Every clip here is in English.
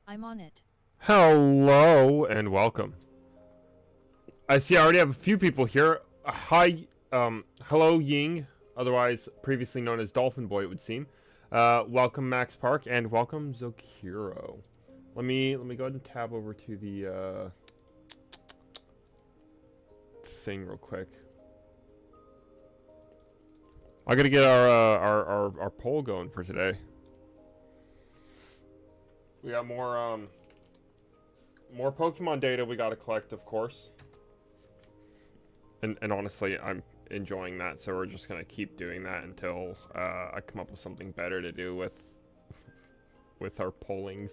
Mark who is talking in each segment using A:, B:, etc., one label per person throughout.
A: I'm on it.
B: Hello and welcome. I see I already have a few people here. Hi, hello Ying, otherwise previously known as Dolphin Boy, it would seem. Welcome Max Park and welcome Zokiro. Let me go ahead and tab over to the thing real quick. I gotta get our poll going for today. We got more Pokemon data we gotta collect, of course. And honestly, I'm enjoying that, so we're just gonna keep doing that until I come up with something better to do with our pollings.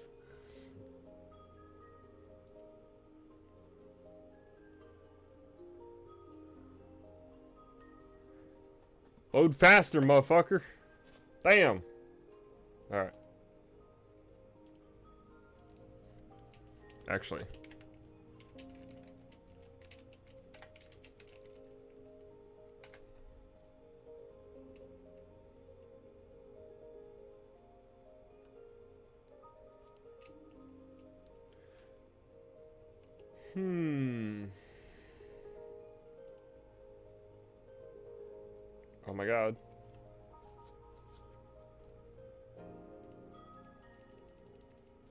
B: Load faster, motherfucker. Damn. Alright. Actually. Oh my god.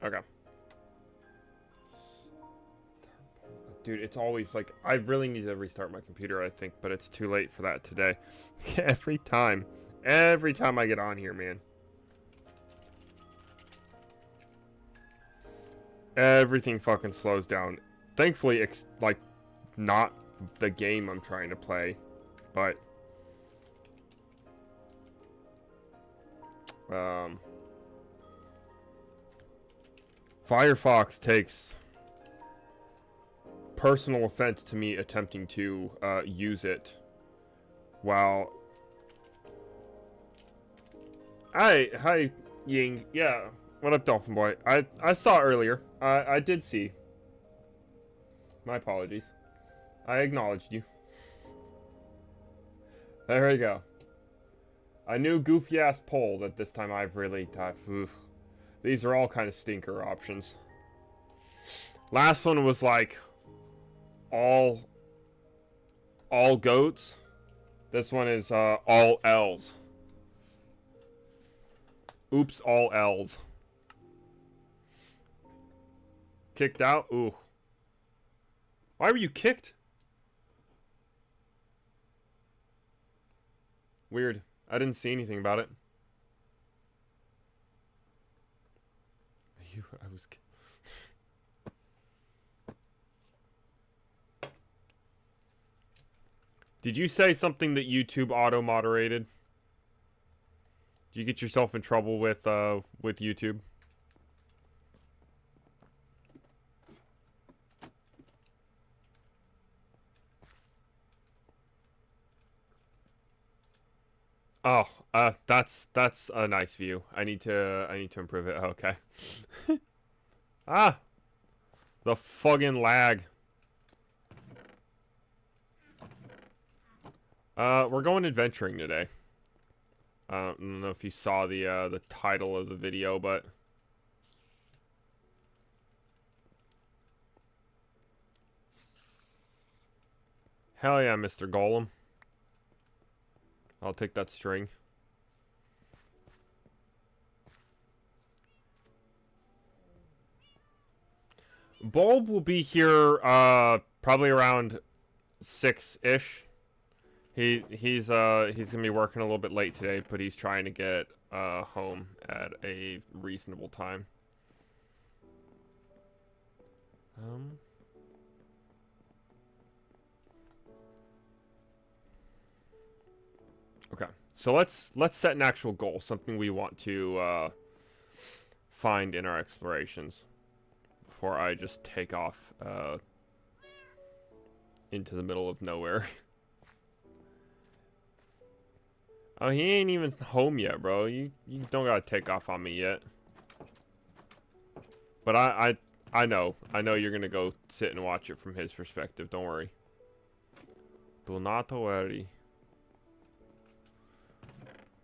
B: Okay. Dude, it's always like, I really need to restart my computer, I think, but it's too late for that today. Every time I get on here, man. Everything fucking slows down. Thankfully, like, not the game I'm trying to play, but Firefox takes personal offense to me attempting to use it while hi Ying. Yeah, what up, Dolphin Boy? I saw earlier. I did see. My apologies. I acknowledged you. There we go. A new goofy ass poll that this time I've really these are all kind of stinker options. Last one was like all goats. This one is all L's. Oops, all L's. Kicked out? Ooh. Why were you kicked? Weird. I didn't see anything about it. I was... Did you say something that YouTube auto-moderated? Did you get yourself in trouble with YouTube? Oh, that's a nice view. I need to improve it. Okay. Ah, the fucking lag. We're going adventuring today. I don't know if you saw the title of the video, but hell yeah, Mr. Golem. I'll take that string. Bulb will be here probably around 6-ish. He's gonna be working a little bit late today, but he's trying to get home at a reasonable time. Okay, so let's set an actual goal, something we want to find in our explorations before I just take off into the middle of nowhere. Oh, he ain't even home yet, bro. You don't gotta take off on me yet. But I know you're gonna go sit and watch it from his perspective. Don't worry. Do not worry.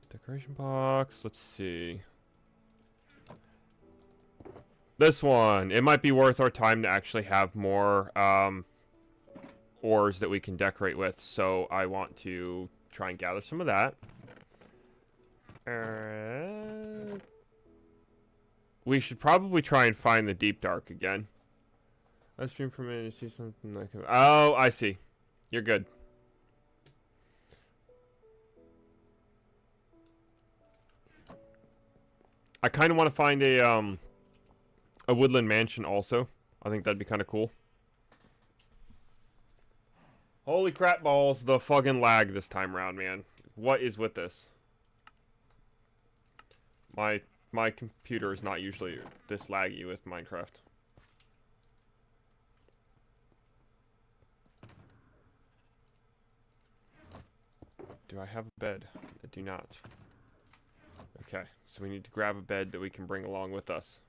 B: Decoration box. Let's see. This one. It might be worth our time to actually have more ores that we can decorate with. So I want to try and gather some of that. We should probably try and find the deep dark again. I stream for a minute to see something like... Oh, I see. You're good. I kind of want to find a woodland mansion also. I think that'd be kind of cool. Holy crap balls, the fucking lag this time around, man. What is with this? My computer is not usually this laggy with Minecraft. Do I have a bed? I do not. Okay, so we need to grab a bed that we can bring along with us.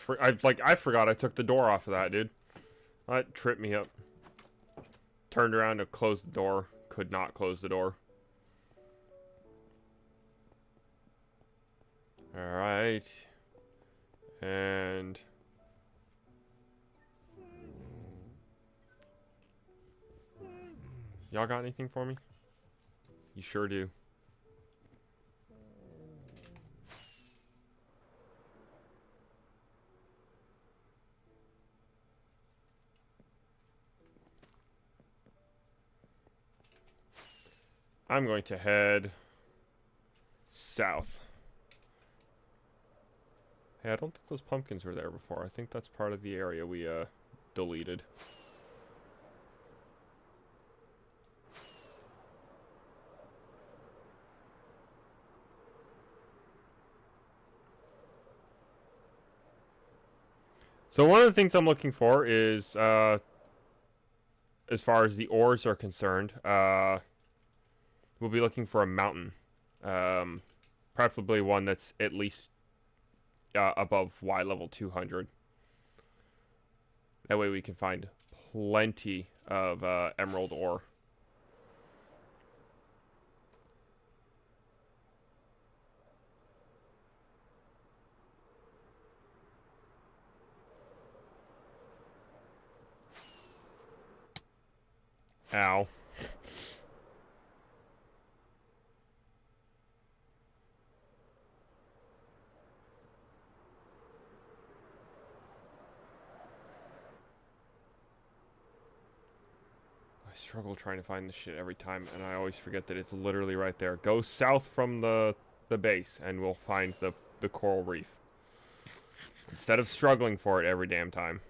B: I forgot I took the door off of that, dude. That tripped me up. Turned around to close the door. Could not close the door. Alright. And... Y'all got anything for me? You sure do. I'm going to head south. Hey, I don't think those pumpkins were there before. I think that's part of the area we deleted. So one of the things I'm looking for is, as far as the ores are concerned, we'll be looking for a mountain. Preferably one that's at least above Y level 200. That way we can find plenty of emerald ore. Ow. I struggle trying to find this shit every time, and I always forget that it's literally right there. Go south from the base, and we'll find the coral reef. Instead of struggling for it every damn time.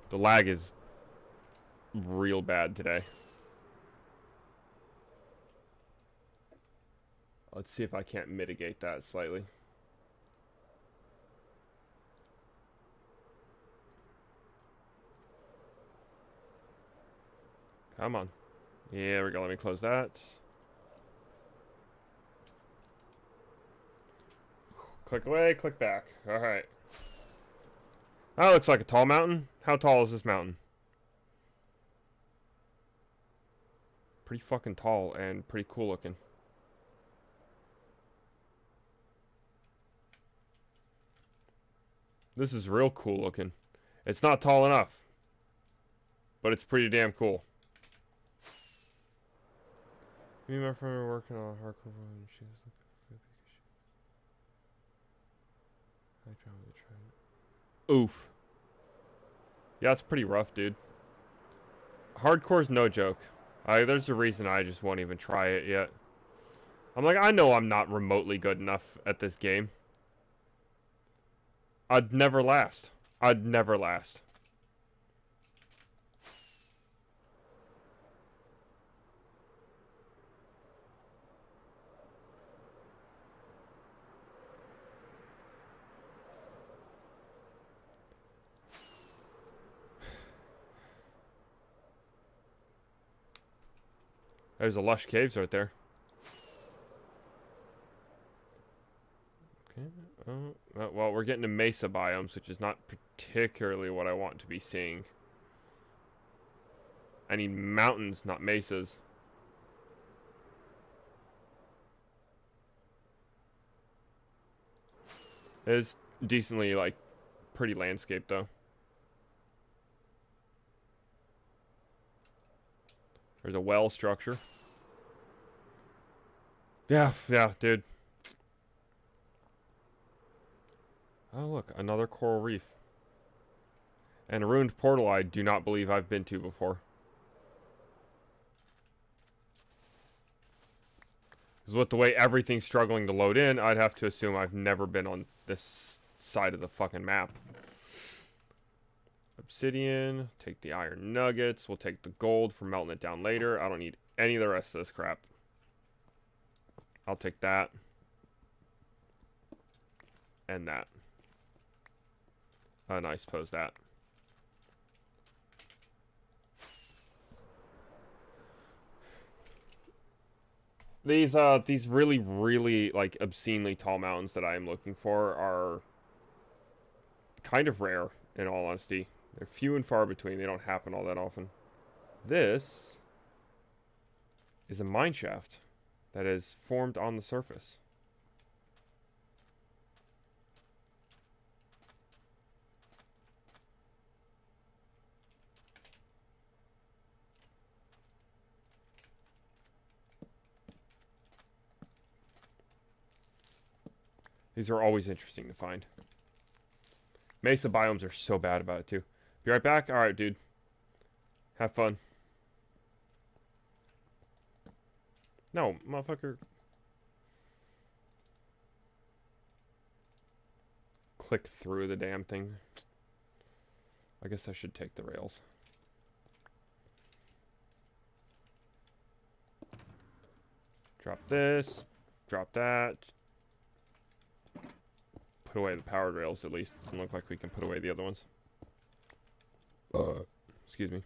B: The lag is real bad today. Let's see if I can't mitigate that slightly. Come on. Yeah, there we go. Let me close that. Click away, click back. Alright. That looks like a tall mountain. How tall is this mountain? Pretty fucking tall and pretty cool looking. This is real cool looking. It's not tall enough, but it's pretty damn cool. Me and my friend are working on a hardcore and she was looking for food because I probably tried. Oof. Yeah, it's pretty rough, dude. Hardcore's no joke. There's a reason I just won't even try it yet. I'm like, I know I'm not remotely good enough at this game. I'd never last. I'd never last. There's a lush caves right there. Okay. Well, we're getting to mesa biomes, which is not particularly what I want to be seeing. I need mountains, not mesas. It is decently, like, pretty landscape, though. There's a well structure. Yeah, dude. Oh, look, another coral reef. And a ruined portal I do not believe I've been to before. Because with the way everything's struggling to load in, I'd have to assume I've never been on this side of the fucking map. Obsidian, take the iron nuggets. We'll take the gold for melting it down later. I don't need any of the rest of this crap. I'll take that. And that. And I suppose that. These really, like, obscenely tall mountains that I am looking for are kind of rare, in all honesty. They're few and far between. They don't happen all that often. This is a mine shaft that is formed on the surface. These are always interesting to find. Mesa biomes are so bad about it, too. Be right back? Alright, dude. Have fun. No, motherfucker. Click through the damn thing. I guess I should take the rails. Drop this. Drop that. Put away the powered rails, at least. Doesn't look like we can put away the other ones. Excuse me.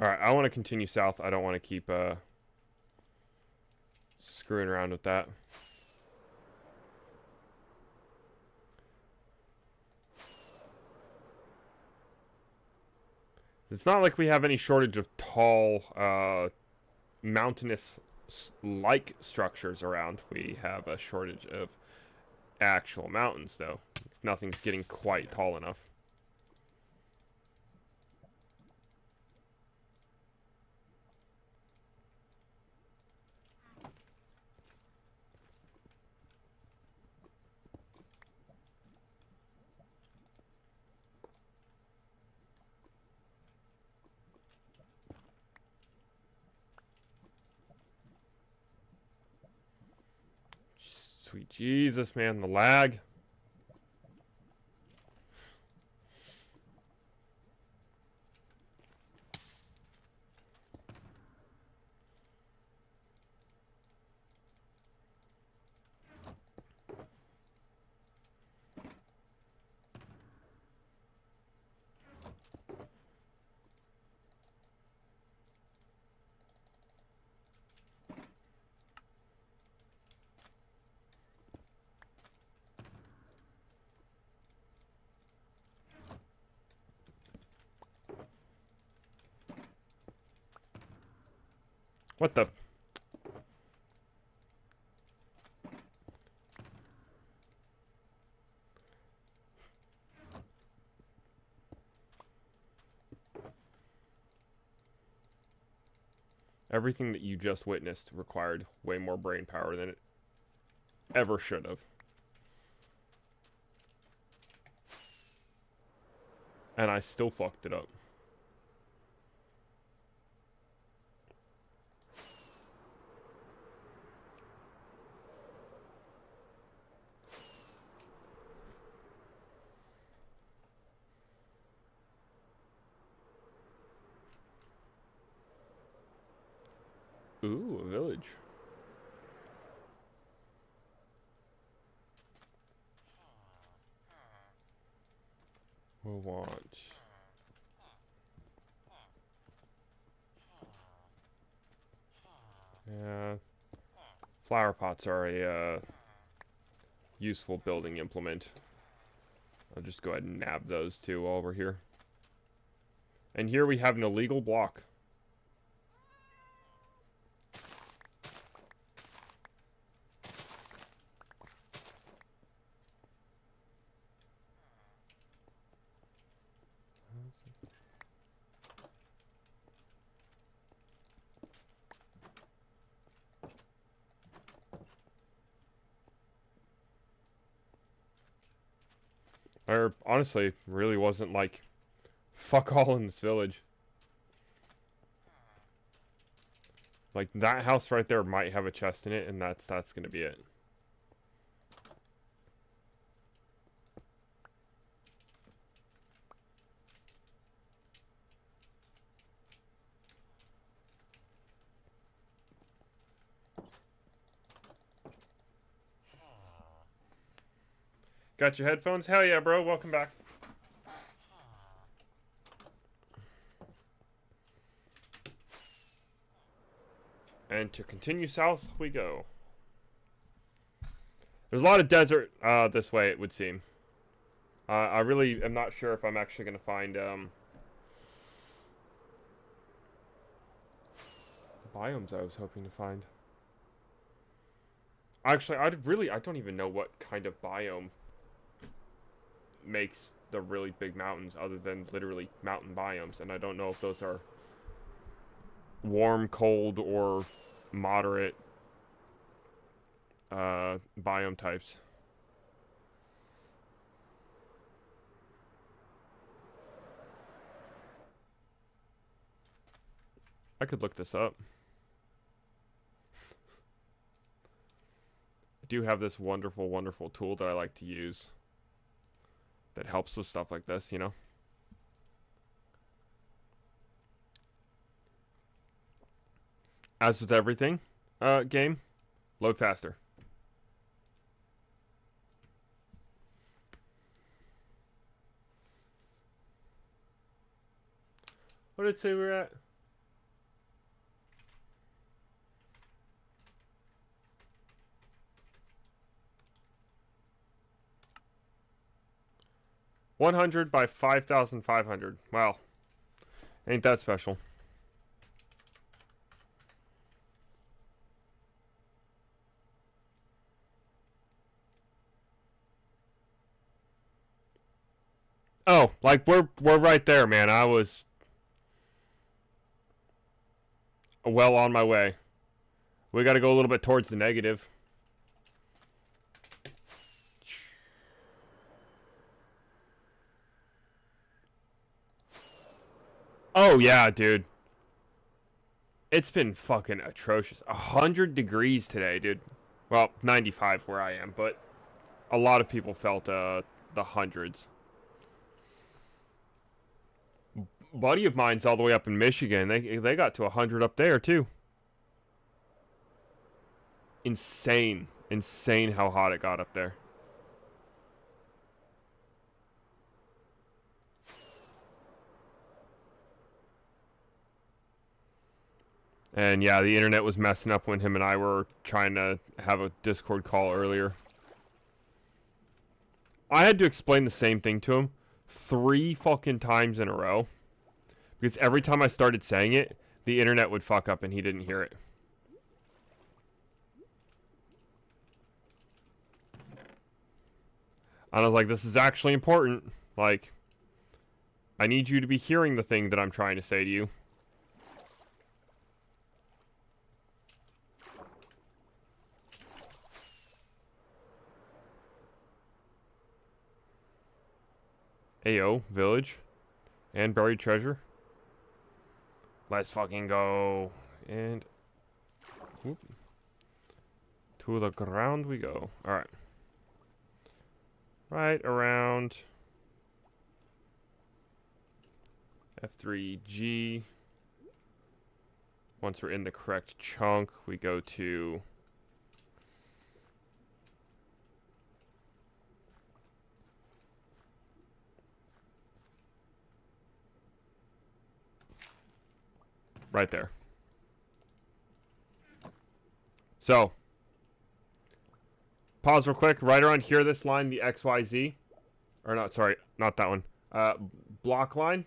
B: Alright, I want to continue south. I don't want to keep screwing around with that. It's not like we have any shortage of tall, mountainous-like structures around. We have a shortage of actual mountains, though. Nothing's getting quite tall enough. Sweet Jesus, man, the lag. What the? Everything that you just witnessed required way more brain power than it ever should have. And I still fucked it up. Ooh, a village. We'll want Yeah. Flower pots are a useful building implement. I'll just go ahead and nab those two while we're here. And here we have an illegal block. There honestly really wasn't like fuck all in this village. Like that house right there might have a chest in it, and that's gonna be it. Got your headphones? Hell yeah, bro. Welcome back. And to continue south we go. There's a lot of desert this way, it would seem. I really am not sure if I'm actually going to find biomes I was hoping to find. Actually, I don't even know what kind of biome makes the really big mountains other than literally mountain biomes, and I don't know if those are warm, cold, or moderate biome types. I could look this up. I do have this wonderful, wonderful tool that I like to use that helps with stuff like this, you know? As with everything, game, load faster. What did it say we're at? $100 by 5,500. Wow. Ain't that special. Oh, like we're right there, man. I was well on my way. We got to go a little bit towards the negative. Oh yeah, dude. It's been fucking atrocious. 100 degrees today, dude. Well, 95 where I am, but a lot of people felt the hundreds. Buddy of mine's all the way up in Michigan. They got to 100 up there too. Insane. Insane how hot it got up there. And yeah, the internet was messing up when him and I were trying to have a Discord call earlier. I had to explain the same thing to him 3 fucking times in a row. Because every time I started saying it, the internet would fuck up and he didn't hear it. And I was like, this is actually important. Like, I need you to be hearing the thing that I'm trying to say to you. Ayo, village. And buried treasure. Let's fucking go. And whoop, to the ground we go. Alright. Right around F3G. Once we're in the correct chunk, we go to right there. So, pause real quick. Right around here, this line, the XYZ. Or not, sorry, not that one. Block line.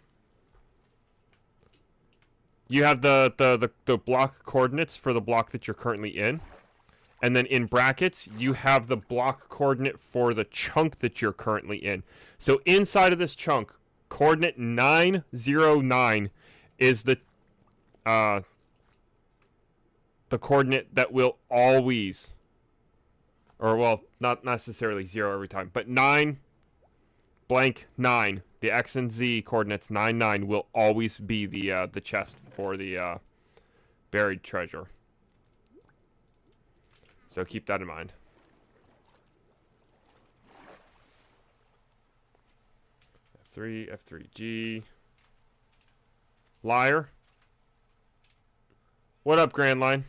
B: You have the block coordinates for the block that you're currently in. And then in brackets, you have the block coordinate for the chunk that you're currently in. So inside of this chunk, coordinate 909 is the coordinate that will always, or well, not necessarily 0 every time, but 9 blank 9, the X and Z coordinates 9 will always be the chest for the buried treasure. So keep that in mind. F3, F3G. Liar. What up, Grand Line?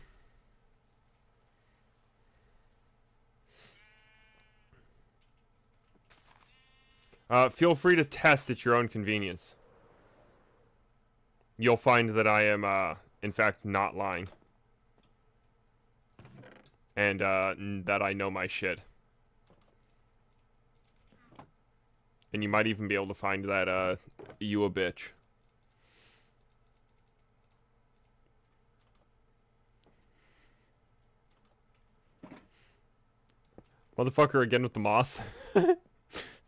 B: Feel free to test at your own convenience. You'll find that I am, in fact, not lying. And that I know my shit. And you might even be able to find that you a bitch. Motherfucker again with the moss.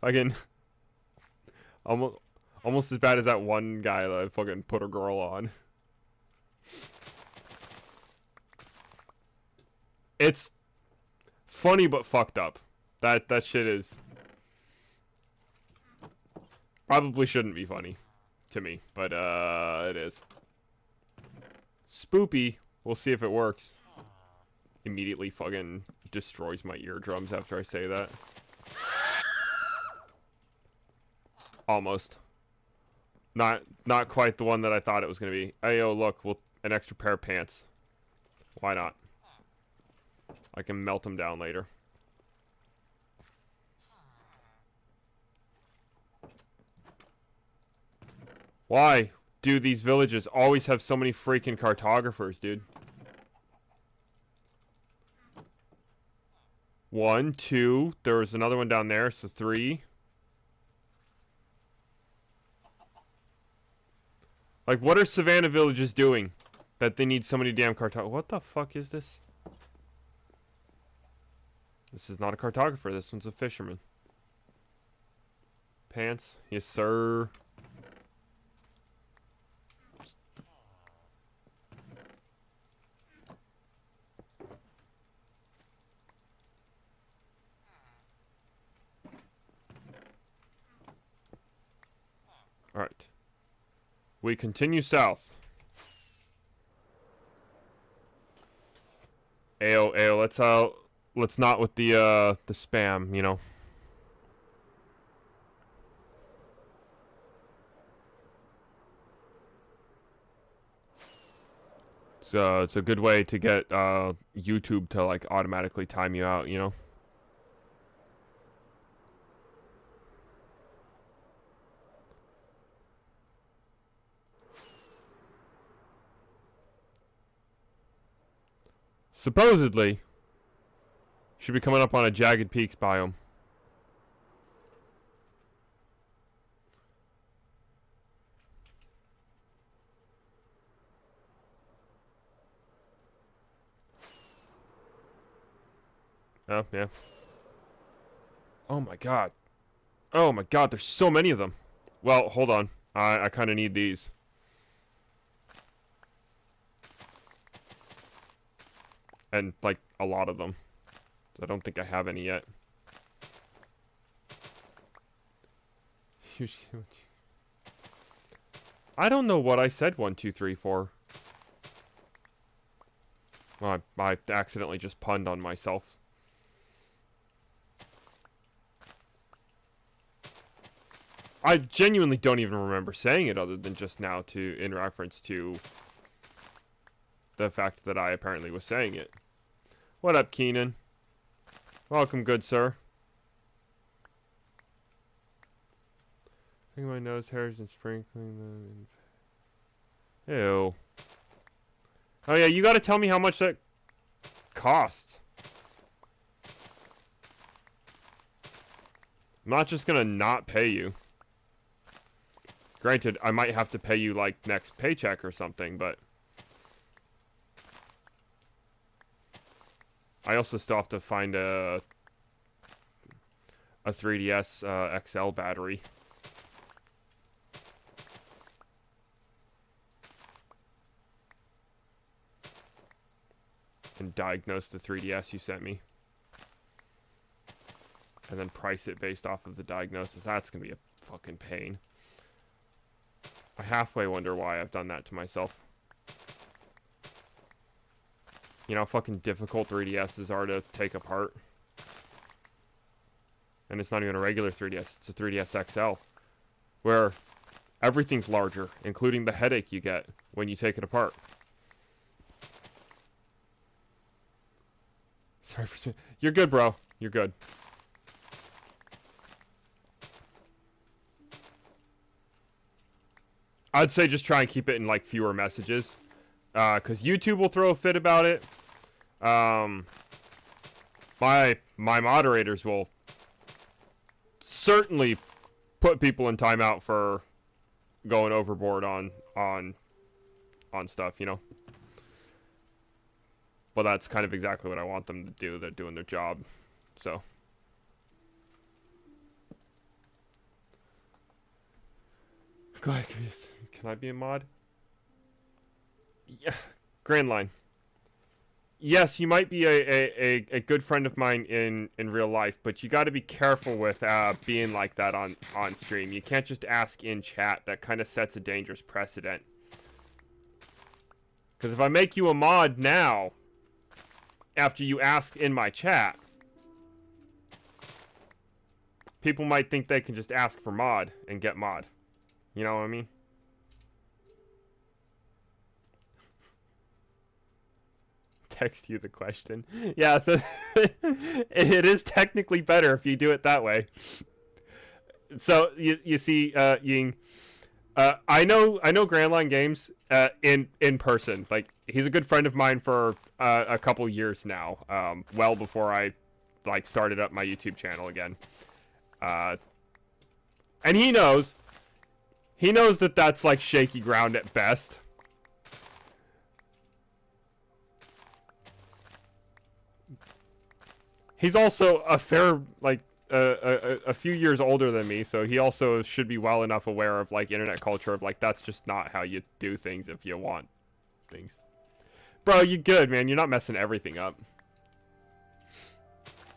B: Fucking almost as bad as that one guy that I fucking put a girl on. It's funny but fucked up. That shit is probably shouldn't be funny to me, but it is. Spoopy. We'll see if it works. Immediately fucking destroys my eardrums after I say that. Almost. Not quite the one that I thought it was gonna be. Hey, yo, look, an extra pair of pants. Why not? I can melt them down later. Why do these villages always have so many freaking cartographers, dude? 1, 2. There was another one down there, so 3. Like, what are Savannah villages doing that they need so many damn cartographers? What the fuck is this? This is not a cartographer. This one's a fisherman. Pants. Yes, sir. Alright. We continue south. Ayo, let's not with the spam, you know. It's a good way to get YouTube to like automatically time you out, you know. Supposedly, should be coming up on a Jagged Peaks biome. Oh, yeah. Oh my god. Oh my god, there's so many of them. Well, hold on. I kind of need these. And, like, a lot of them. I don't think I have any yet. I don't know what I said 1, 2, 3, 4. Well, I accidentally just punned on myself. I genuinely don't even remember saying it other than just now in reference to the fact that I apparently was saying it. What up, Keenan? Welcome, good sir. Cleaning my nose hairs and sprinkling them in... Ew. Oh yeah, you gotta tell me how much that costs. I'm not just gonna not pay you. Granted, I might have to pay you like next paycheck or something, but I also still have to find a 3DS XL battery. And diagnose the 3DS you sent me. And then price it based off of the diagnosis. That's going to be a fucking pain. I halfway wonder why I've done that to myself. You know how fucking difficult 3DSs are to take apart? And it's not even a regular 3DS, it's a 3DS XL. Where everything's larger, including the headache you get when you take it apart. Sorry for... You're good, bro. You're good. I'd say just try and keep it in, like, fewer messages. Because YouTube will throw a fit about it. My moderators will certainly put people in timeout for going overboard on stuff, you know? But that's kind of exactly what I want them to do. They're doing their job. So... Glad. Can I be a mod? Yeah. Grand Line. Yes, you might be a good friend of mine in real life, but you got to be careful with being like that on stream. You can't just ask in chat. That kind of sets a dangerous precedent. Because if I make you a mod now, after you ask in my chat, people might think they can just ask for mod and get mod. You know what I mean? Text you the question. Yeah, it is technically better if you do it that way. So you see, Ying, I know Grandline Games in person. Like, he's a good friend of mine for a couple years now. Well before I like started up my YouTube channel again. And he knows that that's like shaky ground at best. He's also a fair, like, a few years older than me, so he also should be well enough aware of, like, internet culture of, like, that's just not how you do things if you want things. Bro, you good, man. You're not messing everything up.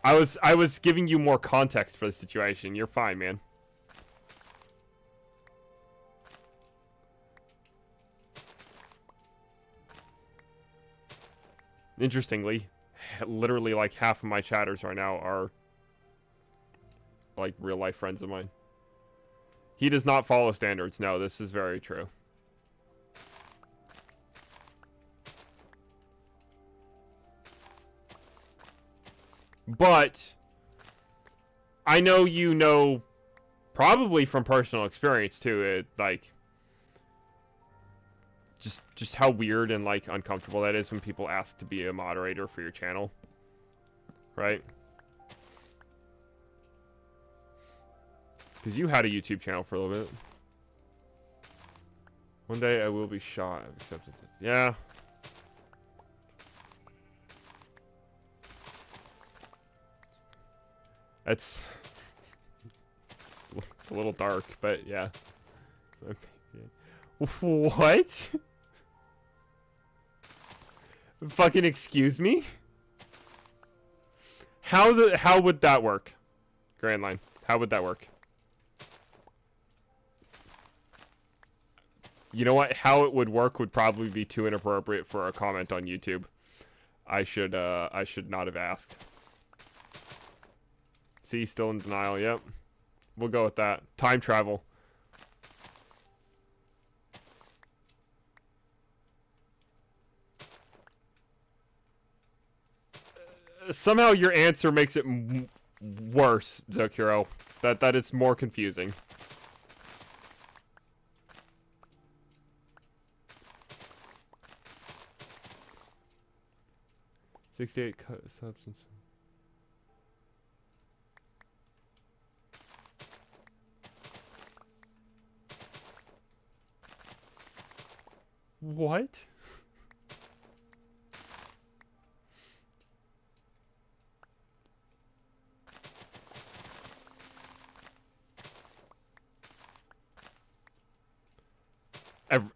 B: I was giving you more context for the situation. You're fine, man. Interestingly, literally like half of my chatters right now are like real life friends of mine. He does not follow standards. No, this is very true. But I know you know, probably from personal experience too, it like just how weird and like uncomfortable that is when people ask to be a moderator for your channel, right? Because you had a YouTube channel for a little bit. One day I will be shot. I've accepted this. Yeah. It's a little dark, but yeah. What? Fucking excuse me? How would that work? Grand Line. How would that work? You know what? How it would work would probably be too inappropriate for a comment on YouTube. I should not have asked. See, still in denial. Yep. We'll go with that. Time travel. Somehow your answer makes it worse, Zokuro. That it's more confusing. 68 substance. What?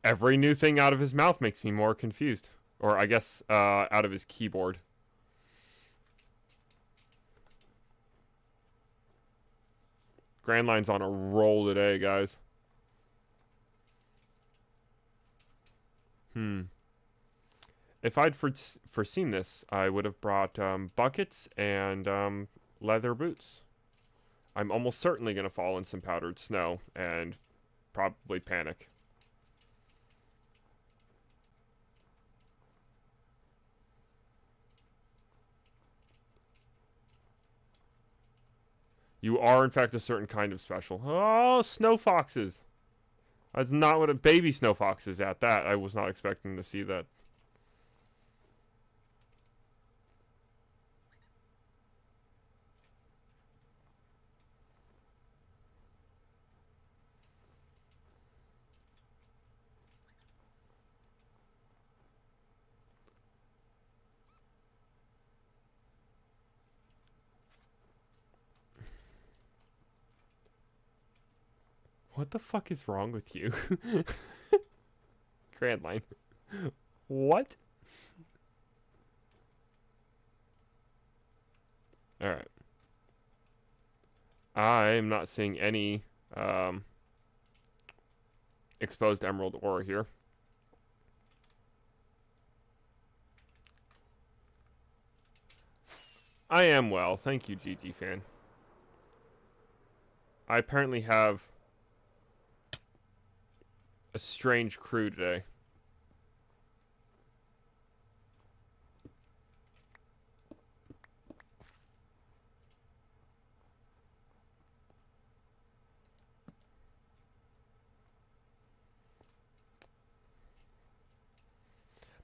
B: Every new thing out of his mouth makes me more confused. Or I guess out of his keyboard. Grand Line's on a roll today, guys. If I'd foreseen this, I would have brought buckets and leather boots. I'm almost certainly going to fall in some powdered snow and probably panic. You are, in fact, a certain kind of special. Oh, snow foxes. That's not what a baby snow fox is at that. I was not expecting to see that. What the fuck is wrong with you? Grand Line. What? Alright. I'm not seeing any exposed emerald ore here. I am well. Thank you, GG fan. I apparently have a strange crew today.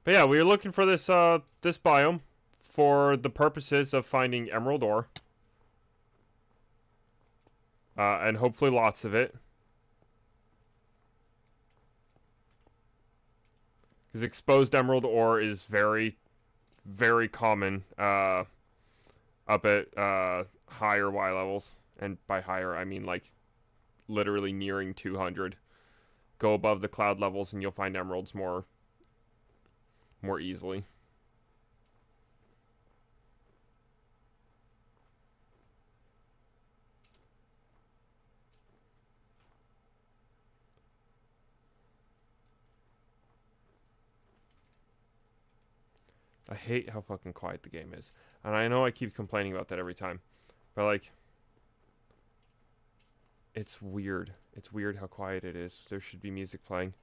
B: But yeah, we were looking for this this biome for the purposes of finding emerald ore. And hopefully lots of it. Because exposed emerald ore is very, very common up at higher Y levels. And by higher, I mean like literally nearing 200. Go above the cloud levels and you'll find emeralds more easily. I hate how fucking quiet the game is. And I know I keep complaining about that every time. But, like, it's weird. It's weird how quiet it is. There should be music playing.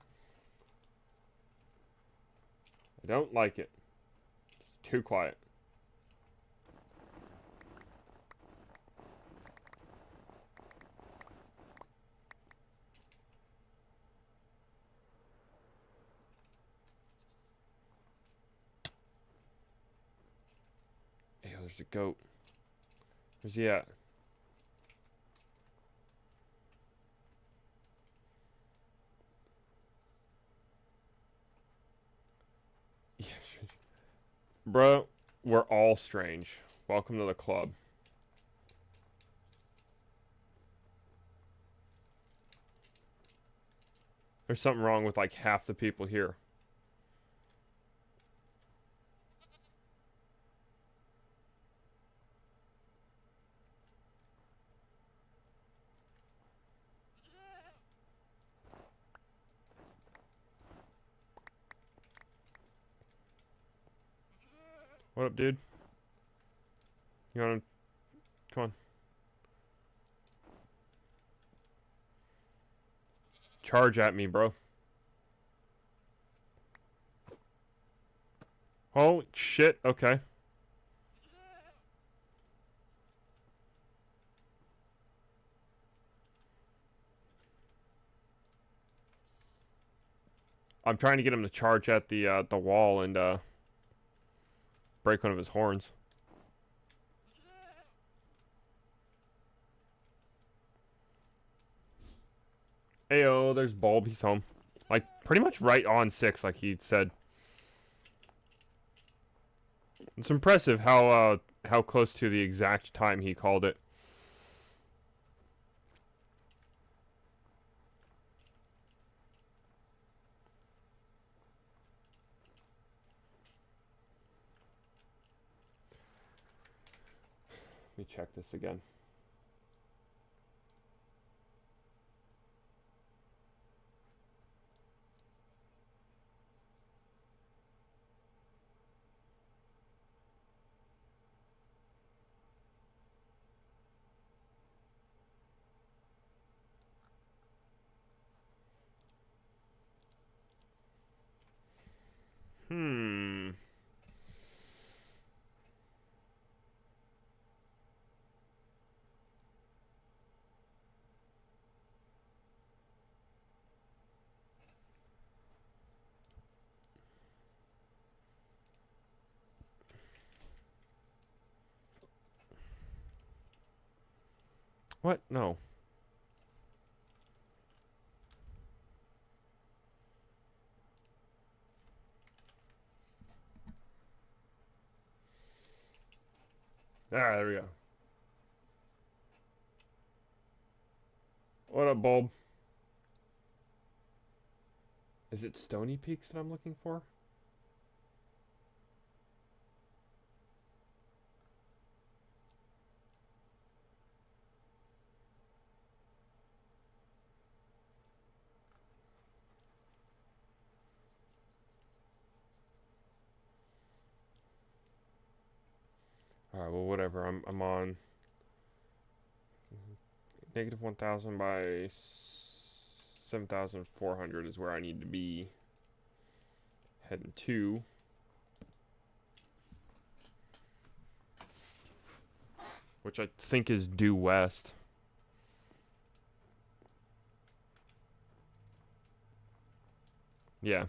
B: I don't like it. It's too quiet. Hey, there's a goat. Where's he at? Yeah, strange. Bro, we're all strange. Welcome to the club. There's something wrong with like half the people here. What up, dude? You wanna... Come on. Charge at me, bro. Oh, shit. Okay. I'm trying to get him to charge at the wall and, break one of his horns. Ayo, there's Bulb. He's home. Like, pretty much right on 6, like he said. It's impressive how close to the exact time he called it. Let me check this again. What? No. Alright, there we go. What up, Bulb? Is it Stony Peaks that I'm looking for? Alright, well, whatever. I'm on negative 1,000 by 7,400 is where I need to be. Heading to. Which I think is due west. Yeah.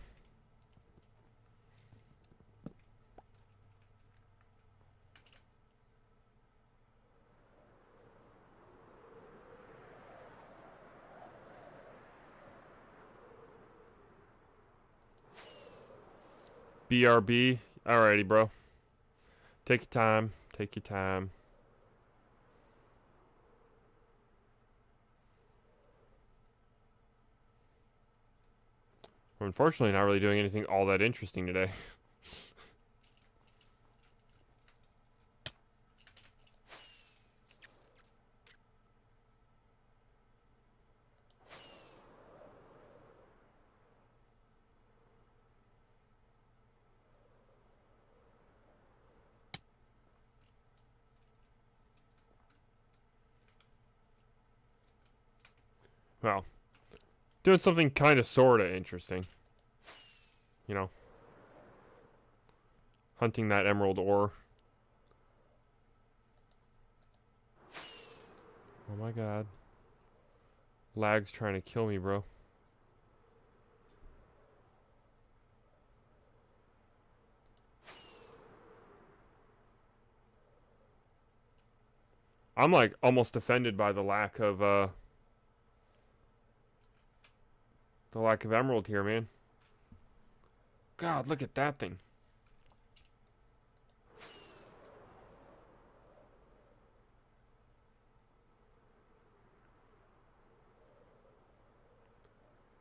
B: BRB. Alrighty, bro. Take your time. Take your time. We're unfortunately not really doing anything all that interesting today. Well, doing something kind of sort of interesting. You know, hunting that emerald ore. Oh my god. Lag's trying to kill me, bro. I'm like almost offended by the lack of emerald here, man. God, look at that thing.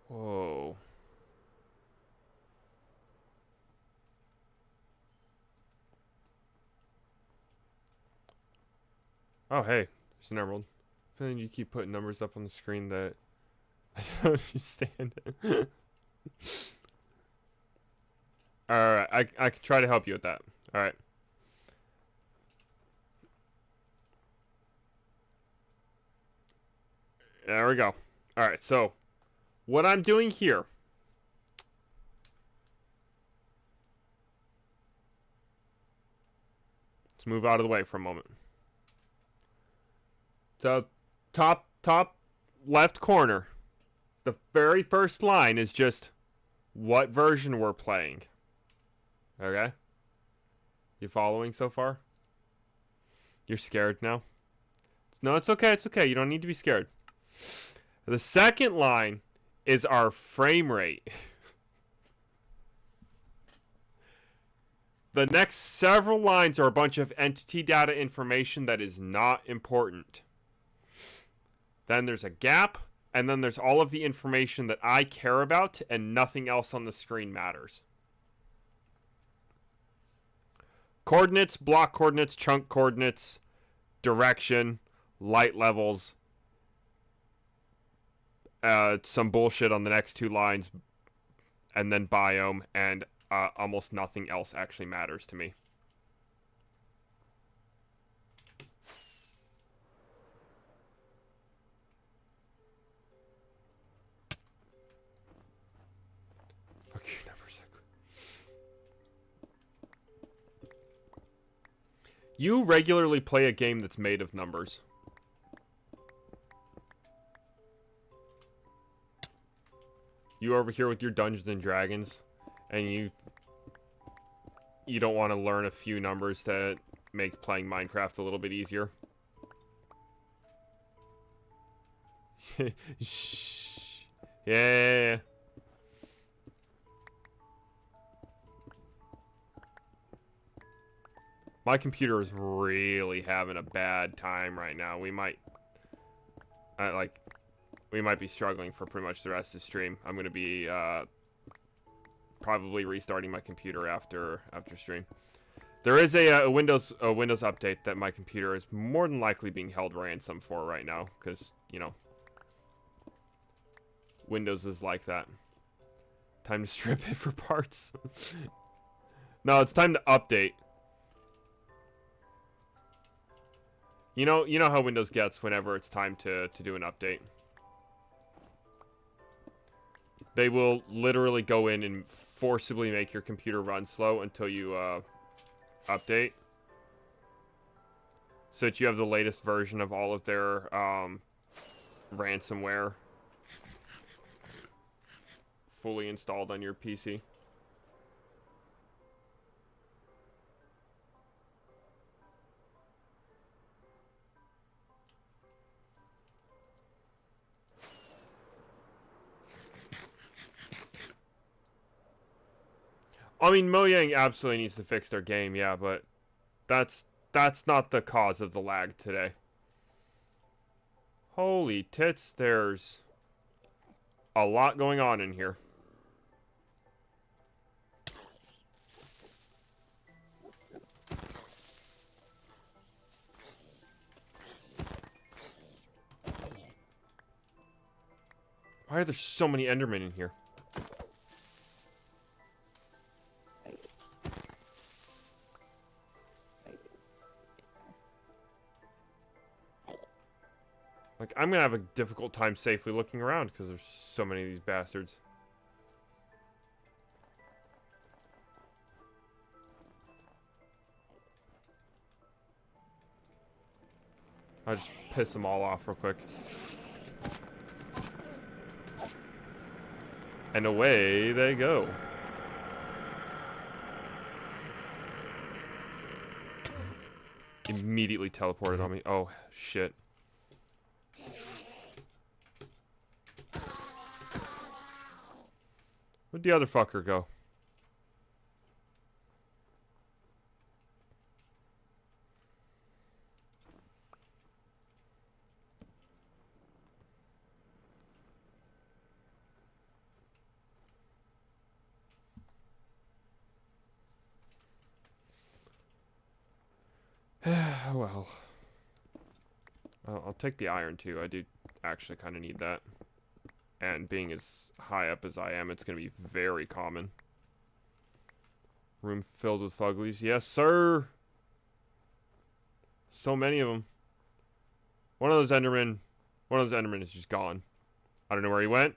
B: Whoa. Oh, hey, there's an emerald. I feel like you keep putting numbers up on the screen that I don't understand. Alright, I can try to help you with that. Alright. There we go. Alright, so what I'm doing here. Let's move out of the way for a moment. So, top left corner. The very first line is just what version we're playing. Okay? You following so far? You're scared now? No, it's okay. It's okay. You don't need to be scared. The second line is our frame rate. The next several lines are a bunch of entity data information that is not important. Then there's a gap, and then there's all of the information that I care about, and nothing else on the screen matters. Coordinates, block coordinates, chunk coordinates, direction, light levels, some bullshit on the next two lines, and then biome, and almost nothing else actually matters to me. Fuck your numbers. You regularly play a game that's made of numbers. You over here with your Dungeons and Dragons, and you don't want to learn a few numbers to make playing Minecraft a little bit easier. Shh. Yeah. My computer is really having a bad time right now. We might be struggling for pretty much the rest of the stream. I'm going to be probably restarting my computer after stream. There is a Windows update that my computer is more than likely being held ransom for right now, because, you know, Windows is like that. Time to strip it for parts. No, it's time to update. You know how Windows gets whenever it's time to do an update. They will literally go in and forcibly make your computer run slow until you update, so that you have the latest version of all of their ransomware fully installed on your PC. I mean, Mojang absolutely needs to fix their game, yeah, but that's not the cause of the lag today. Holy tits, there's a lot going on in here. Why are there so many Endermen in here? Like, I'm gonna have a difficult time safely looking around because there's so many of these bastards. I'll just piss them all off real quick. And away they go. Immediately teleported on me. Oh, shit. Where'd the other fucker go? Well. I'll take the iron too. I do actually kind of need that. And being as high up as I am, it's going to be very common. Room filled with fuglies. Yes, sir! So many of them. One of those Endermen is just gone. I don't know where he went.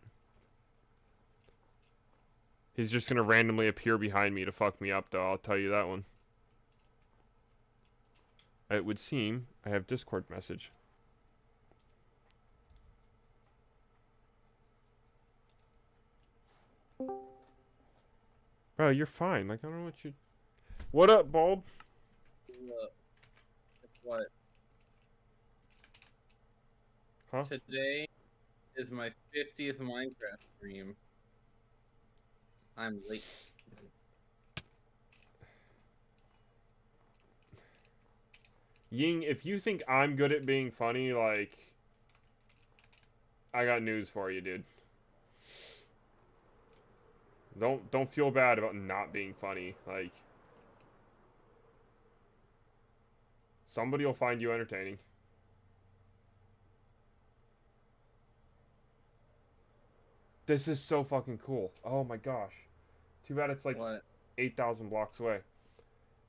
B: He's just going to randomly appear behind me to fuck me up, though. I'll tell you that one. It would seem I have Discord message. Bro, you're fine. Like, I don't know what you... What up, Bulb?
A: Look, guess what?
B: Huh?
A: Today is my 50th Minecraft stream. I'm late.
B: Ying, if you think I'm good at being funny, like, I got news for you, dude. Don't feel bad about not being funny. Like, somebody will find you entertaining. This is so fucking cool. Oh my gosh. Too bad it's like
A: What?
B: 8,000 blocks away.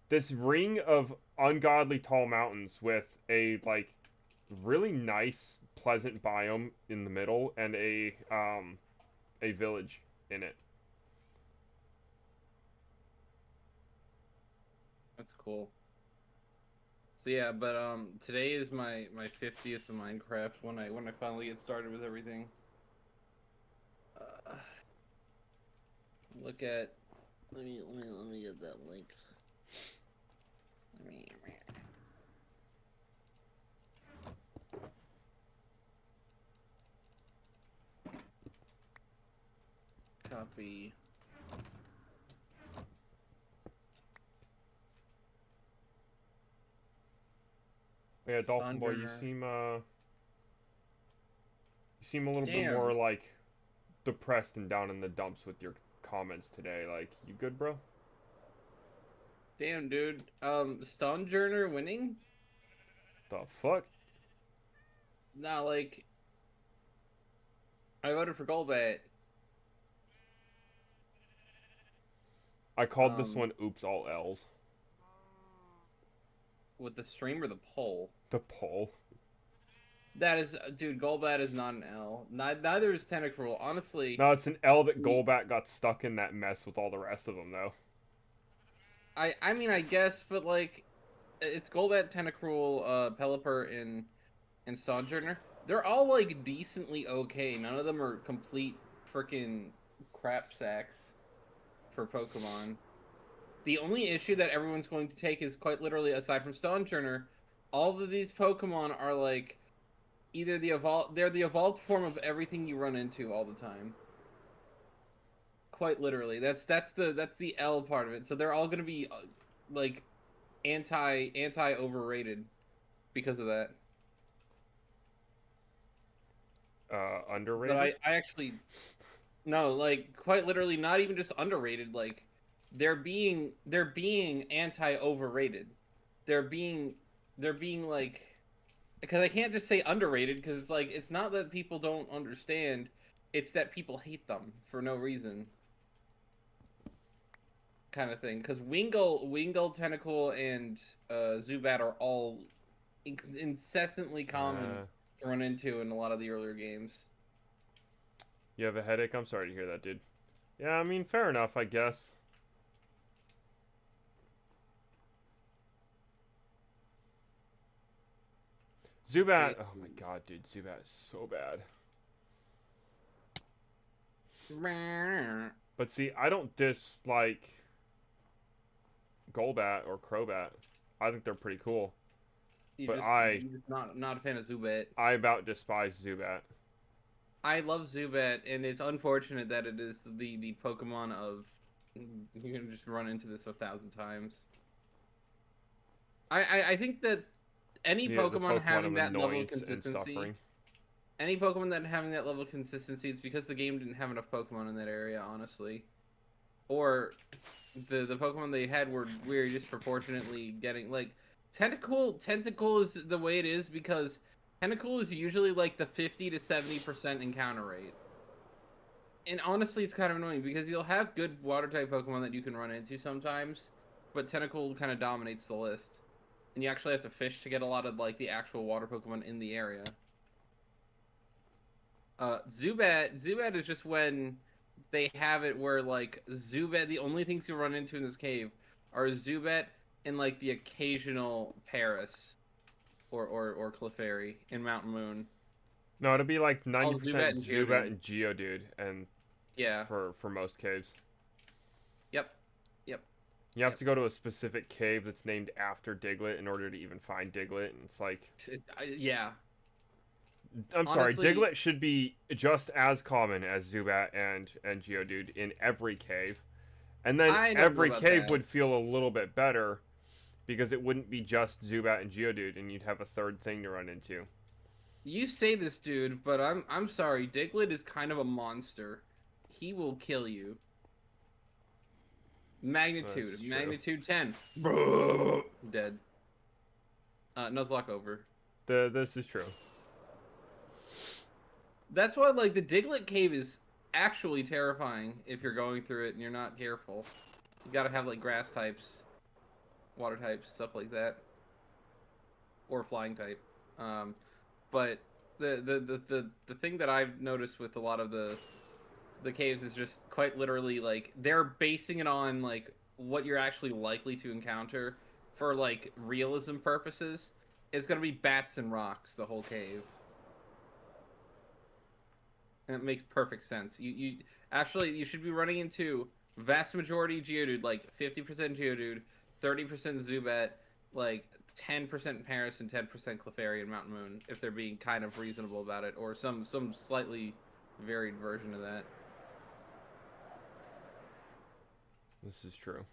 B: This ring of ungodly tall mountains with a like really nice, pleasant biome in the middle and a village in it.
A: That's cool. So yeah, but today is my 50th of Minecraft when I finally get started with everything. Uh, look at let me get that link. Let me copy.
B: Yeah, Dolphin Boy,
A: Sojourner.
B: you seem a little bit more
A: Damn.
B: like depressed and down in the dumps with your comments today. Like, you good, bro?
A: Damn, dude. Sojourner winning?
B: The fuck?
A: Nah, like I voted for Golbat.
B: I called this
A: Um,
B: one Oops All L's.
A: with the stream or the poll.
B: The poll.
A: That is, dude. Golbat is not an L. Neither is Tentacruel. Honestly,
B: No, it's an L that
A: the
B: Golbat got stuck in that mess with all the rest of them, though.
A: I mean I guess, but like it's Golbat, Tentacruel, Pelipper, and Sojourner. They're all like decently okay. None of them are complete freaking crap sacks for Pokemon. The only issue that everyone's going to take is quite literally, aside from Sojourner, all of these Pokemon are like either they're the evolved form of everything you run into all the time. Quite literally. That's the L part of it. So they're all going to be like anti overrated because of that. But
B: Underrated?
A: I actually no, like quite literally not even just underrated, like they're being anti overrated. They're being they're being like, because I can't just say underrated because it's like it's not that people don't understand, it's that people hate them for no reason, kind of thing. Because Wingull, Tentacle, and Zubat are all incessantly common
B: Uh,
A: to run into in a lot of the earlier games.
B: you have a headache? I'm sorry to hear that, dude. Yeah, I mean, fair enough, I guess. Zubat. Oh my god, dude. Zubat is so bad. But see, I don't dislike Golbat or Crobat. I think they're pretty cool. But
A: You're just not a fan of Zubat.
B: I about despise Zubat.
A: I love Zubat, and it's unfortunate that it is the Pokemon of you're gonna just run into this 1,000 times. I think that any
B: The
A: Pokemon
B: Pokemon
A: having
B: of
A: that level of
B: annoyance and
A: consistency,
B: suffering.
A: any Pokemon that having that level of consistency, it's because the game didn't have enough Pokemon in that area, honestly. Or the Pokemon they had were we're disproportionately getting like Tentacle is the way it is because Tentacle is usually like the 50 to 70% encounter rate. And honestly, it's kind of annoying because you'll have good water type Pokemon that you can run into sometimes, but Tentacle kind of dominates the list. And you actually have to fish to get a lot of like the actual water Pokemon in the area. Zubat is just when they have it where like Zubat, the only things you run into in this cave are Zubat and like the occasional Paris or Clefairy in Mountain Moon.
B: No, it'd be like
A: All Zubat
B: 90%
A: and
B: Zubat
A: Geodude.
B: and Geodude, and
A: Yeah.
B: for most caves.
A: Yep. Yep.
B: You have to go to a specific cave that's named after Diglett in order to even find Diglett, and it's like...
A: Yeah.
B: I'm sorry,
A: Honestly,
B: Diglett should be just as common as Zubat and Geodude in every cave. And then
A: I don't know
B: every
A: about
B: cave
A: that.
B: would feel a little bit better because it wouldn't be just Zubat and Geodude, and you'd have a third thing to run into.
A: You say this, dude, but I'm sorry. Diglett is kind of a monster. He will kill you.
B: That's
A: Magnitude.
B: true.
A: Magnitude 10. Dead. Nuzlocke over.
B: This is true.
A: That's why, like, the Diglett cave is actually terrifying if you're going through it and you're not careful. You gotta have, like, grass types, water types, stuff like that. Or flying type. But the thing that I've noticed with a lot of the caves is just quite literally, like, they're basing it on, like, what you're actually likely to encounter for, like, realism purposes. It's gonna be bats and rocks, the whole cave. And it makes perfect sense. You actually, you should be running into vast majority Geodude, like 50% Geodude, 30% Zubat, like 10% Paris and 10% Clefairy and Mountain Moon, if they're being kind of reasonable about it, or some slightly varied version of that.
B: This is true.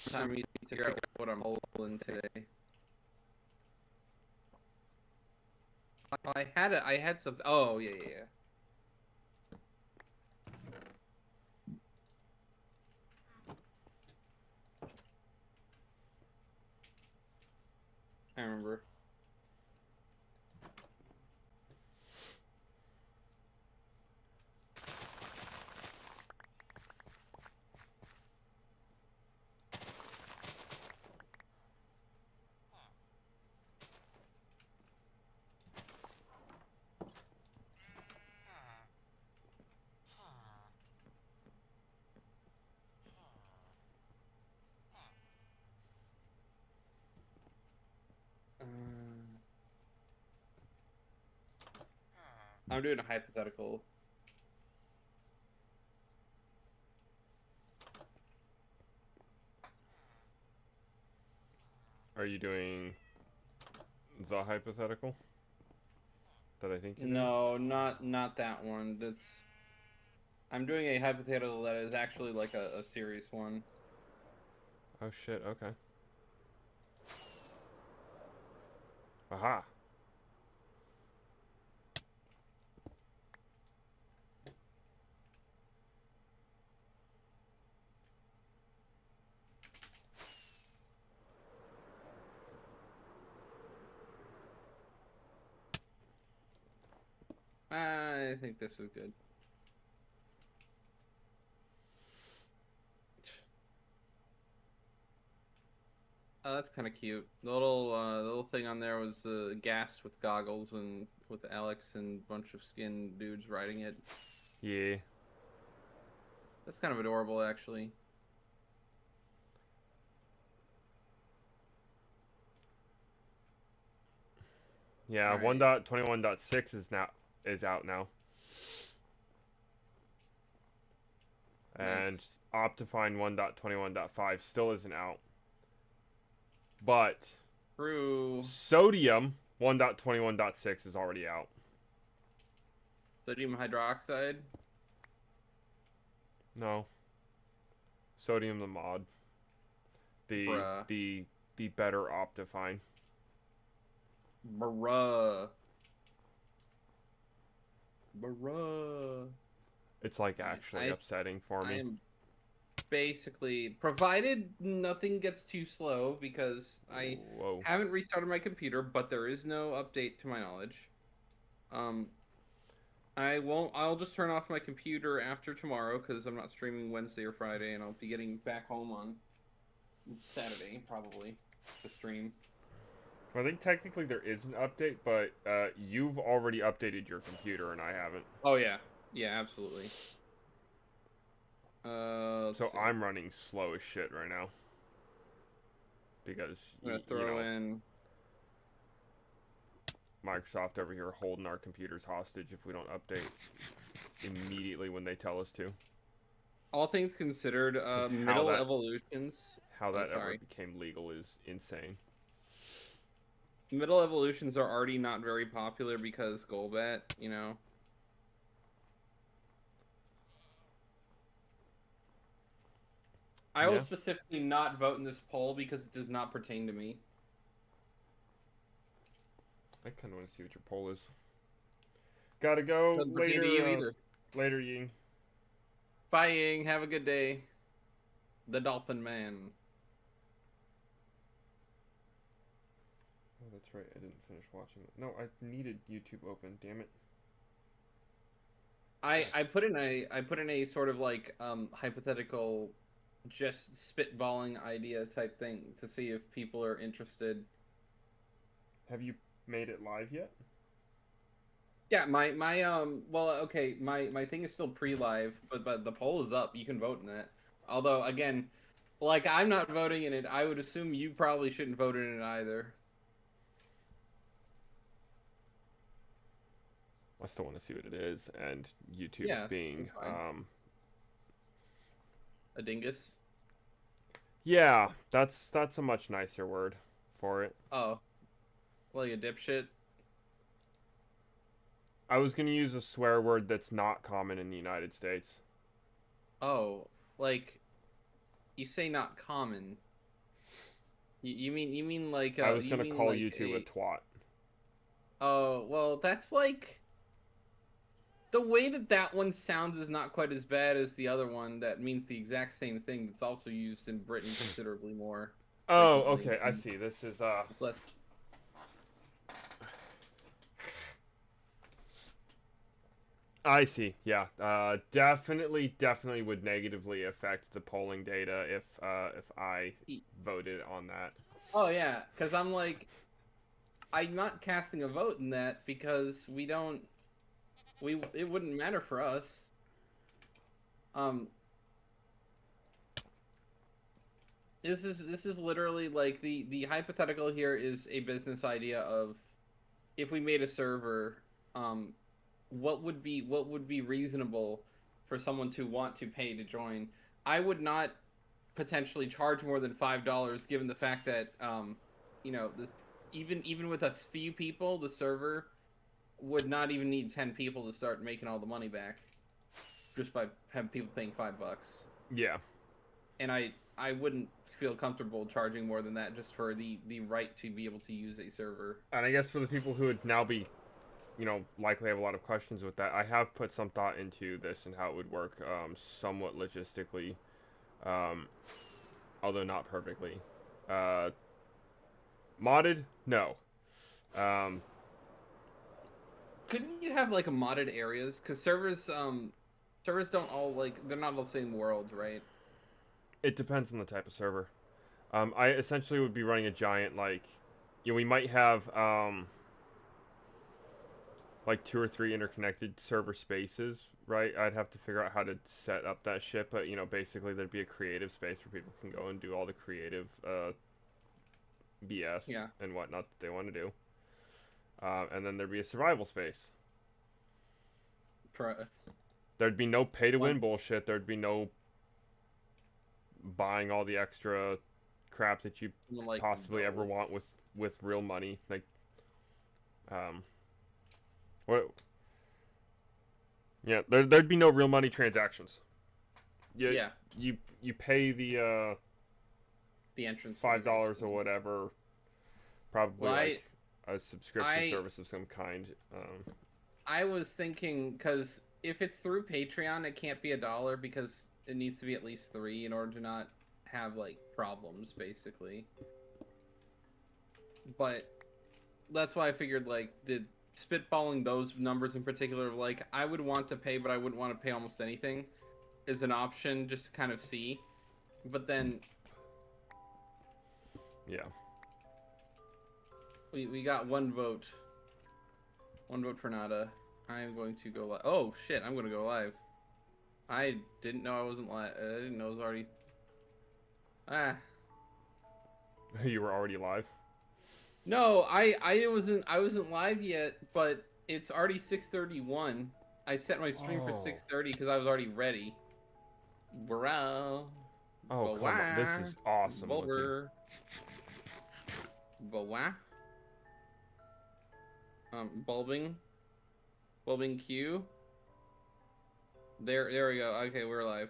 A: Time for me to figure out what I'm holding today. I had something. Oh yeah. I remember. I'm doing a hypothetical.
B: Are you doing the hypothetical that I think you're doing?
A: No, not that one. That's I'm doing a hypothetical that is actually like a serious one.
B: Oh shit, okay. Aha.
A: I think this is good. Oh, that's kind of cute. The little thing on there was the ghast with goggles and with Alex and a bunch of skin dudes riding it.
B: Yeah.
A: That's kind of adorable, actually.
B: Yeah,
A: All right.
B: 1.21.6 is out now. And
A: Nice.
B: Optifine 1.21.5 still isn't out. But
A: True.
B: Sodium 1.21.6 is already out.
A: Sodium hydroxide.
B: No. Sodium the mod. The
A: Bruh.
B: the the better Optifine.
A: Bruh. Bruh.
B: It's like actually upsetting for
A: I
B: me.
A: am basically, provided nothing gets too slow, because I
B: Whoa.
A: haven't restarted my computer, but there is no update to my knowledge. I'll just turn off my computer after tomorrow, because I'm not streaming Wednesday or Friday, and I'll be getting back home on Saturday, probably, to stream.
B: I think technically there is an update, but you've already updated your computer and I haven't.
A: Oh, yeah. Yeah, absolutely.
B: So
A: See.
B: I'm running slow as shit right now. Because,
A: I'm gonna
B: you
A: throw
B: know,
A: in...
B: Microsoft over here holding our computers hostage if we don't update immediately when they tell us to.
A: all things considered,
B: 'Cause
A: middle evolutions.
B: how
A: Oh,
B: that ever
A: sorry.
B: became legal is insane.
A: Middle evolutions are already not very popular because Golbat, you know. I will
B: Yeah,
A: specifically not vote in this poll because it does not pertain to me.
B: I kind of want to see what your poll is. Gotta go
A: Doesn't pertain to you
B: later.
A: either.
B: Later, Ying.
A: Bye, Ying. Have a good day. The Dolphin Man.
B: Oh, that's right. I didn't finish watching it. No, I needed YouTube open. Damn it.
A: I put in a sort of like hypothetical, just spitballing idea type thing to see if people are interested.
B: Have you made it live yet?
A: Yeah, my well, okay, my thing is still pre-live, but the poll is up. You can vote in that. Although again, like I'm not voting in it, I would assume you probably shouldn't vote in it either.
B: I still want to see what it is, and YouTube's
A: Yeah,
B: being
A: that's fine. A dingus.
B: yeah, that's a much nicer word for it.
A: Oh, like a dipshit.
B: I was gonna use a swear word that's not common in the United States.
A: Oh, like you say not common. You mean like
B: I was
A: you
B: gonna
A: mean
B: call
A: like
B: YouTube a
A: a
B: twat.
A: oh well that's like the way that that one sounds is not quite as bad as the other one that means the exact same thing that's also used in Britain considerably more
B: Oh,
A: frequently.
B: okay, I see. This is
A: Less.
B: I see. Yeah. Definitely would negatively affect the polling data if I voted on that.
A: Oh yeah, because I'm like I'm not casting a vote in that because it wouldn't matter for us. Um, this is literally like the hypothetical here is a business idea of if we made a server, what would be reasonable for someone to want to pay to join? I would not potentially charge more than $5, given the fact that this even with a few people, the server would not even need 10 people to start making all the money back just by having people paying $5.
B: Yeah.
A: And I wouldn't feel comfortable charging more than that just for the right to be able to use a server.
B: And I guess for the people who would now be, likely have a lot of questions with that, I have put some thought into this and how it would work, somewhat logistically, although not perfectly. Modded? No. Um,
A: Couldn't you have like a modded areas? Because servers don't all like they're not all the same world, right?
B: it depends on the type of server. I essentially would be running a giant, we might have, like 2 or 3 interconnected server spaces, right? I'd have to figure out how to set up that shit, but, basically there'd be a creative space where people can go and do all the creative, BS
A: Yeah.
B: and whatnot that they want to do. And then there'd be a survival space. There'd be no pay-to-win bullshit. There'd be no buying all the extra crap that you
A: Like
B: possibly ever want with real money. What? Yeah, there'd be no real money transactions.
A: Yeah.
B: You pay the
A: entrance
B: $5 or whatever, probably
A: well,
B: a subscription service of some kind.
A: I was thinking because if it's through Patreon, it can't be $1 because it needs to be at least 3 in order to not have like problems, basically. But that's why I figured like the spitballing those numbers in particular, like I would want to pay, but I wouldn't want to pay almost anything, is an option just to kind of see. But then,
B: yeah,
A: we got one vote for Nada. I am going to go live. Oh shit, I'm gonna go live. I didn't know I wasn't live. I didn't know it was already.
B: You were already live.
A: No, I wasn't live yet, but it's already 6:31. I set my stream for 6:30 because I was already ready. Bro.
B: Oh, come on. This
A: Boah.
B: is awesome looking.
A: Bulber. Boah. Bulbing. Bulbikyu. There we go. Okay, we're live.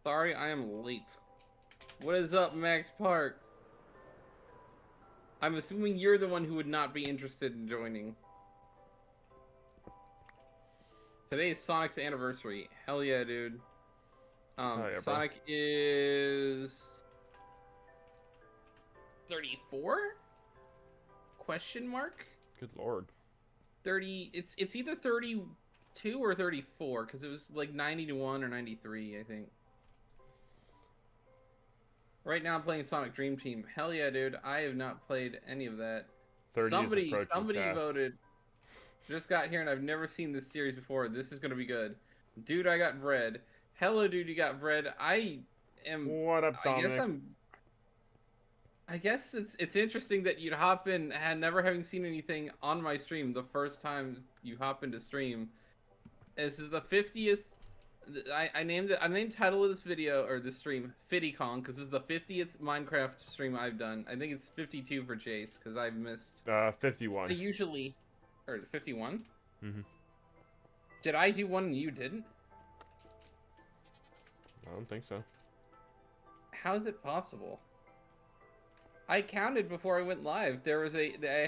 A: Sorry, I am late. What is up, Max Park? I'm assuming you're the one who would not be interested in joining. Today is Sonic's anniversary. Hell yeah, dude.
B: Oh, yeah, bro.
A: Sonic is 34? Question mark?
B: Good lord.
A: 30. It's either 32 or 34 because it was like 91 or 93, I think. Right now I'm playing Sonic Dream Team. Hell yeah, dude. I have not played any of that.
B: 30 is approaching
A: Somebody
B: fast.
A: voted. Just got here and I've never seen this series before. This is gonna be good. Dude, I got bread. Hello, dude, you got bread. I
B: What up, Dominic?
A: I guess it's interesting that you'd hop in and never having seen anything on my stream the first time you hop into stream. This is the 50th. I named it. I named the title of this video or this stream FittyCon because this is the 50th Minecraft stream I've done. I think it's 52 for Jace because I've missed.
B: 51.
A: I usually, or 51.
B: Mm-hmm.
A: Did I do one and you didn't?
B: I don't think so.
A: How is it possible? I counted before I went live. I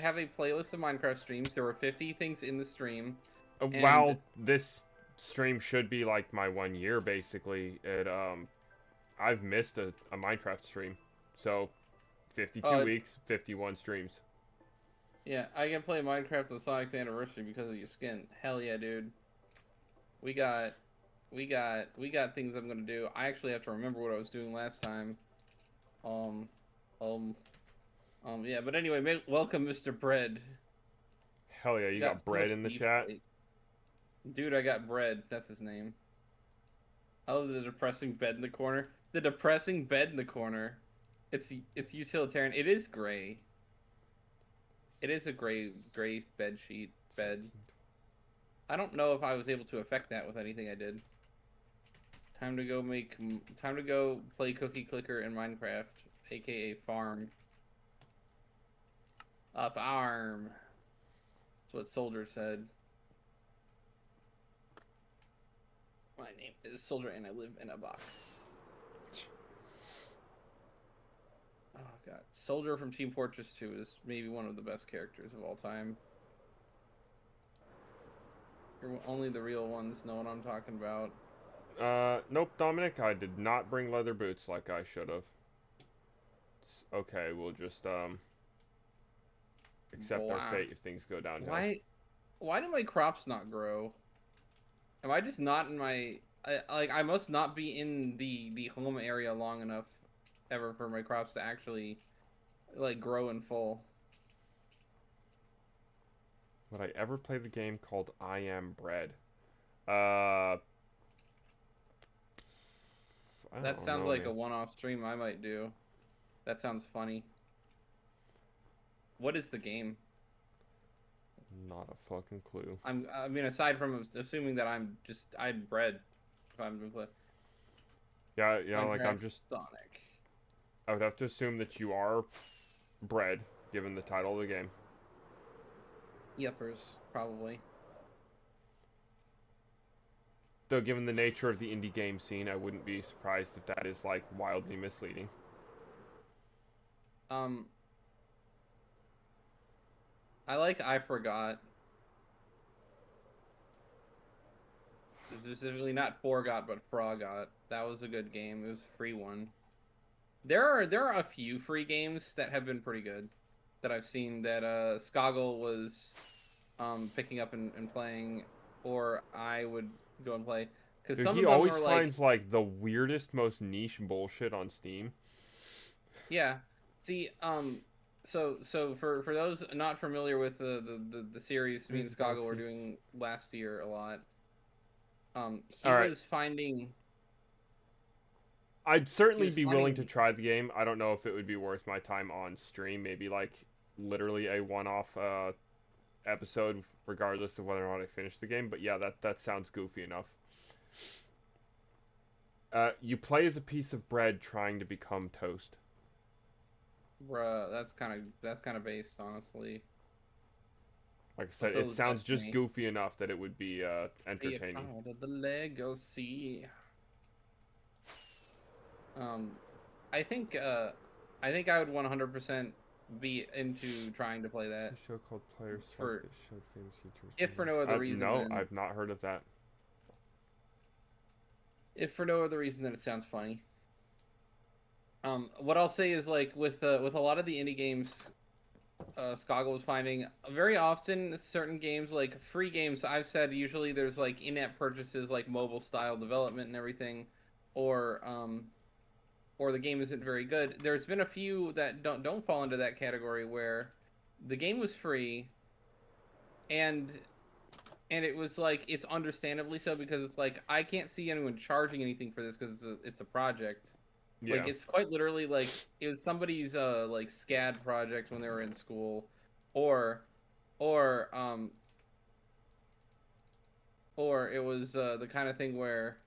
A: have a playlist of Minecraft streams. There were 50 things in the stream.
B: Wow, this stream should be like my 1 year basically. I've missed a Minecraft stream, so 52 weeks, 51 streams.
A: Yeah, I can play Minecraft on Sonic's anniversary because of your skin. Hell yeah, dude. We got things I'm gonna do. I actually have to remember what I was doing last time. Yeah, but anyway, welcome, Mr. Bread.
B: Hell yeah, you got bread in the chat?
A: Dude, I got bread. That's his name. I love the depressing bed in the corner. The depressing bed in the corner. It's utilitarian. It is gray. It is a gray bed sheet bed. I don't know if I was able to affect that with anything I did. Time to go play Cookie Clicker in Minecraft, aka farm. Farm. That's what Soldier said. My name is Soldier and I live in a box. Oh god. Soldier from Team Fortress 2 is maybe one of the best characters of all time. Only the real ones know what I'm talking about.
B: Nope, Dominic, I did not bring leather boots like I should have. Okay, we'll just, accept our fate if things go downhill.
A: Why do my crops not grow? Am I just not in my... I must not be in the home area long enough ever for my crops to actually, like, grow in full.
B: Would I ever play the game called I Am Bread? That
A: sounds like a one-off stream I might do. That sounds funny. What is the game?
B: Not a fucking clue.
A: I mean, aside from assuming that I'm bread. If I'm gonna play.
B: Yeah, like I'm just...
A: Sonic.
B: I would have to assume that you are bread, given the title of the game.
A: Yuppers, probably.
B: Though given the nature of the indie game scene, I wouldn't be surprised if that is, like, wildly misleading.
A: I forgot. Specifically not Forgot, but Frogot. That was a good game. It was a free one. There are a few free games that have been pretty good that I've seen that Skoggle was picking up and playing, or I would go and play.
B: Because some of them always finds like the weirdest, most niche bullshit on Steam.
A: Yeah. See, so for those not familiar with the series, me and Skoggle were doing last year a lot. He was finding...
B: I'd certainly be willing to try the game. I don't know if it would be worth my time on stream. Maybe like literally a one-off episode, regardless of whether or not I finish the game. But yeah, that sounds goofy enough. You play as a piece of bread trying to become toast.
A: Bruh, that's kind of based, honestly.
B: Like I said,
A: Fulfill
B: it
A: the
B: sounds just
A: destiny.
B: goofy enough that it would be
A: Be a
B: entertaining.
A: part of the legacy. Um, I think I think I would 100% be into trying to play that
B: It's a show called Players Select
A: for
B: that showed famous
A: if for
B: YouTubers.
A: no other reason
B: No,
A: than
B: I've not heard of that.
A: it sounds funny. What I'll say is like with a lot of the indie games, Skoggle was finding very often certain games like free games. I've said usually there's like in-app purchases like mobile style development and everything, or or the game isn't very good. There's been a few that don't fall into that category where the game was free and it was like it's understandably so because it's like I can't see anyone charging anything for this because it's a project. Like
B: Yeah.
A: it's quite literally like it was somebody's like SCAD project when they were in school, or or um or it was the kind of thing where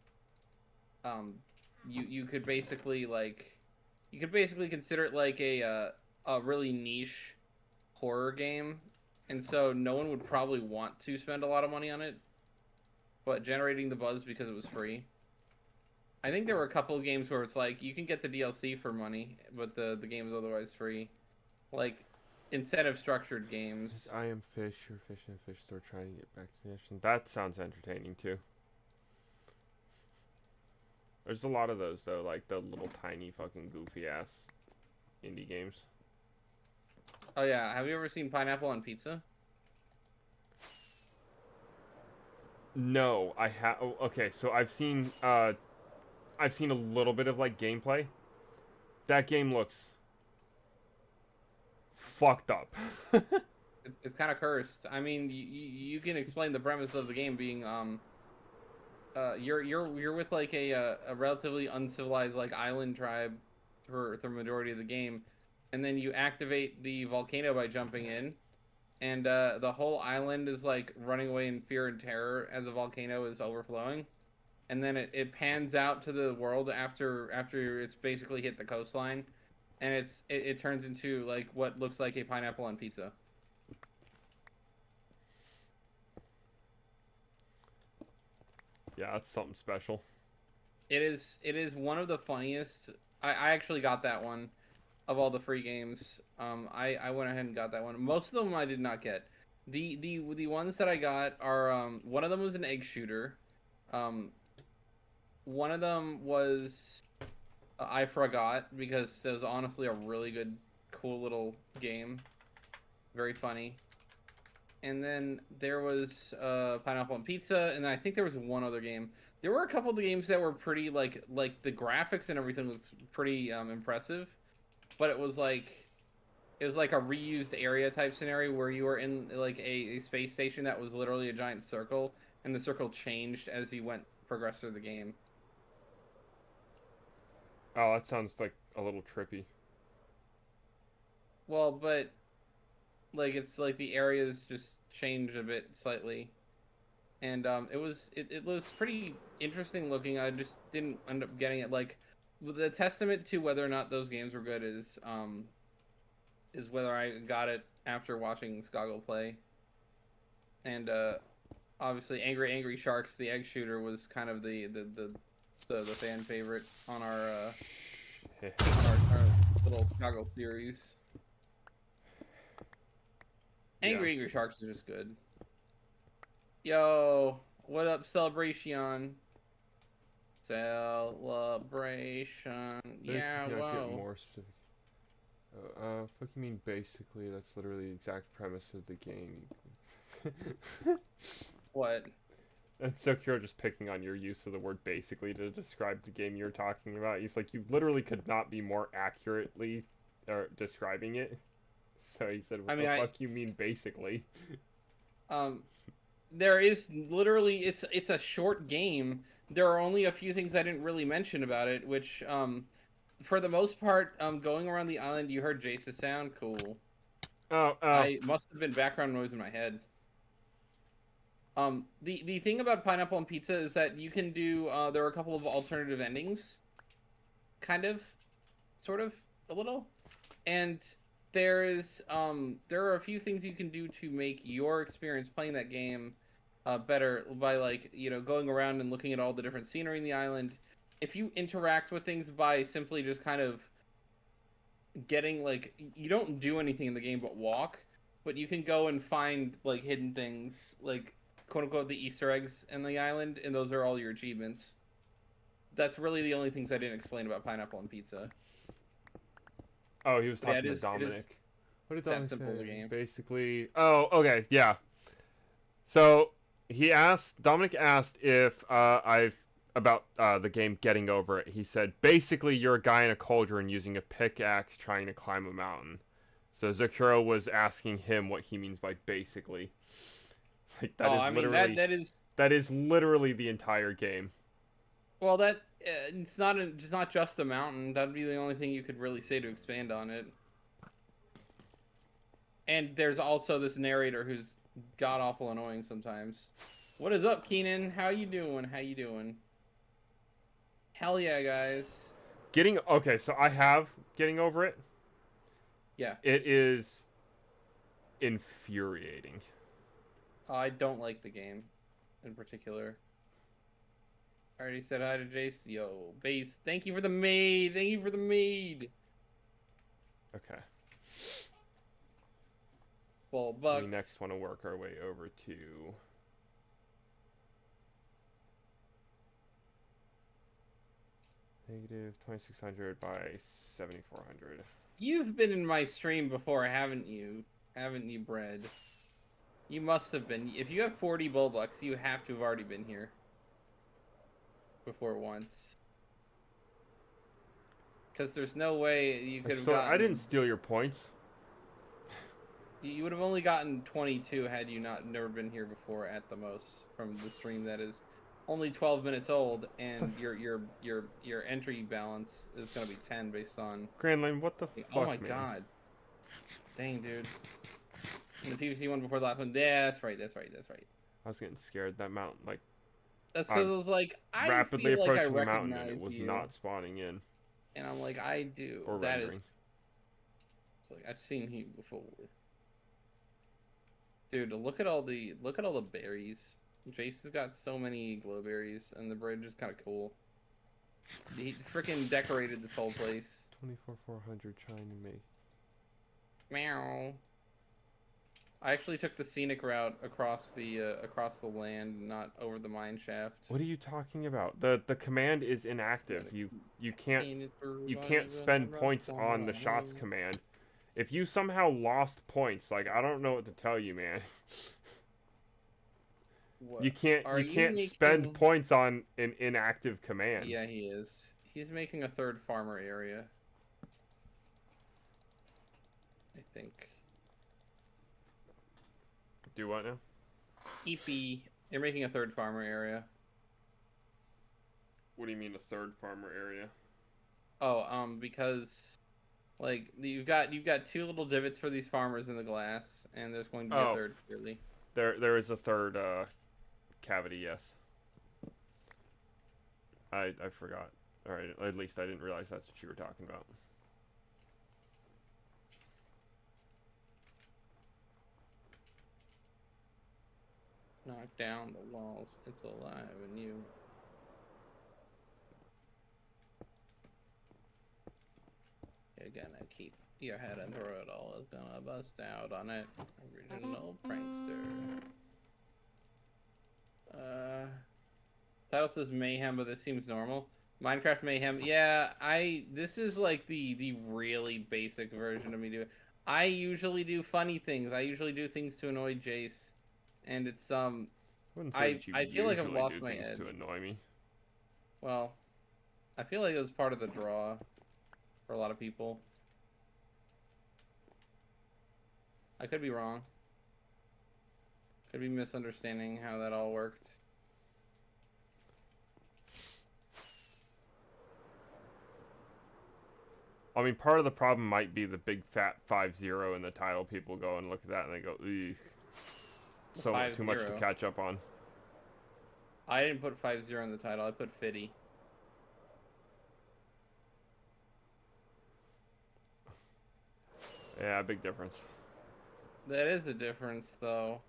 A: um you could basically like you could basically consider it like a really niche horror game, and so no one would probably want to spend a lot of money on it, but generating the buzz because it was free. I think there were a couple of games where it's like you can get the DLC for money, but the game is otherwise free. Like incentive structured games.
B: I am fish. You're fish in a fish store trying to get vaccination. That sounds entertaining too. There's a lot of those though, like the little tiny fucking goofy ass indie games.
A: Oh yeah, have you ever seen Pineapple on Pizza?
B: No, I have. Oh, okay, so I've seen a little bit of like gameplay. That game looks fucked up.
A: It's kind of cursed. I mean, you can explain the premise of the game being you're with like a relatively uncivilized like island tribe for the majority of the game, and then you activate the volcano by jumping in, and the whole island is like running away in fear and terror as the volcano is overflowing, and then it pans out to the world after it's basically hit the coastline, and it turns into like what looks like a pineapple on pizza.
B: Yeah, that's something special.
A: It is one of the funniest. I actually got that one of all the free games. I went ahead and got that one. Most of them I did not get. The ones that I got are one of them was an egg shooter. Um, one of them was I forgot because it was honestly a really good, cool little game. Very funny. And then there was Pineapple on Pizza, and then I think there was one other game. There were a couple of the games that were pretty like the graphics and everything looked pretty impressive, but it was like a reused area type scenario where you were in like a space station that was literally a giant circle, and the circle changed as you went progressed through the game.
B: Oh, that sounds like a little trippy.
A: Well, but like it's like the areas just changed a bit slightly, and it was pretty interesting looking. I just didn't end up getting it. Like the testament to whether or not those games were good is whether I got it after watching Skoggle play, and obviously Angry Sharks, the egg shooter, was kind of the fan favorite on our little Skoggle series.
B: Yeah.
A: Angry Sharks is just good. Yo, what up, Celebration? Celebration. Yeah,
B: Can I get
A: whoa.
B: more specific? Fuck you mean basically? That's literally the exact premise of the game.
A: What?
B: I'm so curious just picking on your use of the word basically to describe the game you're talking about. He's like, you literally could not be more accurately describing it. So he said,
A: I
B: what
A: mean,
B: the fuck you mean basically?
A: um, there is literally it's a short game. There are only a few things I didn't really mention about it, which for the most part, going around the island, you heard Jace's sound, cool.
B: Oh.
A: I must have been background noise in my head. The thing about pineapple on pizza is that you can do. There are a couple of alternative endings, kind of, sort of, a little, and there are a few things you can do to make your experience playing that game better by, like, going around and looking at all the different scenery in the island. If you interact with things by simply just kind of getting, like, you don't do anything in the game but walk, but you can go and find, like, hidden things, like, quote unquote, the Easter eggs in the island, and those are all your achievements. That's really the only things I didn't explain about pineapple and pizza.
B: Oh, he was
A: But yeah,
B: talking to
A: it is
B: Dominic. What did
A: that
B: Dominic
A: simple of a
B: say?
A: game.
B: Basically, oh, okay, yeah. So Dominic asked if I've about the game Getting Over It. He said basically you're a guy in a cauldron using a pickaxe trying to climb a mountain. So Zakuro was asking him what he means by basically. Like that
A: Oh,
B: is
A: I mean
B: literally that is literally the entire game.
A: well, it's not just a mountain. That'd be the only thing you could really say to expand on it. And there's also this narrator who's god awful annoying sometimes. What is up, Keenan? How you doing? How you doing? Hell yeah, guys.
B: So I have Getting Over It.
A: Yeah.
B: It is infuriating.
A: I don't like the game in particular. I already said hi to Jace. Yo, base. Thank you for the maid. Thank you for the maid.
B: Okay.
A: $12.
B: We next want to work our way over to negative 2600 by 7400.
A: You've been in my stream before, haven't you? Haven't you, Bread? You must have been. If you have 40 Bulbucks, you have to have already been here before once. Because there's no way you could have gotten...
B: I didn't steal your points.
A: You would have only gotten 22 had you never been here before at the most from the stream that is only 12 minutes old, and your entry balance is going to be 10 based on...
B: Grandlane, what the fuck,
A: Oh my
B: man?
A: god. Dang, dude. And the PVC one before the last one. Yeah, that's right.
B: I was getting scared. That mountain, like...
A: That's because I was like, I
B: rapidly
A: feel like I
B: approaching the mountain, and
A: recognize
B: it was
A: you.
B: not spawning in.
A: And I'm like, I do.
B: Or
A: That
B: rendering.
A: is... It's like, I've seen you before. Dude, look at all the berries. Jace has got so many glow berries, and the bridge is kind of cool. He freaking decorated this whole place.
B: 24,400 trying to make.
A: Meow. I actually took the scenic route across the land, not over the mine shaft.
B: What are you talking about? The command is inactive. You can't spend points on the shots command. If you somehow lost points, like, I don't know what to tell you, man.
A: What?
B: You can't spend points on an inactive command.
A: Yeah, he is. He's making a third farmer area. I think.
B: Do what now?
A: EP. They're making a third farmer area.
B: What do you mean a third farmer area?
A: Oh, because like you've got two little divots for these farmers in the glass, and there's going to be a third clearly.
B: There is a third cavity, yes. I forgot. All right, at least I didn't realize that's what you were talking about.
A: Knock down the walls. It's alive in you. You're gonna keep your head and throw it all. Is gonna bust out on it. Original prankster. Title says mayhem, but this seems normal. Minecraft mayhem. Yeah, this is like the really basic version of me doing. I usually do funny things. I usually do things to annoy Jace, and it's I feel like I've lost my edge.
B: To annoy me.
A: Well, I feel like it was part of the draw for a lot of people. I could be wrong. Could be misunderstanding how that all worked.
B: I mean, part of the problem might be the big fat 5-0 in the title. People go and look at that and they go, "Eugh, so too much to
A: 5-0.
B: catch up on."
A: I didn't put 5-0 in the title. I put Fitty.
B: Yeah, big difference.
A: That is a difference, though.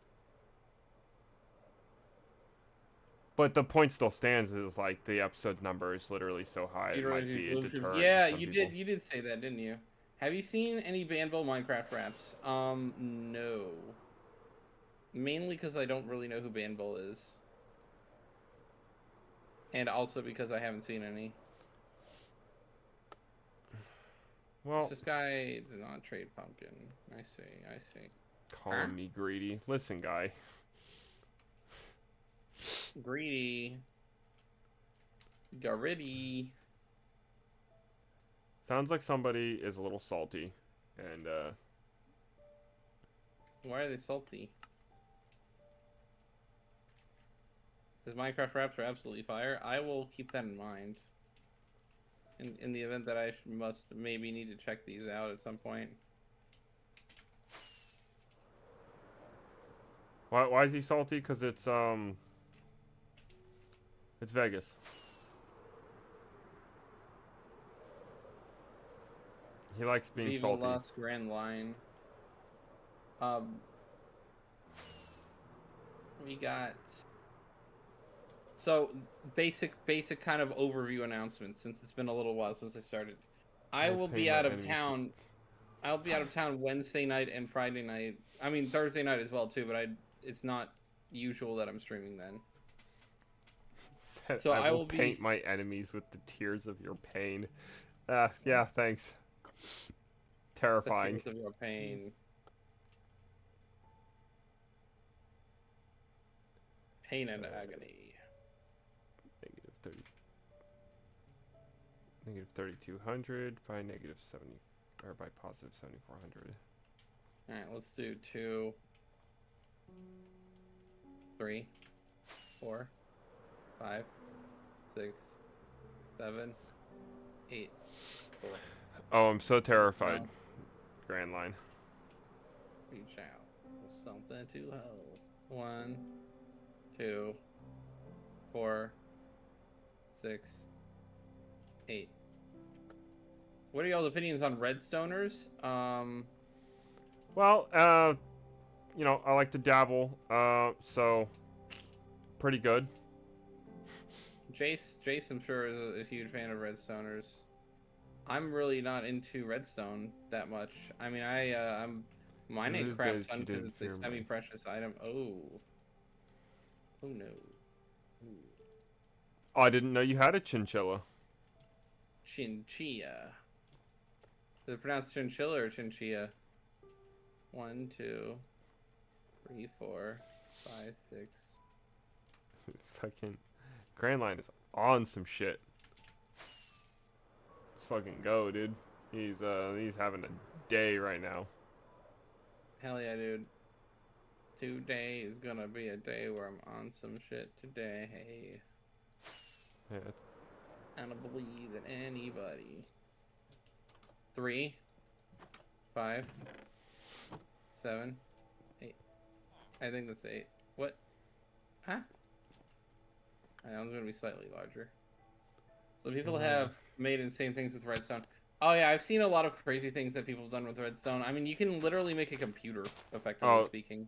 B: But the point still stands is like the episode number is literally so high it might be a deterrent
A: Yeah,
B: to some
A: you
B: people.
A: did. You did say that, didn't you? Have you seen any Banbo Minecraft raps? No. Mainly because I don't really know who Banbo is, and also because I haven't seen any.
B: Well,
A: This guy did not trade pumpkin. I see. I see.
B: calling me greedy. Listen, guy.
A: Greedy. Gritty.
B: Sounds like somebody is a little salty, and
A: Why are they salty? Because Minecraft raps are absolutely fire. I will keep that in mind. In the event that I must maybe need to check these out at some point.
B: why is he salty? Because it's Vegas. He likes being
A: Viva
B: salty.
A: Las Grand Line. We got so basic kind of overview announcements since it's been a little while since I started. I will be out of town. I'll be out of town Wednesday night and Friday night. I mean Thursday night as well too, but it's not usual that I'm streaming then. So
B: I will paint my enemies with the tears of your pain. Yeah, thanks. Terrifying.
A: The tears of your pain. Pain and agony.
B: Negative 3,200 by negative 70, or by positive 7,400.
A: All right, let's do 2, 3, 4, 5, 6, 7, 8, 4.
B: Oh, I'm so terrified. Grand Line.
A: Reach out. Something to hold. 1, 2, 4, 6, 8. What are y'all's opinions on Redstoners?
B: Well, you know, I like to dabble, so pretty good.
A: Jace, I'm sure, is a huge fan of Redstoners. I'm really not into Redstone that much. I mean, I'm mining crap ton because it's a semi-precious item. Oh no. Ooh.
B: Oh, I didn't know you had a chinchilla.
A: Chinchilla. Is it pronounced chinchilla or chinchilla? 1, 2, 3, 4, 5, 6.
B: Fucking Grand Line is on some shit. Let's fucking go, dude. He's having a day right now.
A: Hell yeah, dude. Today is gonna be a day where I'm on some shit today.
B: Yeah,
A: I don't believe in anybody. 3, 5, 7, 8. I think that's 8. What? Huh? That one's gonna be slightly larger. So people have made insane things with Redstone. Oh yeah, I've seen a lot of crazy things that people have done with Redstone. I mean, you can literally make a computer, effectively speaking.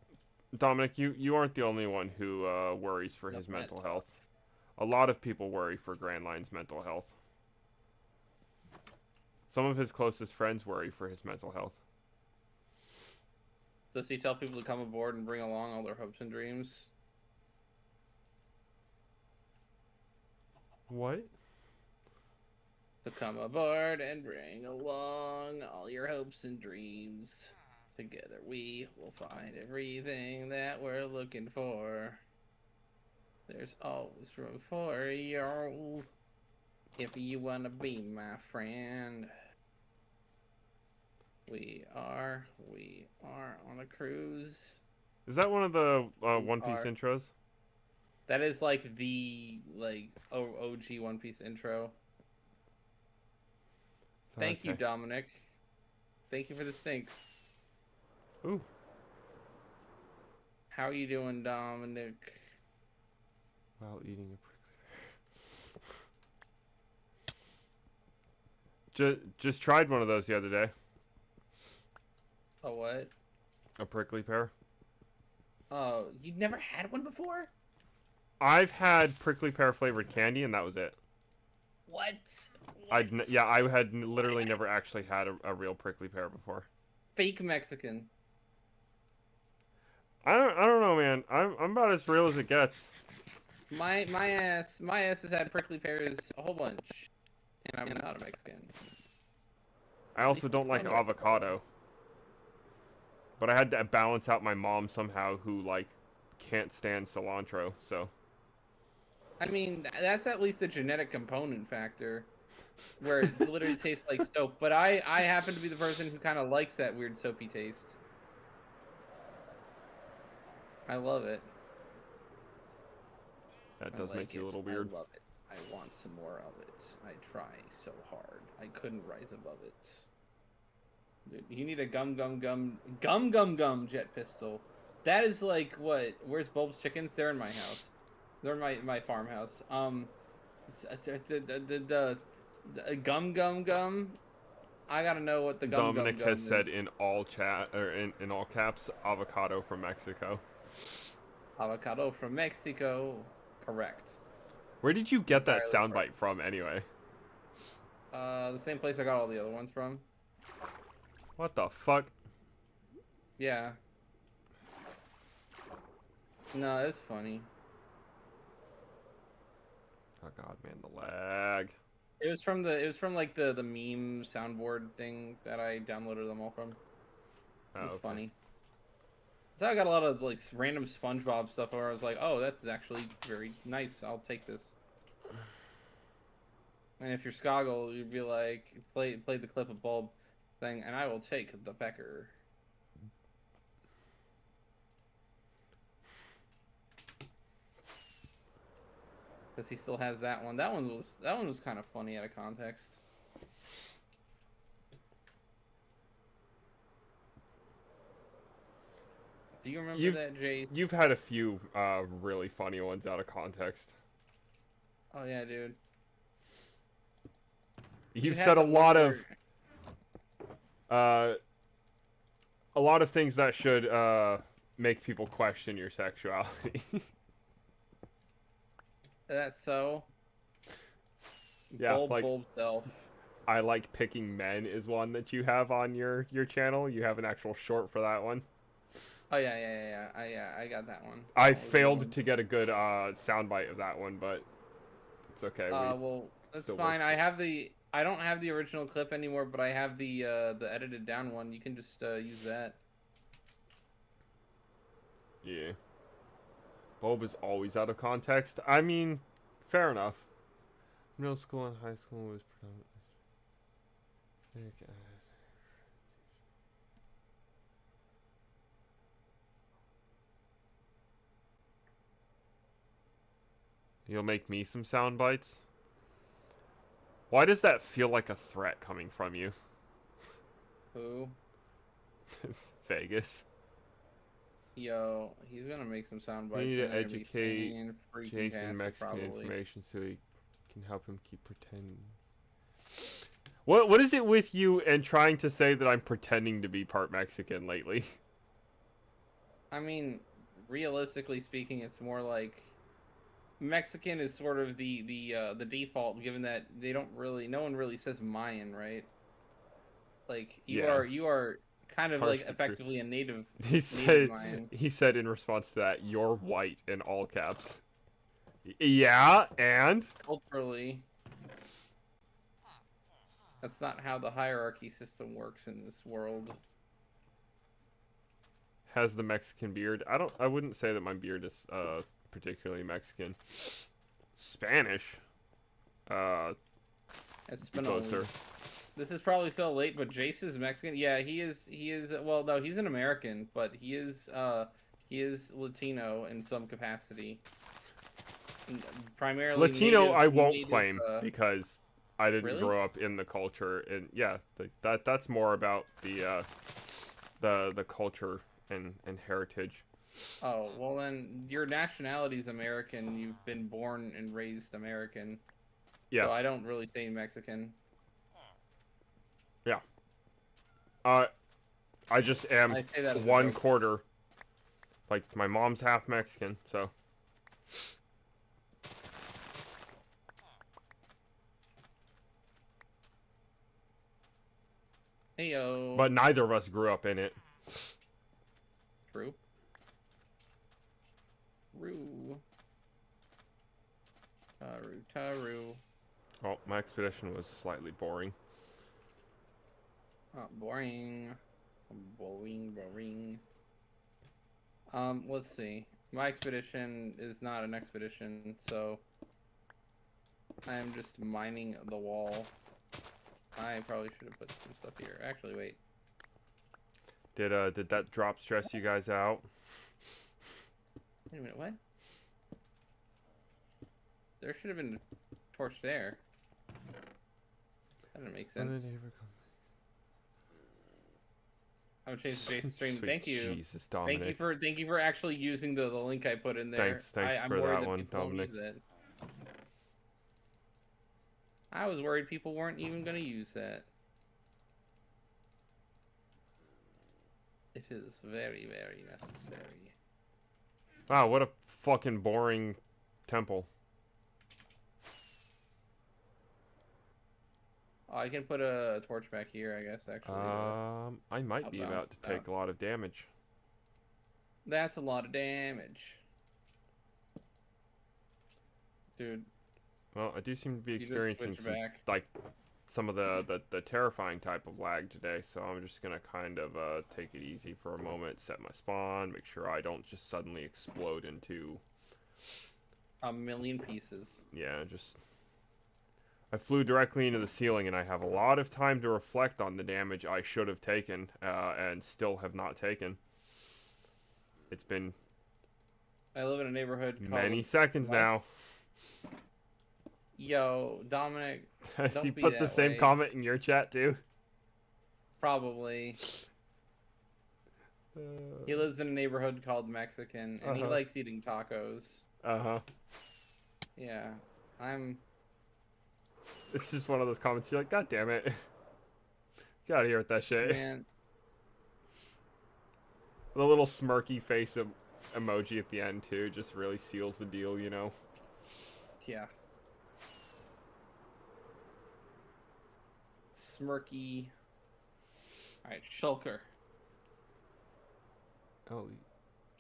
B: Dominic, you aren't the only one who worries for his mental health. A lot of people worry for Grand Line's mental health. Some of his closest friends worry for his mental health.
A: Does he tell people to come aboard and bring along all their hopes and dreams?
B: What?
A: To come aboard and bring along all your hopes and dreams. Together we will find everything that we're looking for. There's always room for you if you wanna be my friend. We are on a cruise.
B: Is that one of the One Piece intros?
A: That is like the OG One Piece intro. Thank you,
B: Okay.
A: Dominic. Thank you for the stinks.
B: Ooh.
A: How are you doing, Dominic?
B: While eating a just tried one of those the other day.
A: A what?
B: A prickly pear.
A: Oh, you've never had one before?
B: I've had prickly pear flavored candy, and that was it.
A: What?
B: Yeah, I had literally never actually had a real prickly pear before.
A: Fake Mexican.
B: I don't know, man. I'm about as real as it gets.
A: My ass has had prickly pears a whole bunch, and I'm not a Mexican.
B: I also don't like avocado. But I had to balance out my mom somehow, who like can't stand cilantro. So.
A: I mean, that's at least a genetic component factor, where it literally tastes like soap. But I happen to be the person who kind of likes that weird soapy taste. I love it.
B: That does make you a little
A: I
B: weird.
A: love it. I want some more of it. I try so hard. I couldn't rise above it. Dude, you need a gum jet pistol. That is like what? Where's Bulb's chickens? They're in my house. They're in my farmhouse. The gum. I gotta know what the
B: Dominic
A: gum
B: has
A: is.
B: said in all chat or in all caps, avocado from Mexico.
A: Avocado from Mexico. Correct.
B: Where did you get that
A: Entirely
B: soundbite from anyway?
A: the same place I got all the other ones from.
B: What the fuck?
A: Yeah. No, it's funny.
B: Oh god, man, the lag.
A: It was from like the meme soundboard thing that I downloaded them all from. It was funny. So I got a lot of like random SpongeBob stuff where I was like, oh, that's actually very nice. I'll take this. And if you're Skoggle, you'd be like, play the clip of Bulb thing, and I will take the pecker. Because he still has that one. That one was kind of funny out of context. Do you remember that, Jace?
B: You've had a few really funny ones out of context.
A: Oh yeah, dude.
B: You've said a lot of things that should make people question your sexuality.
A: That's so.
B: Yeah,
A: Bulb self.
B: I like picking men is one that you have on your channel. You have an actual short for that one.
A: Oh yeah. I got that one.
B: I failed to get a good soundbite of that one, but it's okay.
A: Well, that's fine. I don't have the original clip anymore, but I have the edited down one. You can just use that.
B: Yeah. Bulb is always out of context. I mean, fair enough. Middle school and high school was predominantly. You'll make me some sound bites? Why does that feel like a threat coming from you?
A: Who?
B: Vegas.
A: Yo, he's gonna make some sound bites.
B: You need to educate Jason Mexican information so he can help him keep pretending. What is it with you and trying to say that I'm pretending to be part Mexican lately?
A: I mean, realistically speaking, it's more like Mexican is sort of the default, given that no one really says Mayan, right? Like you are kind of like effectively a native.
B: He said in response to that, "You're white" in all caps. Yeah, and
A: culturally, that's not how the hierarchy system works in this world.
B: Has the Mexican beard? I wouldn't say that my beard is particularly Mexican. Spanish.
A: It's been closer. This is probably so late, but Jace is Mexican. Yeah, he is. Well, no, he's an American, but he is Latino in some capacity. Primarily
B: Latino,
A: native,
B: I won't claim because I didn't
A: Really?
B: grow up in the culture, and yeah, that's more about the culture and heritage.
A: Oh, well then your nationality's American. You've been born and raised American.
B: Yeah,
A: So I don't really say Mexican.
B: yeah. I just am
A: I say that as a
B: one
A: joke.
B: quarter. Like my mom's half Mexican, so.
A: Heyo.
B: But neither of us grew up in it.
A: True. Roo. Taru.
B: Oh, my expedition was slightly boring.
A: Oh, boring. Boring. Let's see. My expedition is not an expedition, so I am just mining the wall. I probably should have put some stuff here. Actually, wait.
B: Did that drop stress you guys out?
A: Wait a minute, what? There should have been a torch there. That didn't make sense. I'm gonna change the Jason stream.
B: Sweet
A: Thank you.
B: Jesus, Dominic.
A: Thank you for actually using the link I put in there.
B: Thanks
A: I'm
B: for
A: worried
B: that one,
A: people won't
B: Dominic.
A: use it. I was worried people weren't even gonna use that. It is very, very necessary.
B: Wow, what a fucking boring temple.
A: Oh, I can put a torch back here, I guess, actually.
B: I might
A: I'll
B: be
A: bounce
B: about to
A: it
B: take a lot of damage.
A: That's a lot of damage. Dude.
B: Well, I do seem to be
A: You just
B: experiencing
A: switch
B: some,
A: back.
B: like, some of the terrifying type of lag today, so I'm just gonna kind of take it easy for a moment, set my spawn, make sure I don't just suddenly explode into...
A: A million pieces.
B: Yeah, just... I flew directly into the ceiling, and I have a lot of time to reflect on the damage I should have taken, and still have not taken. It's been...
A: I live in a neighborhood called...
B: many seconds
A: what?
B: now.
A: Yo, Dominic,
B: Has
A: don't
B: he
A: be
B: put the
A: that
B: same
A: way.
B: comment in your chat, too?
A: Probably. He lives in a neighborhood called Mexican, and he likes eating tacos.
B: Uh-huh.
A: Yeah,
B: It's just one of those comments, you're like, God damn it. Get out of here with that shit.
A: Man.
B: The little smirky face emoji at the end, too, just really seals the deal, you know?
A: Yeah. Smirky. Alright, Shulker.
B: Oh.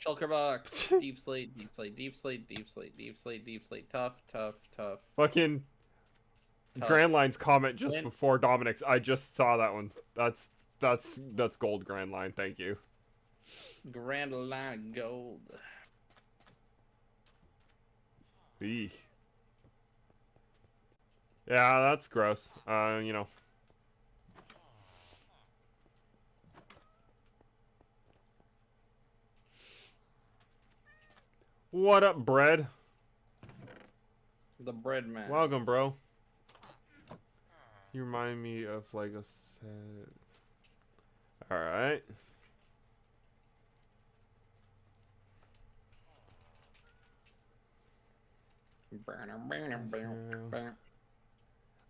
A: Shulker box. Deep slate, deep slate, deep slate, deep slate, deep slate, deep slate. Tough.
B: Fucking
A: Tough.
B: Grand Line's comment just
A: Win.
B: before Dominic's. I just saw that one. That's gold, Grand Line. Thank you.
A: Grand line gold.
B: Eesh. Yeah, that's gross. You know. What up, bread?
A: The bread man.
B: Welcome, bro. You remind me of Lego set. Alright.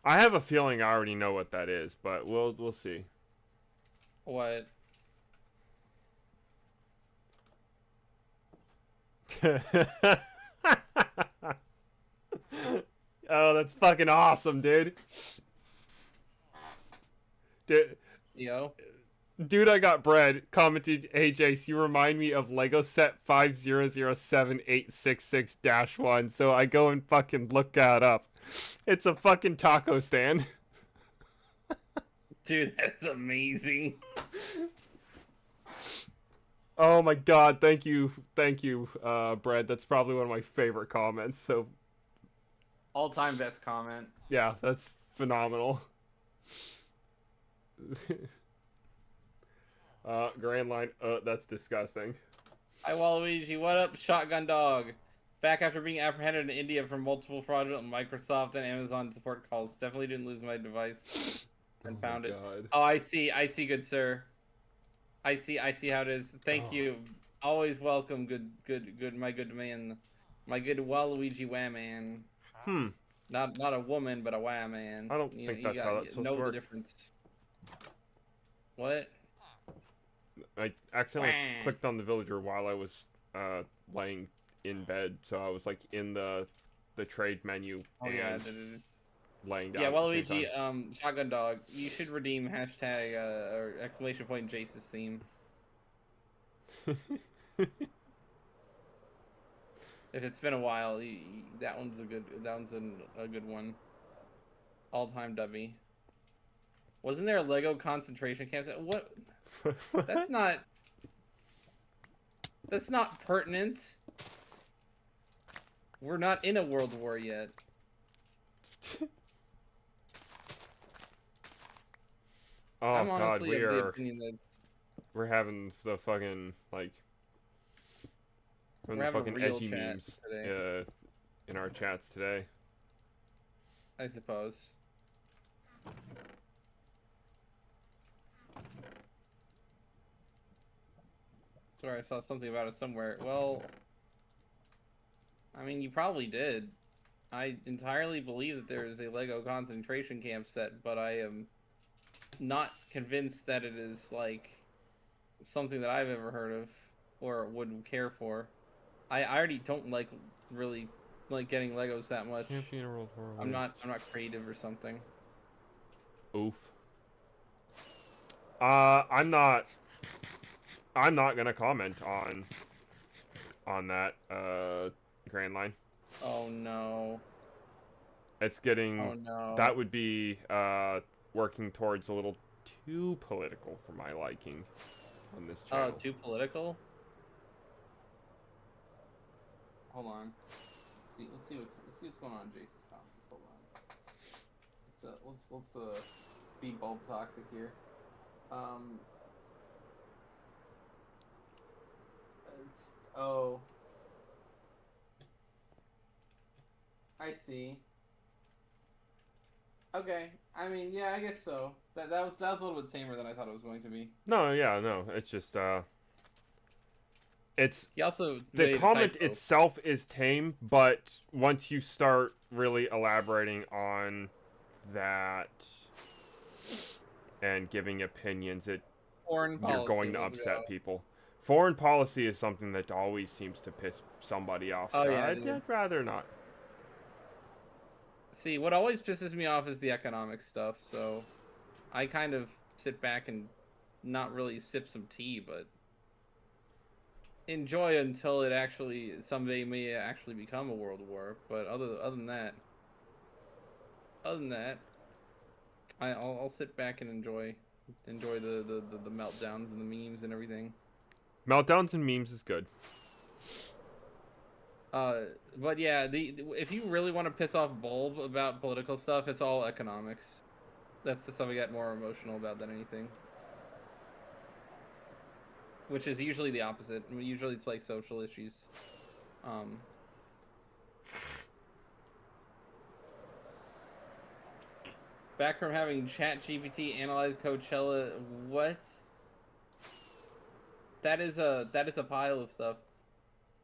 B: I have a feeling I already know what that is, but we'll see.
A: What?
B: Oh, that's fucking awesome, dude. Dude, I got bread. Commented, hey Jace, you remind me of Lego set 5007866-1. So I go and fucking look that up. It's a fucking taco stand.
A: Dude, that's amazing.
B: Oh my god, thank you, Bread. That's probably one of my favorite comments. So,
A: All-time best comment.
B: yeah, that's phenomenal. Grand Line, that's disgusting.
A: Hi Waluigi, what up, shotgun dog? Back after being apprehended in India for multiple fraudulent Microsoft and Amazon support calls. Definitely didn't lose my device and
B: Oh
A: found
B: my
A: it.
B: God.
A: Oh, I see, good sir. I see how it is. Thank
B: Oh.
A: you. Always welcome, my good man. My good Waluigi Wah man.
B: Hmm.
A: Not a woman, but a Wah man.
B: I don't
A: You know,
B: think
A: you
B: that's how
A: got
B: that's supposed to
A: know the
B: work.
A: difference. What?
B: I accidentally
A: Wah.
B: clicked on the villager while I was laying in bed, so I was like in the trade menu
A: Oh
B: and
A: yeah.
B: laying down
A: Yeah,
B: at the same time.
A: Waluigi, Shotgun Dog. You should redeem hashtag or exclamation point Jace's theme. If it's been a while, that one's a good. That one's a good one. All time Dubby. Wasn't there a Lego concentration camp? What? That's
B: What?
A: not. That's not pertinent. We're not in a world war yet.
B: Oh
A: I'm
B: God,
A: honestly of the opinion that
B: we're having the fucking like
A: we're
B: the
A: having a
B: fucking
A: real
B: edgy
A: chat
B: memes
A: today.
B: in our chats today.
A: I suppose. Sorry, I saw something about it somewhere. Well, I mean, you probably did. I entirely believe that there is a Lego concentration camp set, but I am not convinced that it is like something that I've ever heard of or would care for. I already don't really like getting Legos that much.
B: Champion World War
A: I'm not creative or something.
B: Oof. I'm not gonna comment on that Grand Line.
A: Oh no.
B: It's getting
A: Oh no.
B: that would be working towards a little too political for my liking on this
A: Oh,
B: channel.
A: too political? Hold on. Let's see what's going on in Jason's comments. Hold on. Let's be bulb toxic here. Oh. I see. Okay. I mean, yeah, I guess so. That was a little bit tamer than I thought it was going to be.
B: No, yeah, no. It's just it's
A: He also
B: the
A: made a
B: comment
A: typo.
B: itself is tame, but once you start really elaborating on that and giving opinions,
A: Foreign policy.
B: you're going to
A: Let's
B: upset
A: go.
B: people. Foreign policy is something that always seems to piss somebody off.
A: Oh
B: So
A: yeah.
B: I'd rather not.
A: See, what always pisses me off is the economic stuff. So, I kind of sit back and not really sip some tea, but enjoy until it actually someday may actually become a world war. But other than that, I'll sit back and enjoy the meltdowns and the memes and everything.
B: Meltdowns and memes is good.
A: But yeah, if you really want to piss off Bulb about political stuff, it's all economics. That's the stuff I get more emotional about than anything. Which is usually the opposite. I mean, usually it's like social issues. Back from having ChatGPT analyze Coachella, what? That is a pile of stuff.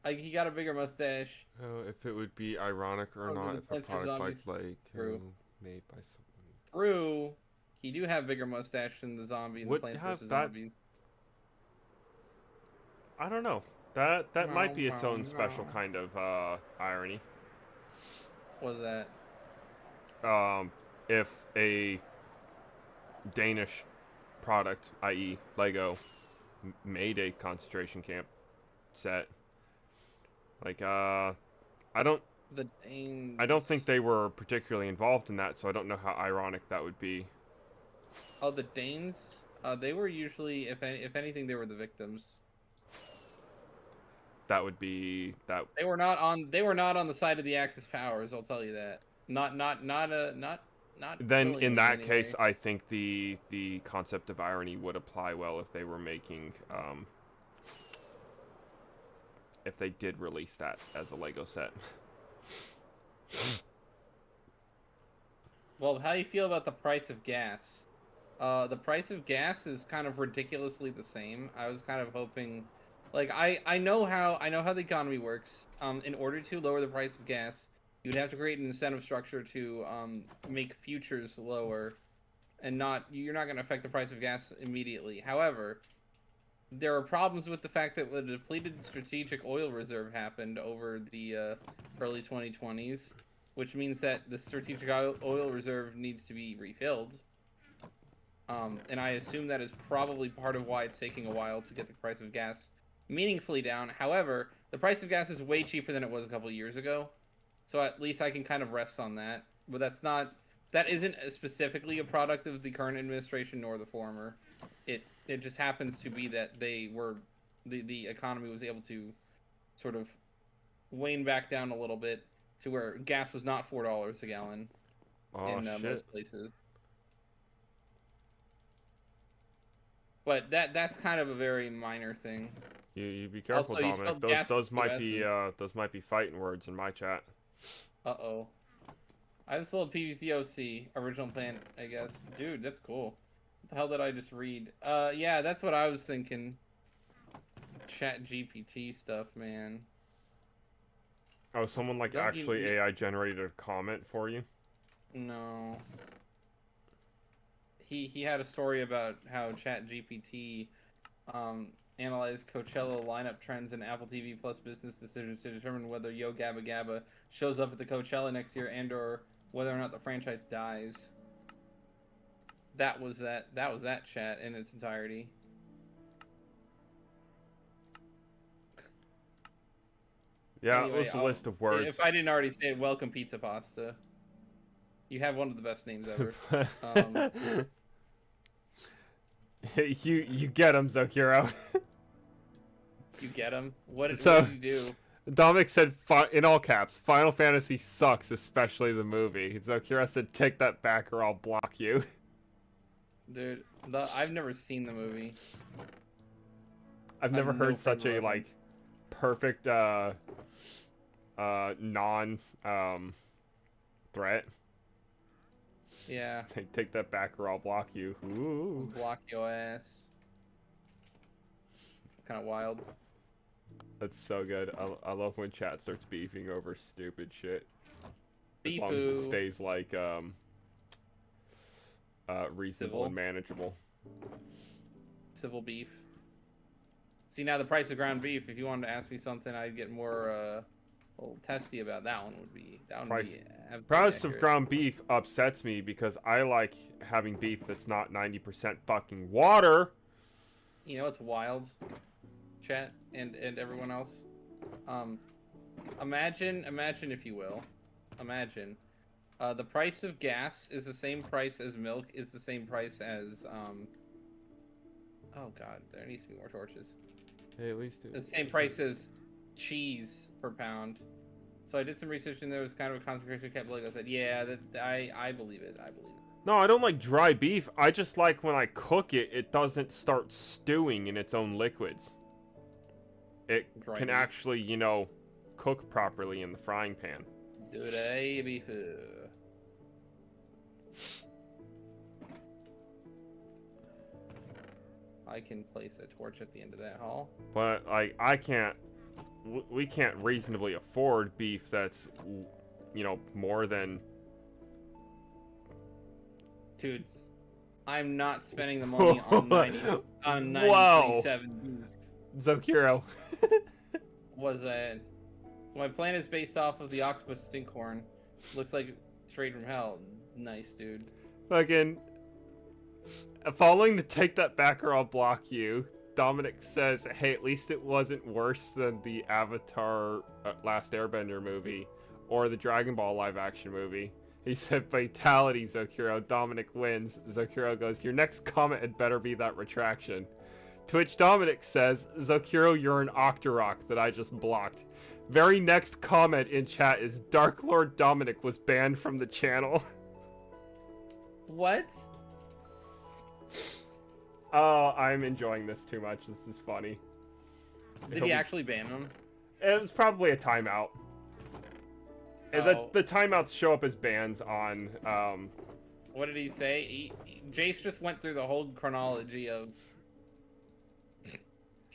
A: Like, he got a bigger mustache.
B: Oh, if it would be ironic or not if a
A: Plants vs.
B: product
A: Zombies.
B: like
A: True.
B: made by someone.
A: True. He do have bigger mustache than the zombie in the
B: Would
A: Plants
B: have
A: vs.
B: that-
A: Zombies.
B: I don't know. That might be its own
A: No.
B: special kind of irony.
A: What was that?
B: If a Danish product, i.e., Lego, made a concentration camp set, like I don't think they were particularly involved in that, so I don't know how ironic that would be.
A: Oh, the Danes? They were usually, if anything, they were the victims.
B: That would be that.
A: They were not on the side of the Axis powers. I'll tell you that. Not.
B: Then in that
A: anyway.
B: case, I think the concept of irony would apply well if they were making if they did release that as a Lego set.
A: Well, how do you feel about the price of gas? The price of gas is kind of ridiculously the same. I was kind of hoping, like, I know how the economy works. In order to lower the price of gas, you'd have to create an incentive structure to make futures lower, and you're not going to affect the price of gas immediately. However, there are problems with the fact that the depleted strategic oil reserve happened over the early 2020s, which means that the strategic oil reserve needs to be refilled. And I assume that is probably part of why it's taking a while to get the price of gas meaningfully down. However, the price of gas is way cheaper than it was a couple years ago, so at least I can kind of rest on that. But that isn't specifically a product of the current administration nor the former. It just happens to be that the economy was able to sort of wane back down a little bit to where gas was not $4 a gallon in most places. But that's kind of a very minor thing.
B: You be careful,
A: Also,
B: Dominic. Those might be fighting words in my chat.
A: Uh-oh. I just sold PVCOC, original plan, I guess. Dude, that's cool. What the hell did I just read? Yeah, that's what I was thinking. Chat GPT stuff, man.
B: Oh, someone like actually AI generated a comment for you?
A: No. He had a story about how Chat GPT analyzed Coachella lineup trends and Apple TV Plus business decisions to determine whether Yo Gabba Gabba shows up at the Coachella next year and or whether or not the franchise dies. That was that chat in its entirety.
B: Yeah, anyway, it was a list of words.
A: If I didn't already say it, welcome Pizza Pasta. You have one of the best names ever.
B: You get him, Zokiro.
A: You get him? What did you do?
B: Dominic said, in all caps, Final Fantasy sucks, especially the movie. Zokiro said, take that back or I'll block you.
A: Dude, I've never seen the movie.
B: I've never heard such a, like, perfect, non, threat.
A: Yeah.
B: Take that back or I'll block you. Ooh.
A: Block your ass. Kind of wild.
B: That's so good. I love when chat starts beefing over stupid shit.
A: Beefoo.
B: As long as it stays like reasonable and manageable.
A: Civil beef. See, now the price of ground beef. If you wanted to ask me something, I'd get more a little testy about that one.
B: Price of ground beef upsets me because I like having beef that's not 90% fucking water.
A: You know what's wild, chat and everyone else? Imagine if you will, the price of gas is the same price as milk, is the same price as oh god, there needs to be more torches.
B: Hey, at least
A: the same price as cheese per pound. So I did some research and there was kind of a concentration cap. Like I said, yeah, I believe it.
B: No, I don't like dry beef. I just like when I cook it, it doesn't start stewing in its own liquids. It can actually, you know, cook properly in the frying pan.
A: Dry beef. I can place a torch at the end of that hall.
B: But, like, we can't reasonably afford beef that's, you know, more than...
A: Dude, I'm not spending the money on 93.7 beef.
B: Zokiro.
A: Was that? So my plan is based off of the octopus stinkhorn. Looks like straight from hell. Nice, dude.
B: Fucking... Following the take that back or I'll block you, Dominic says, hey, at least it wasn't worse than the Avatar Last Airbender movie or the Dragon Ball live action movie. He said, fatality, Zokiro. Dominic wins. Zokiro goes, your next comment had better be that retraction. To which Dominic says, Zokiro, you're an Octorok that I just blocked. Very next comment in chat is, Dark Lord Dominic was banned from the channel.
A: What?
B: Oh, I'm enjoying this too much. This is funny.
A: Did he actually ban him?
B: It was probably a timeout.
A: Oh.
B: The timeouts show up as bans on.
A: What did he say? Jace just went through the whole chronology of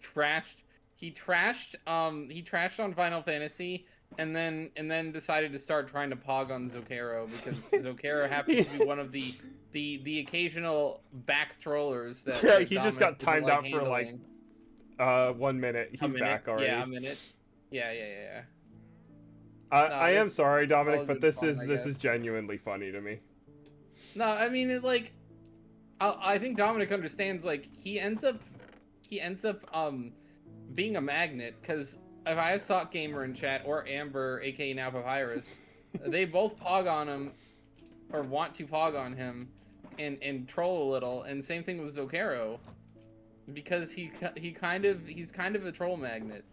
A: trashed. He trashed on Final Fantasy, and then decided to start trying to pog on Zocaro because Zocaro happens to be one of the occasional back trollers that.
B: Yeah,
A: that
B: he just
A: Dominic
B: got timed out for
A: handling.
B: like 1 minute. He's back already.
A: Yeah, a minute. Yeah.
B: I am sorry, Dominic, but this
A: fun,
B: is genuinely funny to me.
A: No, I mean I think Dominic understands. Like he ends up being a magnet because if I have Sock Gamer in chat or Amber, aka now Papyrus, they both pog on him or want to pog on him and troll a little. And same thing with Zocaro because he's kind of a troll magnet.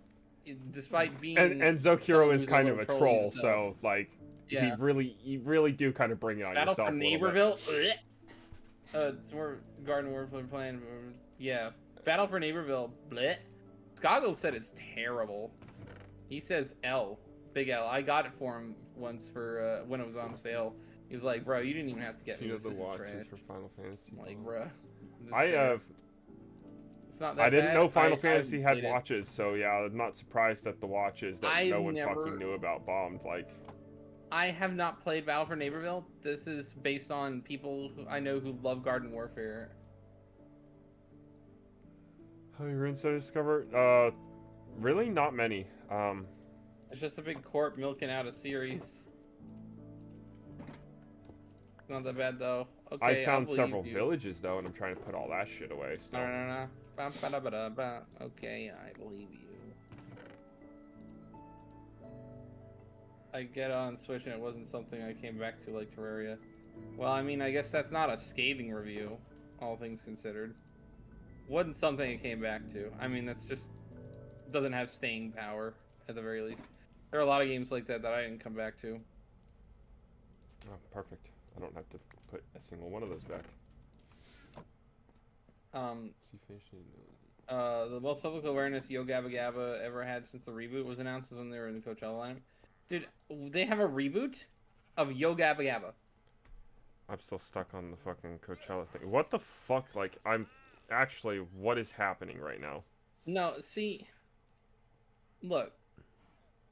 A: Despite being
B: and Zocaro is kind of a troll,
A: himself.
B: so like
A: Yeah.
B: you really do kind of bring it on
A: Battle
B: yourself
A: for
B: a little
A: Neighborville.
B: bit.
A: It's more Garden Warfare playing. Yeah, Battle for Neighborville. Bleh. Skoggle said it's terrible. He says L, big L. I got it for him once for when it was on sale. He was like, "Bro, you didn't even have to get me this.
B: The
A: This is
B: watches
A: trash."
B: for Final Fantasy.
A: I'm like, bro. It's not that
B: I didn't
A: bad.
B: know Final Fantasy had
A: played it.
B: watches, so yeah, I'm not surprised that the watches that no one
A: never-
B: fucking knew about bombed. Like,
A: I have not played Battle for Neighborville. This is based on people who I know who love Garden Warfare.
B: how many runes did I discover? Really not many.
A: It's just a big corp milking out a series. Not that bad though. Okay,
B: I found
A: believe
B: several
A: you.
B: villages though, and I'm trying to put all that shit away. Still.
A: No. Okay, I believe you. I get on Switch and it wasn't something I came back to like Terraria. Well, I mean, I guess that's not a scathing review, all things considered. Wasn't something I came back to. I mean, that's just doesn't have staying power at the very least. There are a lot of games like that that I didn't come back to.
B: Oh, perfect. I don't have to put a single one of those back.
A: The most public awareness Yo Gabba Gabba ever had since the reboot was announced is when they were in the Coachella lineup. Dude, they have a reboot of Yo Gabba Gabba.
B: I'm still stuck on the fucking Coachella thing. What the fuck? Like, what is happening right now?
A: No, see, look,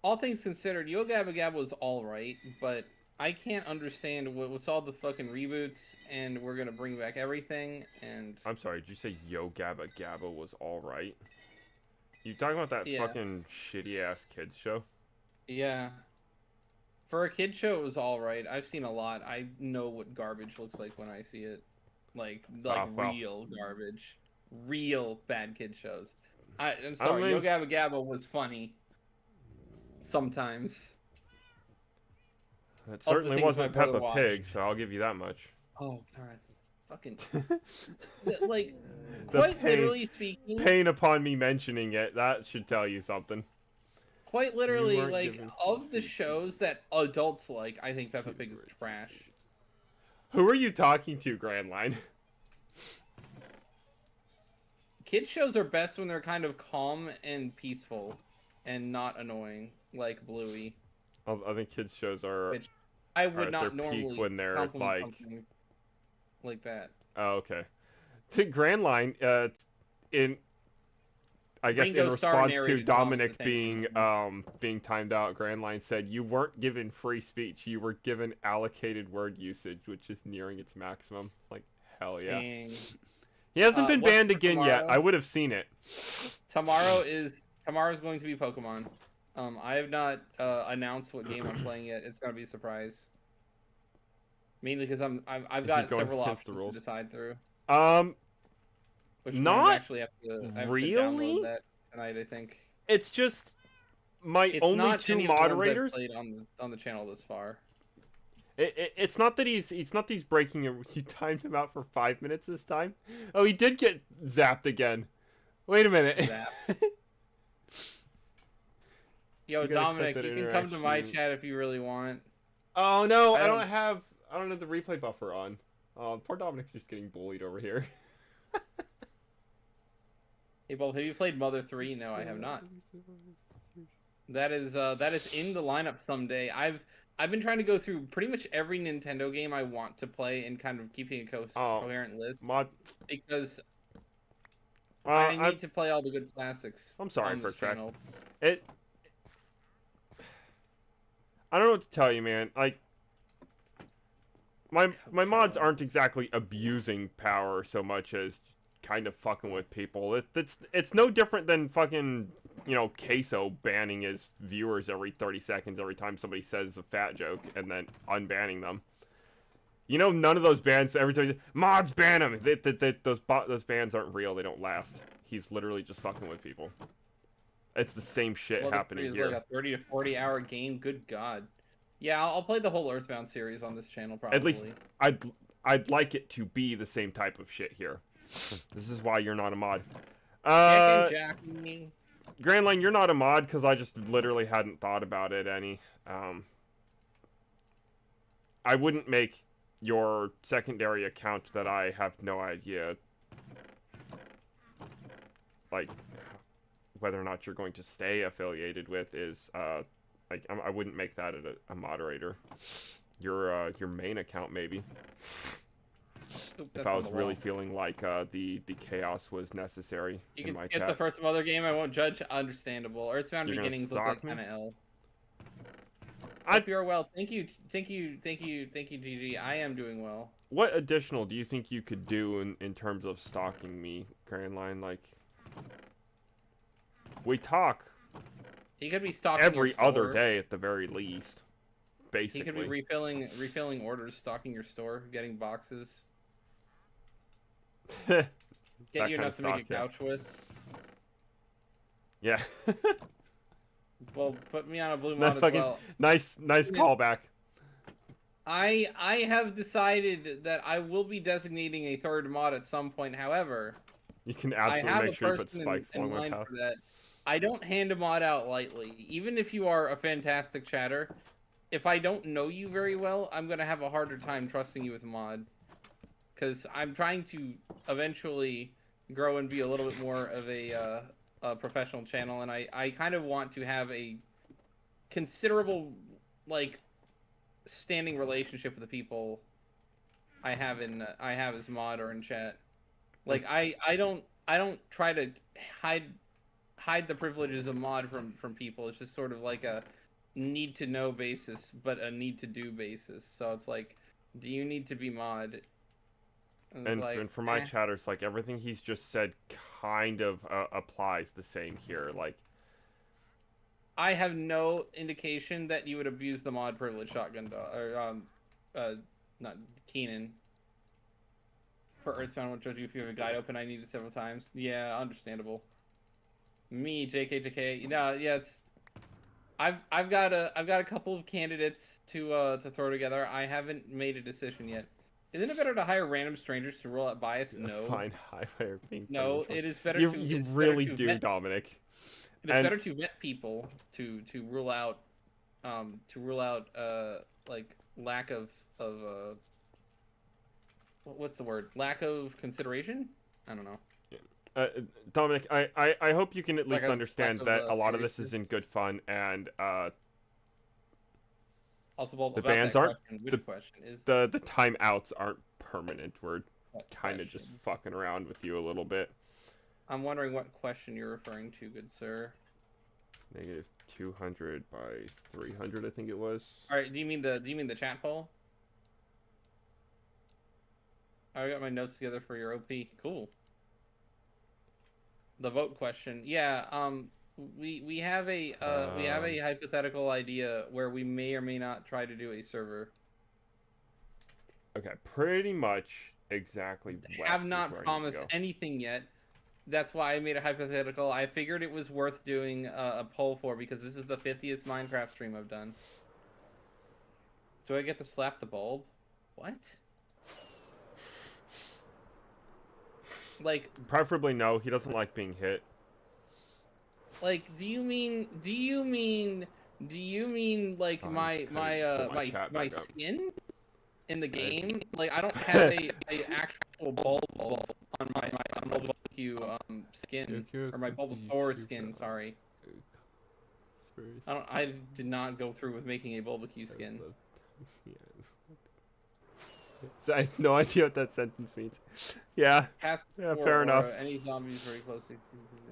A: all things considered, Yo Gabba Gabba was alright, but I can't understand what was all the fucking reboots and we're gonna bring back everything and...
B: I'm sorry, did you say Yo Gabba Gabba was alright? You talking about that fucking shitty ass kids show?
A: Yeah. For a kid show, it was alright. I've seen a lot. I know what garbage looks like when I see it. Like real garbage. Real bad kid shows. I'm sorry, Yo Gabba Gabba was funny. Sometimes.
B: It certainly wasn't Peppa Pig, so I'll give you that much.
A: Oh, God. Fucking... like, quite literally speaking...
B: Pain upon me mentioning it, that should tell you something.
A: Quite literally, like, of the shows that adults like, I think Peppa Pig is trash.
B: Who are you talking to, Grand Line?
A: Kid shows are best when they're kind of calm and peaceful and not annoying, like Bluey.
B: I think kids shows are...
A: Which I would not normally
B: peak when they're
A: like that.
B: Oh, okay. To Grand Line, I guess
A: Ringo
B: in response to Dominic
A: being
B: timed out, Grand Line said, "You weren't given free speech. You were given allocated word usage, which is nearing its maximum." It's like, hell yeah.
A: Dang.
B: He hasn't been banned again yet. I would have seen it.
A: Tomorrow's going to be Pokemon. I have not announced what game I'm playing yet. It's gonna be a surprise. Mainly because I've got several options to decide through. Which
B: not
A: actually have to
B: really.
A: download that tonight, I think.
B: It's just my only two moderators
A: played on the channel this far.
B: It's not that he's breaking it. You timed him out for 5 minutes this time. Oh, he did get zapped again. Wait a minute.
A: Yo, Dominic, you can come to my chat if you really want.
B: Oh no, I don't have the replay buffer on. Poor Dominic's just getting bullied over here.
A: Hey, Bob, have you played Mother 3? No, I have not. That is in the lineup someday. I've been trying to go through pretty much every Nintendo game I want to play and kind of keeping a
B: Oh,
A: coherent list
B: mod.
A: because I
B: I
A: need to play all the good classics
B: I'm sorry,
A: on
B: for
A: this
B: track.
A: channel.
B: It. I don't know what to tell you, man. Like, my mods aren't exactly abusing power so much as kind of fucking with people. It's no different than fucking, you know, Queso banning his viewers every 30 seconds every time somebody says a fat joke and then unbanning them. You know, none of those bans every time mods ban them. Those bans aren't real. They don't last. He's literally just fucking with people. It's the same shit
A: Well, this
B: happening
A: is like
B: here.
A: a 30 to 40 hour game. Good God. Yeah, I'll play the whole Earthbound series on this channel
B: At least
A: probably.
B: I'd like it to be the same type of shit here. This is why you're not a mod.
A: Jack and Jack me.
B: Grand Line, you're not a mod because I just literally hadn't thought about it any. I wouldn't make your secondary account that I have no idea, like, whether or not you're going to stay affiliated with is, like, I wouldn't make that a moderator. Your main account, maybe.
A: Oop,
B: If
A: that's
B: I
A: on
B: was
A: the
B: really
A: wall.
B: feeling like the chaos was necessary
A: You
B: in
A: can
B: my
A: skip the
B: chat.
A: first other game. I won't judge. Understandable. Earthbound
B: You're gonna
A: Beginnings looks
B: stalk
A: like
B: me?
A: kind of L.
B: I
A: Hope you're well. Thank you, GG. I am doing well.
B: What additional do you think you could do in terms of stalking me, Grand Line? Like, we talk
A: He could be stocking your
B: every other
A: store.
B: day at the very least,
A: He could be
B: basically.
A: refilling orders, stocking your store, getting boxes,
B: That
A: get you
B: kind of
A: enough to make a
B: stalk, yeah.
A: couch with.
B: Yeah.
A: Well, put me on a blue
B: That
A: mod as
B: fucking
A: well.
B: nice
A: Yeah.
B: callback.
A: I have decided that I will be designating a third mod at some point. However,
B: You can
A: I
B: absolutely
A: have
B: make
A: a
B: sure you put
A: person
B: spikes
A: in
B: along my
A: mind
B: path.
A: for that. I don't hand a mod out lightly. Even if you are a fantastic chatter, if I don't know you very well, I'm going to have a harder time trusting you with a mod. Because I'm trying to eventually grow and be a little bit more of a professional channel, and I kind of want to have a considerable, like, standing relationship with the people I have as mod or in chat. Like I don't try to hide hide the privileges of mod from people. It's just sort of like a need to know basis, but a need to do basis. So it's like, do you need to be mod? And it's like,
B: And for my chatters, like, everything he's just said kind of applies the same here. Like,
A: I have no indication that you would abuse the mod privilege, shotgun dog, or not Keenan. For Earthbound, won't judge you if you have a guide open. I need it several times. Yeah, understandable. Me, JK. You know, yeah, it's. I've got a couple of candidates to throw together. I haven't made a decision yet. Isn't it better to hire random strangers to rule out bias? No.
B: fine high way of being
A: No, it is better
B: you
A: to.
B: you
A: It's
B: really
A: better to
B: do,
A: vet,
B: Dominic.
A: it is
B: And
A: better to vet people to rule out like lack of what's the word? Lack of consideration? I don't know.
B: Dominic, I hope you can at least
A: Lack
B: understand
A: of
B: that a lot of this
A: seriousness.
B: is in good fun, and
A: Also, well,
B: the
A: about
B: bans
A: that
B: aren't
A: question, which question is
B: the timeouts aren't permanent. We're
A: what
B: kind of just
A: question?
B: fucking around with you a little bit.
A: I'm wondering what question you're referring to, good sir.
B: Negative 200 by 300, I think it was.
A: All right, do you mean the chat poll? I got my notes together for your OP. Cool. The vote question. Yeah, we have a hypothetical idea where we may or may not try to do a server.
B: Okay, pretty much exactly west
A: Have
B: is
A: not
B: where I need to
A: promised
B: go.
A: anything yet. That's why I made a hypothetical. I figured it was worth doing a poll for because this is the 50th Minecraft stream I've done. Do I get to slap the bulb? What? Like,
B: Preferably no. He doesn't like being hit.
A: like, do you mean like
B: Fine,
A: my
B: pull my chat
A: my
B: back up.
A: skin in the game? Like, I don't have a actual bulb on my Bulbikyu skin or my Bulbasaur skin. Sorry. I did not go through with making a Bulbikyu skin.
B: I have no idea what that sentence means. Yeah.
A: Pass
B: Yeah,
A: or,
B: fair enough.
A: any zombies very close to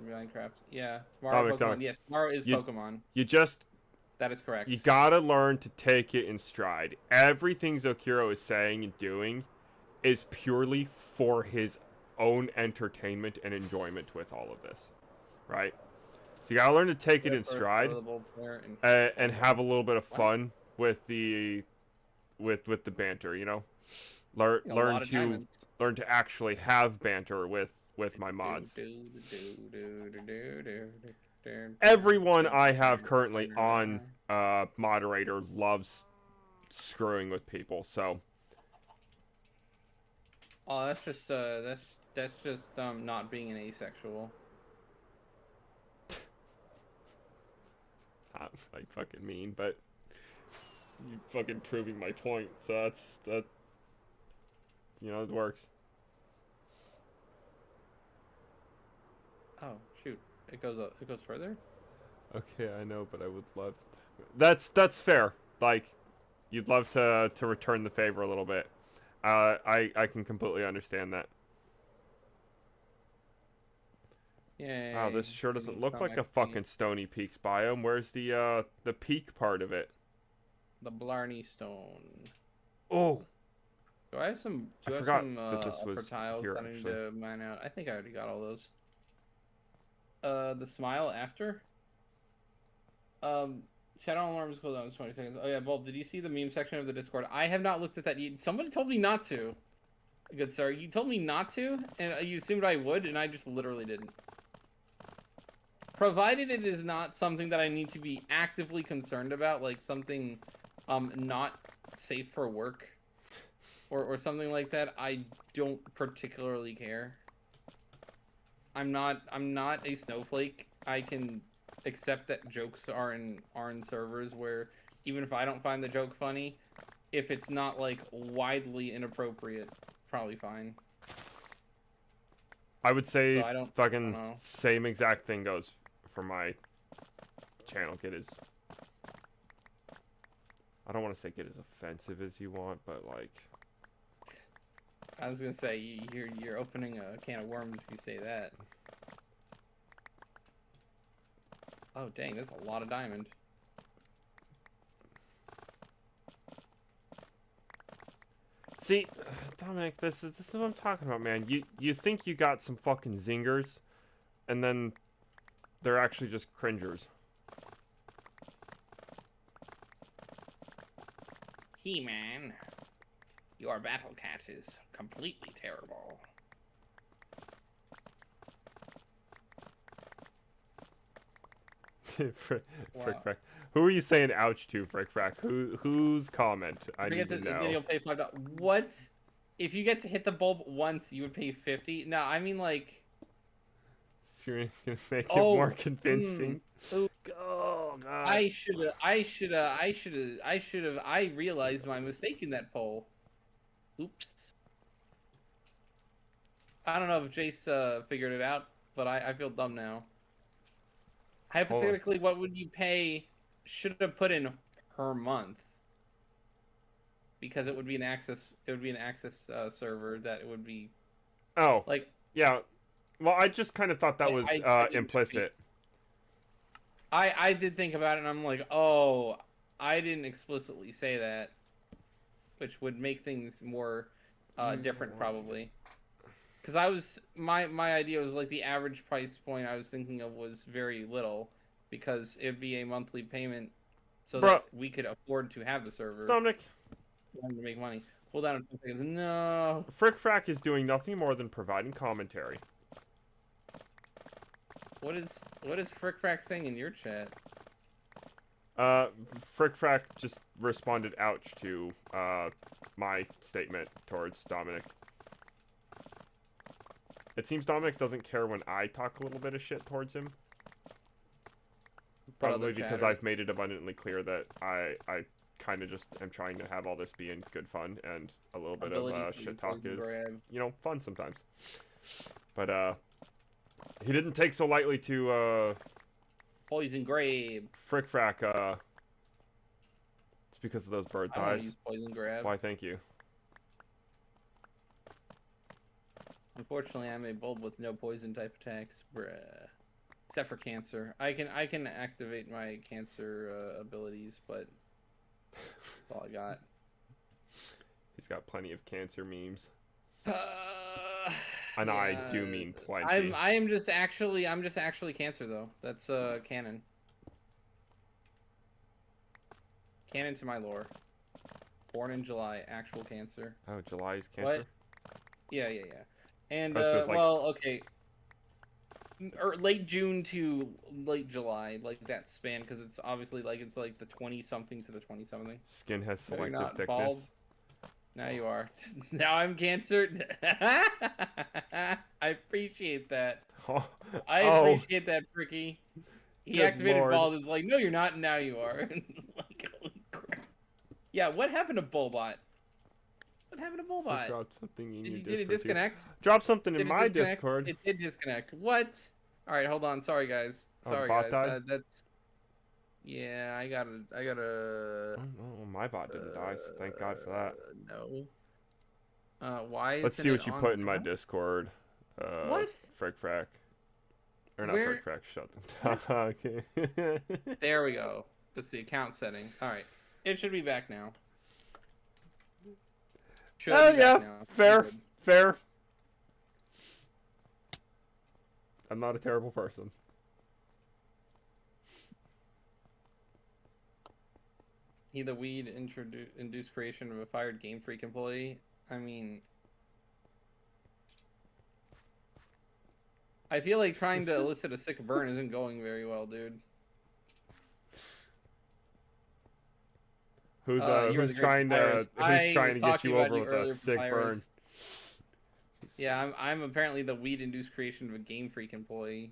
A: Minecraft. Yeah,
B: Dominic,
A: tomorrow Pokemon. Yes, tomorrow is Pokemon.
B: You just...
A: That is correct.
B: You gotta learn to take it in stride. Everything Zokiro is saying and doing is purely for his own entertainment and enjoyment with all of this. Right? So you gotta learn to take it in stride and have a little bit of fun with the with the banter, you know? Learn to actually have banter with my mods. Everyone I have currently on moderator loves screwing with people, so.
A: Oh, that's just not being an asexual.
B: Not like fucking mean, but you fucking proving my point. So that. You know, it works.
A: Oh shoot! It goes up. It goes further.
B: Okay, I know, but I would love to... That's fair. Like, you'd love to return the favor a little bit. I can completely understand that.
A: Yeah.
B: Wow, this sure doesn't look like a fucking Stony Peaks biome. Where's the peak part of it?
A: The Blarney Stone.
B: Oh.
A: Do I have some?
B: I forgot that this was
A: tiles
B: here,
A: I need
B: actually.
A: to mine out? I think I already got all those. The smile after. Shadow alarms cooldown is 20 seconds. Oh yeah, Bulb, did you see the meme section of the Discord? I have not looked at that yet. Somebody told me not to. Good sir, you told me not to, and you assumed I would, and I just literally didn't. Provided it is not something that I need to be actively concerned about, like something not safe for work or something like that, I don't particularly care. I'm not a snowflake. I can accept that jokes are in servers where even if I don't find the joke funny, if it's not like widely inappropriate, probably fine.
B: I would say
A: So
B: fucking same exact thing goes for my channel. Get as... I don't want to say get as offensive as you want, but like...
A: I was gonna say, you're opening a can of worms if you say that. Oh dang, that's a lot of diamond.
B: See, Dominic, this is what I'm talking about, man. You think you got some fucking zingers, and then they're actually just cringers.
A: He-Man, your battle cat is completely terrible.
B: Frick. Who are you saying ouch to, Frick Frack? Whose comment? I need to know.
A: Then you'll pay $5. What? If you get to hit the bulb once, you would pay 50? No, I mean like...
B: So you're gonna make it more convincing.
A: Oh
B: God.
A: I realized my mistake in that poll. Oops. I don't know if Jace figured it out, but I feel dumb now. Hypothetically, what would you pay? Should have put in per month, because it would be an access. It would be an access server that it would be.
B: Oh.
A: Like.
B: Yeah. Well, I just kind of thought that was implicit.
A: I did think about it, and I'm like, oh, I didn't explicitly say that, which would make things more different probably. Because I was my idea was like the average price point I was thinking of was very little, because it'd be a monthly payment, so that we could afford to have the server.
B: Dominic,
A: to make money. Hold on a few seconds. No.
B: Frick Frack is doing nothing more than providing commentary.
A: What is Frick Frack saying in your chat?
B: Frick Frack just responded ouch to my statement towards Dominic. It seems Dominic doesn't care when I talk a little bit of shit towards him. Probably because I've made it abundantly clear that I kind of just am trying to have all this be in good fun, and a little bit of shit talk is, you know, fun sometimes. But he didn't take so lightly to
A: Poison grab.
B: Frick frack, it's because of those bird
A: I don't want to
B: thighs.
A: use poison grab.
B: Why, thank you.
A: Unfortunately, I'm a bulb with no poison type attacks, bruh. Except for cancer. I can activate my cancer abilities, but that's all I got.
B: He's got plenty of cancer memes.
A: And
B: yeah, I do mean plenty.
A: I'm just actually cancer though. That's canon. Canon to my lore. Born in July, actual cancer.
B: Oh, July is cancer?
A: What? Yeah. And
B: Oh, so it's like...
A: well, okay. Or late June to late July, like that span, because it's obviously like it's like the 20 something to the 20 something.
B: Skin has
A: But you're
B: selective
A: not
B: thickness.
A: bald. Now you are. Now I'm cancer. I appreciate that. I appreciate that, Pricky. He
B: Good
A: activated
B: Lord.
A: bald. It's like, no, you're not. Now you are. Like, holy crap. Yeah, what happened to Bulbot? What happened to Bulbot?
B: So drop something in your
A: Did it
B: Discord,
A: disconnect?
B: too. Drop something in
A: Did it
B: my
A: disconnect?
B: Discord.
A: It did disconnect. What? All right, hold on. Sorry, guys.
B: Oh, the
A: Sorry,
B: bot
A: guys.
B: died?
A: That's. Yeah, I gotta.
B: Oh, my bot didn't die, so thank God for that.
A: No. Why?
B: Let's see what you put in my Discord.
A: What?
B: Frick frack. Or not
A: Where?
B: frick frack. Shut them down. Okay.
A: There we go. That's the account setting. All right. It should be back now.
B: Oh yeah, fair. I'm not a terrible person.
A: He the weed induced creation of a fired Game Freak employee. I mean, I feel like trying to elicit a sick burn isn't going very well, dude.
B: Who's trying to get you over with a sick burn?
A: Yeah, I'm apparently the weed induced creation of a Game Freak employee.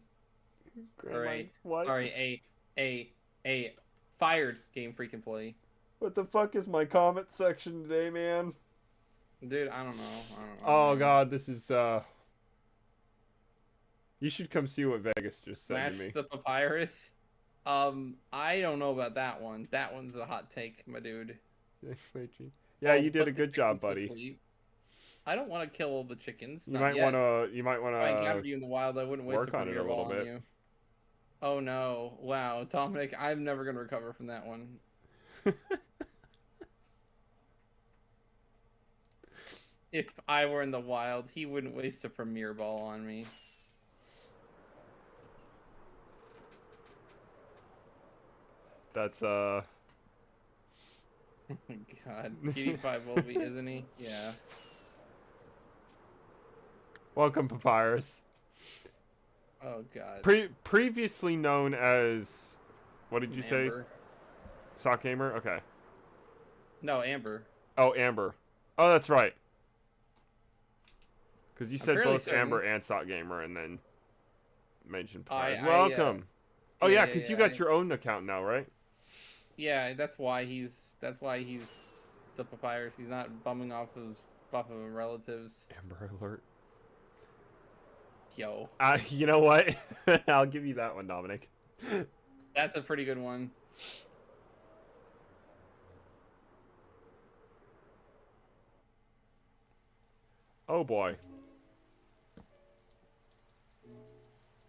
B: What?
A: Sorry, a fired Game Freak employee.
B: What the fuck is my comment section today, man?
A: Dude, I don't know.
B: Oh god, this is you should come see what Vegas just said to me.
A: Smash the papyrus. I don't know about that one. That one's a hot take, my dude.
B: Yeah, you did a good job, buddy.
A: I don't want to kill all the chickens.
B: You might want to. If
A: I encountered you in the wild, I wouldn't waste
B: work on it a little bit.
A: You. Oh no! Wow, Dominic, I'm never gonna recover from that one. If I were in the wild, he wouldn't waste a premiere ball on me.
B: That's
A: Oh my god. PewDiePie will be, isn't he? Yeah.
B: Welcome, Papyrus.
A: Oh god.
B: Previously known as... What did you say? Sock Gamer? Okay.
A: No, Amber.
B: Oh, Amber. Oh, that's right. Because you said both Amber and Sock Gamer and then mentioned Papyrus. Welcome. Oh yeah, because you got your own account now, right?
A: Yeah, that's why he's the Papyrus. He's not bumming off his buff of relatives.
B: Amber alert.
A: Yo.
B: You know what? I'll give you that one, Dominic.
A: That's a pretty good one.
B: Oh boy.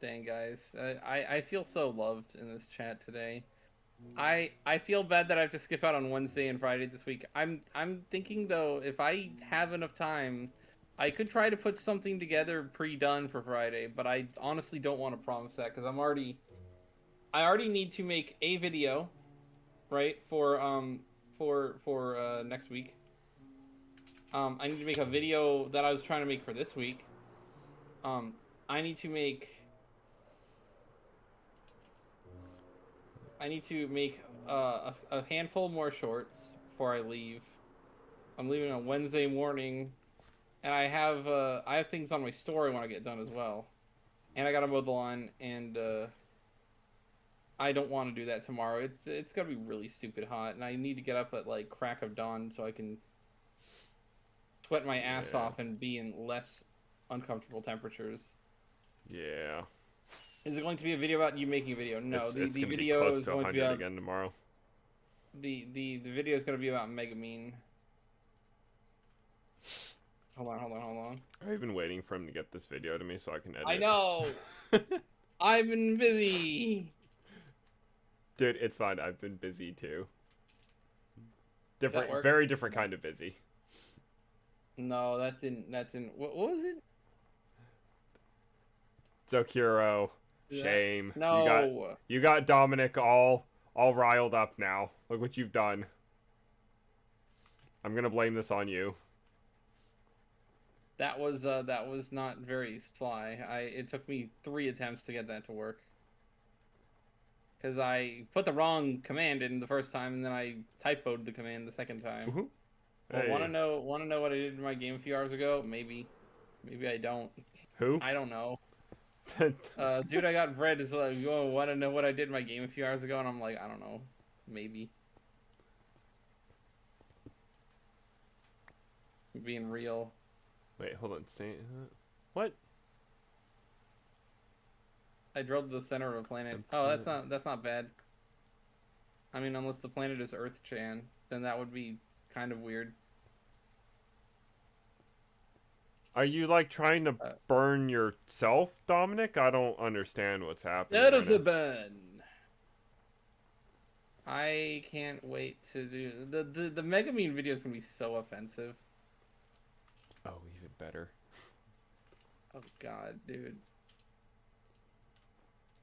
A: Dang, guys. I feel so loved in this chat today. I feel bad that I have to skip out on Wednesday and Friday this week. I'm thinking though, if I have enough time, I could try to put something together pre-done for Friday, but I honestly don't want to promise that because I already need to make a video, right, for next week. I need to make a video that I was trying to make for this week. I need to make a handful more shorts before I leave. I'm leaving on Wednesday morning, and I have things on my store I want to get done as well, and I got to mow the lawn, and I don't want to do that tomorrow. It's gonna be really stupid hot, and I need to get up at like crack of dawn so I can sweat my ass off and be in less uncomfortable temperatures.
B: Yeah.
A: Is it going to be a video about you making a video? No,
B: It's
A: the
B: gonna be
A: video
B: close
A: is
B: to
A: going to be
B: 100
A: about
B: again tomorrow.
A: the video is going to be about Megamine. Hold on.
B: I've been waiting for him to get this video to me so I can edit
A: I
B: it.
A: know. I've been busy.
B: Dude, it's fine. I've been busy too.
A: Work?
B: Very different kind of busy.
A: No, that didn't. What was it?
B: Zokuro, shame.
A: No.
B: You got Dominic all riled up now. Look what you've done. I'm gonna blame this on you.
A: That was not very sly. It took me 3 attempts to get that to work. Because I put the wrong command in the first time, and then I typoed the command the second time.
B: Woohoo.
A: Well,
B: Hey.
A: wanna know what I did in my game a few hours ago? Maybe I don't.
B: Who?
A: I don't know. Dude, I got bread is like, oh, wanna know what I did in my game a few hours ago? And I'm like, I don't know. Maybe. Being real.
B: Wait, hold on. What?
A: I drilled the center of a planet. Oh, that's not bad. I mean, unless the planet is Earth-chan, then that would be kind of weird.
B: Are you like trying to burn yourself, Dominic? I don't understand what's happening.
A: Out of the burn. I can't wait to do the Megamine video is gonna be so offensive.
B: Oh, even better.
A: Oh god, dude.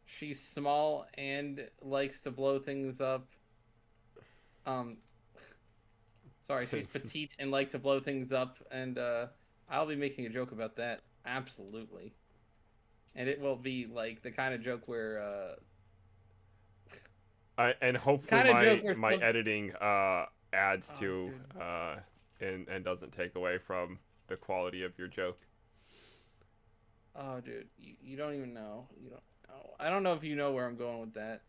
A: She's small and likes to blow things up. Sorry, she's petite and like to blow things up, and I'll be making a joke about that. Absolutely. And it will be like the kind of joke where
B: and hopefully my
A: some...
B: editing adds to and doesn't take away from the quality of your joke.
A: Oh, dude, you don't even know. You don't know. I don't know if you know where I'm going with that,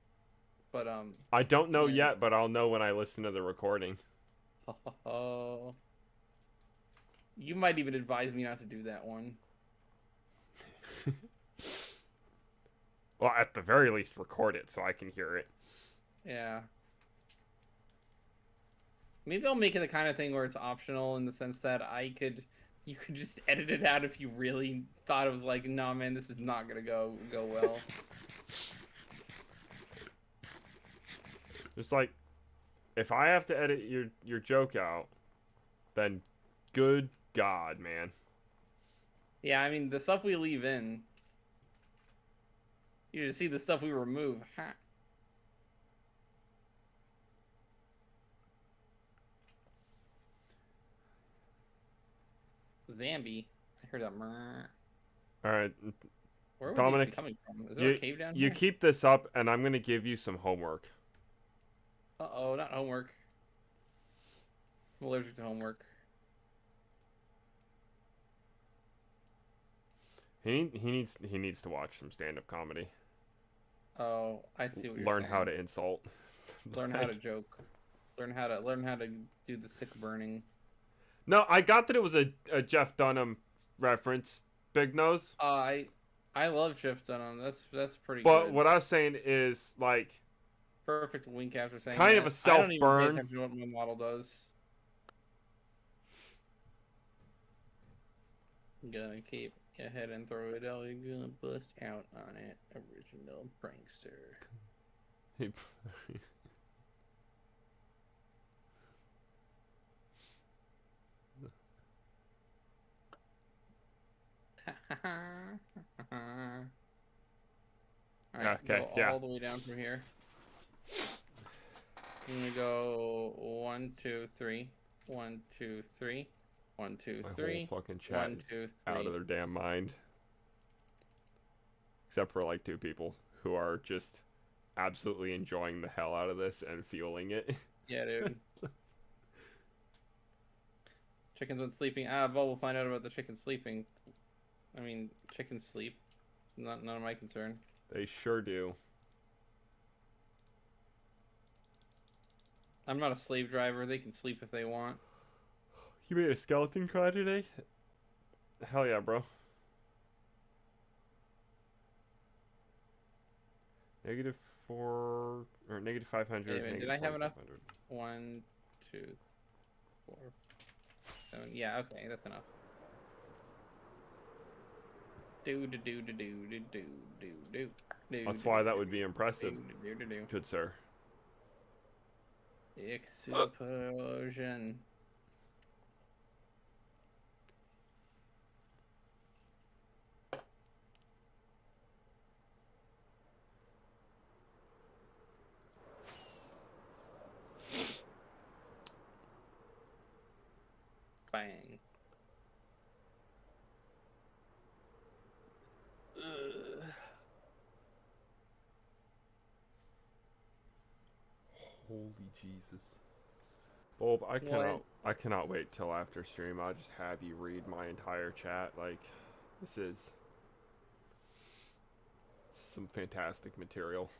A: but
B: I don't know yet, but I'll know when I listen to the recording.
A: Oh. You might even advise me not to do that one.
B: Well, at the very least, record it so I can hear it.
A: Yeah. Maybe I'll make it the kind of thing where it's optional in the sense that you could just edit it out if you really thought it was like, no, man, this is not gonna go well.
B: Just like, if I have to edit your joke out, then good God, man.
A: Yeah, I mean, the stuff we leave in, you just see the stuff we remove. Ha. Zambi. I heard that.
B: All right,
A: Where would
B: Dominic,
A: these be coming from? Is there a cave down here?
B: You keep this up, and I'm gonna give you some homework.
A: Uh-oh, not homework. I'm allergic to homework.
B: He needs to watch some stand-up comedy.
A: Oh, I see what you're
B: Learn
A: saying.
B: how to insult.
A: Learn how to joke. Learn how to do the sick burning.
B: No, I got that it was a Jeff Dunham reference, Big Nose.
A: I love Jeff Dunham. That's pretty
B: but
A: good.
B: What I was saying is like
A: Perfect wink after saying
B: kind
A: that.
B: of a self-burn.
A: I don't even pay attention to what my model does. Gonna keep your head and throw it all. You're gonna bust out on it. Original prankster. Alright,
B: okay,
A: go all the way down from here. I'm gonna go 1, 2, 3. 1, 2, 3. 1, 2, 3.
B: My whole fucking chat
A: 1,
B: is
A: 2, 3.
B: out of their damn mind. Except for like 2 people who are just absolutely enjoying the hell out of this and fueling it.
A: Yeah, dude. Chickens went sleeping. But we'll find out about the chickens sleeping. I mean, chickens sleep. None of my concern.
B: They sure do.
A: I'm not a slave driver. They can sleep if they want.
B: You made a skeleton cry today? Hell yeah, bro. -4 or -500.
A: Wait a minute, did I have enough?
B: 4,500.
A: 1, 2, 4, 7. Yeah, okay, that's enough.
B: That's why that would be impressive, good sir.
A: Explosion. Bang. Ugh.
B: Holy Jesus. Bulb, I cannot wait till after stream. I'll just have you read my entire chat. Like, this is some fantastic material.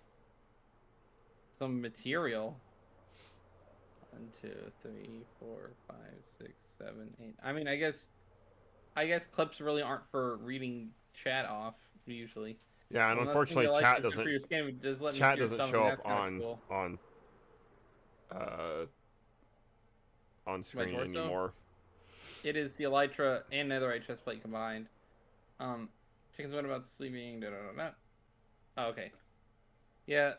A: Some material. 1, 2, 3, 4, 5, 6, 7, 8. I mean, I guess clips really aren't for reading chat off usually.
B: Yeah, and unfortunately, chat doesn't show up on screen anymore.
A: It is the elytra and netherite chest plate combined. Chickens, what about sleeping? Da, da, da, da. Oh, okay. Yeah.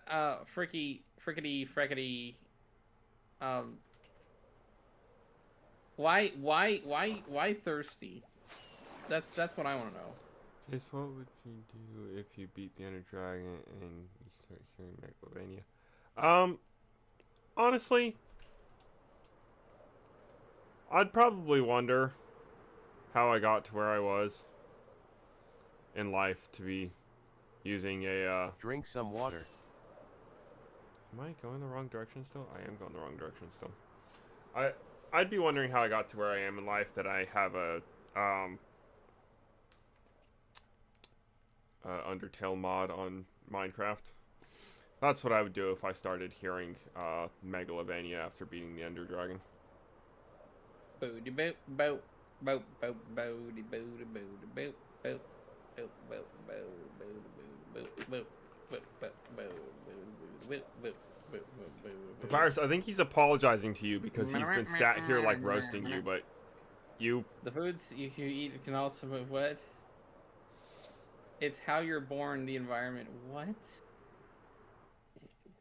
A: Frickety. Why thirsty? That's what I want to know.
B: Jace, what would you do if you beat the Ender Dragon and you start hearing Megalovania? Honestly, I'd probably wonder how I got to where I was in life to be using a,
C: Drink some water.
B: Am I going the wrong direction still? I am going the wrong direction still. I'd be wondering how I got to where I am in life, that I have a, Undertale mod on Minecraft. That's what I would do if I started hearing Megalovania after beating the Ender Dragon. Papyrus, I think he's apologizing to you because he's been sat here like roasting you, but you...
A: The foods you eat can also move what? It's how you're born, the environment. What?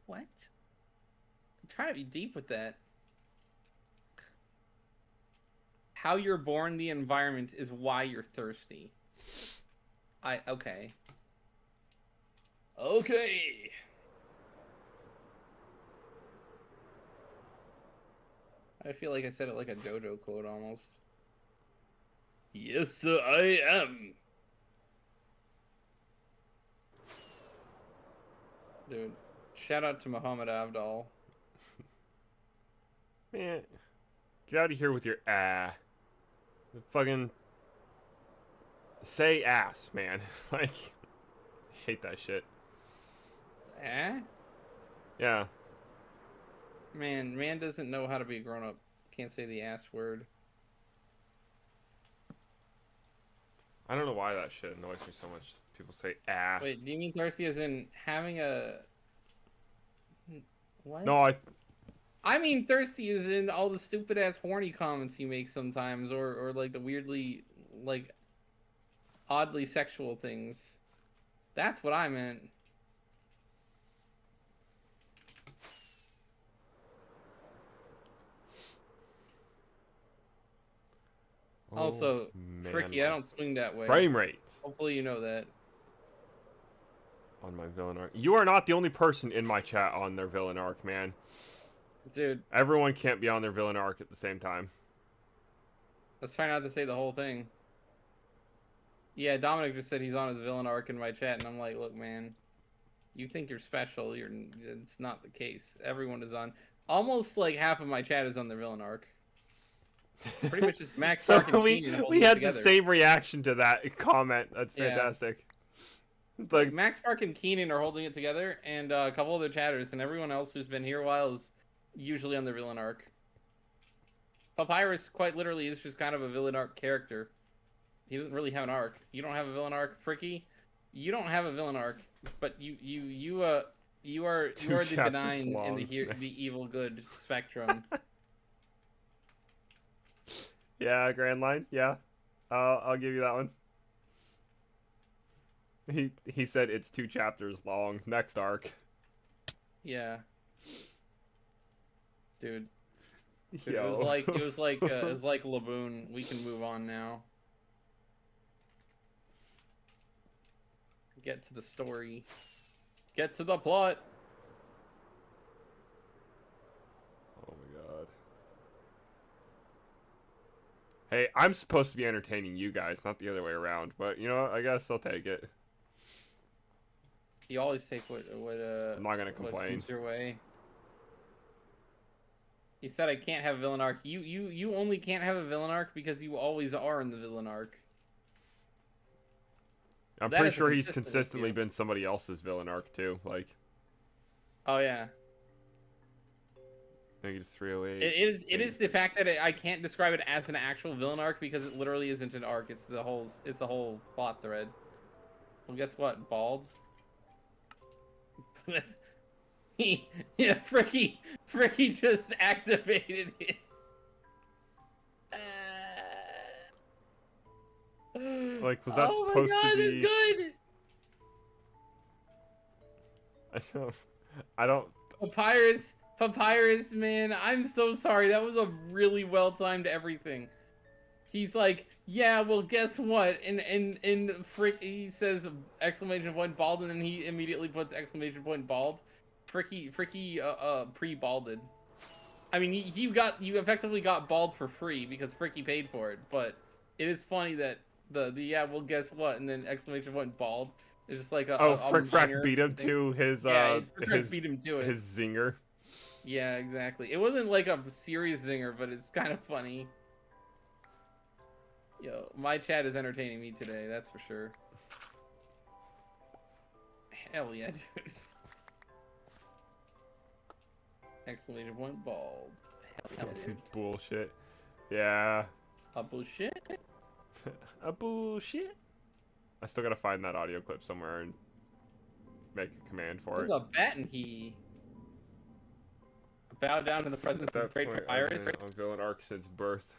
A: What? I'm trying to be deep with that. How you're born, the environment is why you're thirsty. Okay. Okay. I feel like I said it like a JoJo quote almost. Yes, sir, I am. Dude, shout out to Muhammad Abdal.
B: Man, get out of here with your fucking say ass, man. Like, hate that shit. Yeah.
A: Man doesn't know how to be a grown up. Can't say the ass word.
B: I don't know why that shit annoys me so much. People say
A: Wait, do you mean thirsty as in having a... What?
B: No,
A: I mean thirsty as in all the stupid ass horny comments he makes sometimes, or like the weirdly, like, oddly sexual things. That's what I meant. Also, Fricky, I don't swing that way.
B: Frame rate.
A: Hopefully you know that.
B: On my villain arc. You are not the only person in my chat on their villain arc, man.
A: Dude.
B: Everyone can't be on their villain arc at the same time.
A: Let's try not to say the whole thing. Yeah, Dominic just said he's on his villain arc in my chat, and I'm like, look, man. You think you're special. It's not the case. Everyone is on. Almost like half of my chat is on the villain arc. Pretty much just Max
B: So
A: Park and
B: we had the same reaction to that comment. That's fantastic.
A: Like Max Park and Keenan are holding it together, and a couple other chatters, and everyone else who's been here a while is usually on the villain arc. Papyrus quite literally is just kind of a villain arc character. He doesn't really have an arc. You don't have a villain arc, Fricky? You don't have a villain arc, but you are
B: Two
A: the
B: chapters
A: benign and
B: long.
A: the evil good spectrum.
B: Yeah, Grand Line. Yeah, I'll give you that one. He said it's 2 chapters long. Next arc.
A: Yeah, dude. Dude,
B: Yo.
A: it was like Laboon. We can move on now. Get to the story. Get to the plot.
B: Oh my god. Hey, I'm supposed to be entertaining you guys, not the other way around. But you know what? I guess I'll take it.
A: You always take what
B: I'm not gonna
A: what
B: complain.
A: comes your way. He said I can't have a villain arc. You only can't have a villain arc because you always are in the villain arc.
B: I'm
A: That
B: pretty
A: is a
B: sure he's
A: consistent
B: consistently
A: issue.
B: been somebody else's villain arc too. Like
A: Oh yeah.
B: -308.
A: It is the fact that I can't describe it as an actual villain arc because it literally isn't an arc. It's the whole plot thread. Well, guess what? Bald. Yeah, Fricky just activated it.
B: Like, was that
A: Oh my
B: supposed to
A: god,
B: be?
A: that's good.
B: I don't.
A: Papyrus, man, I'm so sorry. That was a really well timed everything. He's like, yeah, well, guess what? And Frick, he says exclamation point bald, and then he immediately puts exclamation point bald. Fricky, pre-balded. I mean, you effectively got bald for free because Fricky paid for it. But it is funny that the yeah, well, guess what? And then exclamation point bald is just like
B: Oh,
A: a
B: Frick Frack
A: minor
B: beat him
A: thing.
B: to his
A: Yeah, Frick Frack beat him to it.
B: his zinger.
A: Yeah, exactly. It wasn't like a serious zinger, but it's kind of funny. Yo, my chat is entertaining me today, that's for sure. Hell yeah, dude. Exclamation point bald. Hell yeah, dude.
B: Bullshit. Yeah.
A: A bullshit?
B: A bullshit. I still gotta find that audio clip somewhere and make a command for
A: There's
B: it.
A: a bat and he bow down to the presence
B: At that
A: of great
B: point,
A: papyrus.
B: I've been on villain arc since birth.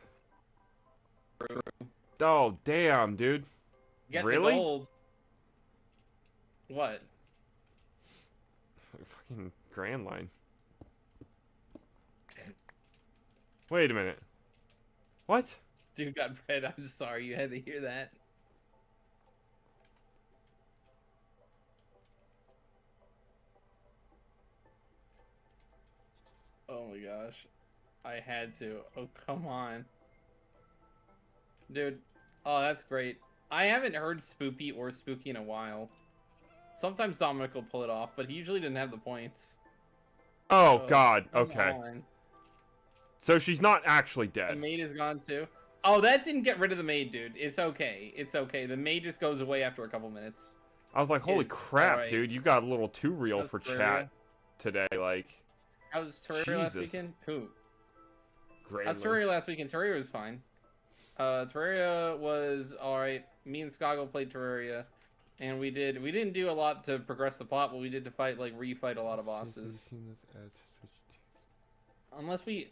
B: Oh, damn, dude.
A: Get
B: Really?
A: the gold. What?
B: Fucking Grand Line. Wait a minute. What?
A: Dude got red. I'm sorry you had to hear that. Oh my gosh. I had to. Oh, come on. Dude. Oh, that's great. I haven't heard Spoopy or Spooky in a while. Sometimes Dominic will pull it off, but he usually didn't have the points.
B: Oh,
A: So,
B: God.
A: come
B: Okay.
A: on.
B: So she's not actually
A: The
B: dead.
A: maid is gone too. Oh, that didn't get rid of the maid, dude. It's okay. It's okay. The maid just goes away after a couple minutes.
B: I was like, holy
A: It's
B: crap,
A: alright.
B: dude. You got a little too real
A: How's
B: for
A: Terraria?
B: chat today. Like,
A: How was Terraria last
B: Jesus.
A: weekend? Who?
B: Grand
A: How's Terraria last weekend? Terraria was fine. Terraria was alright. Me and Skoggle played Terraria. And we didn't do a lot to progress the plot, but we did to fight, like, refight a lot of bosses. Unless we...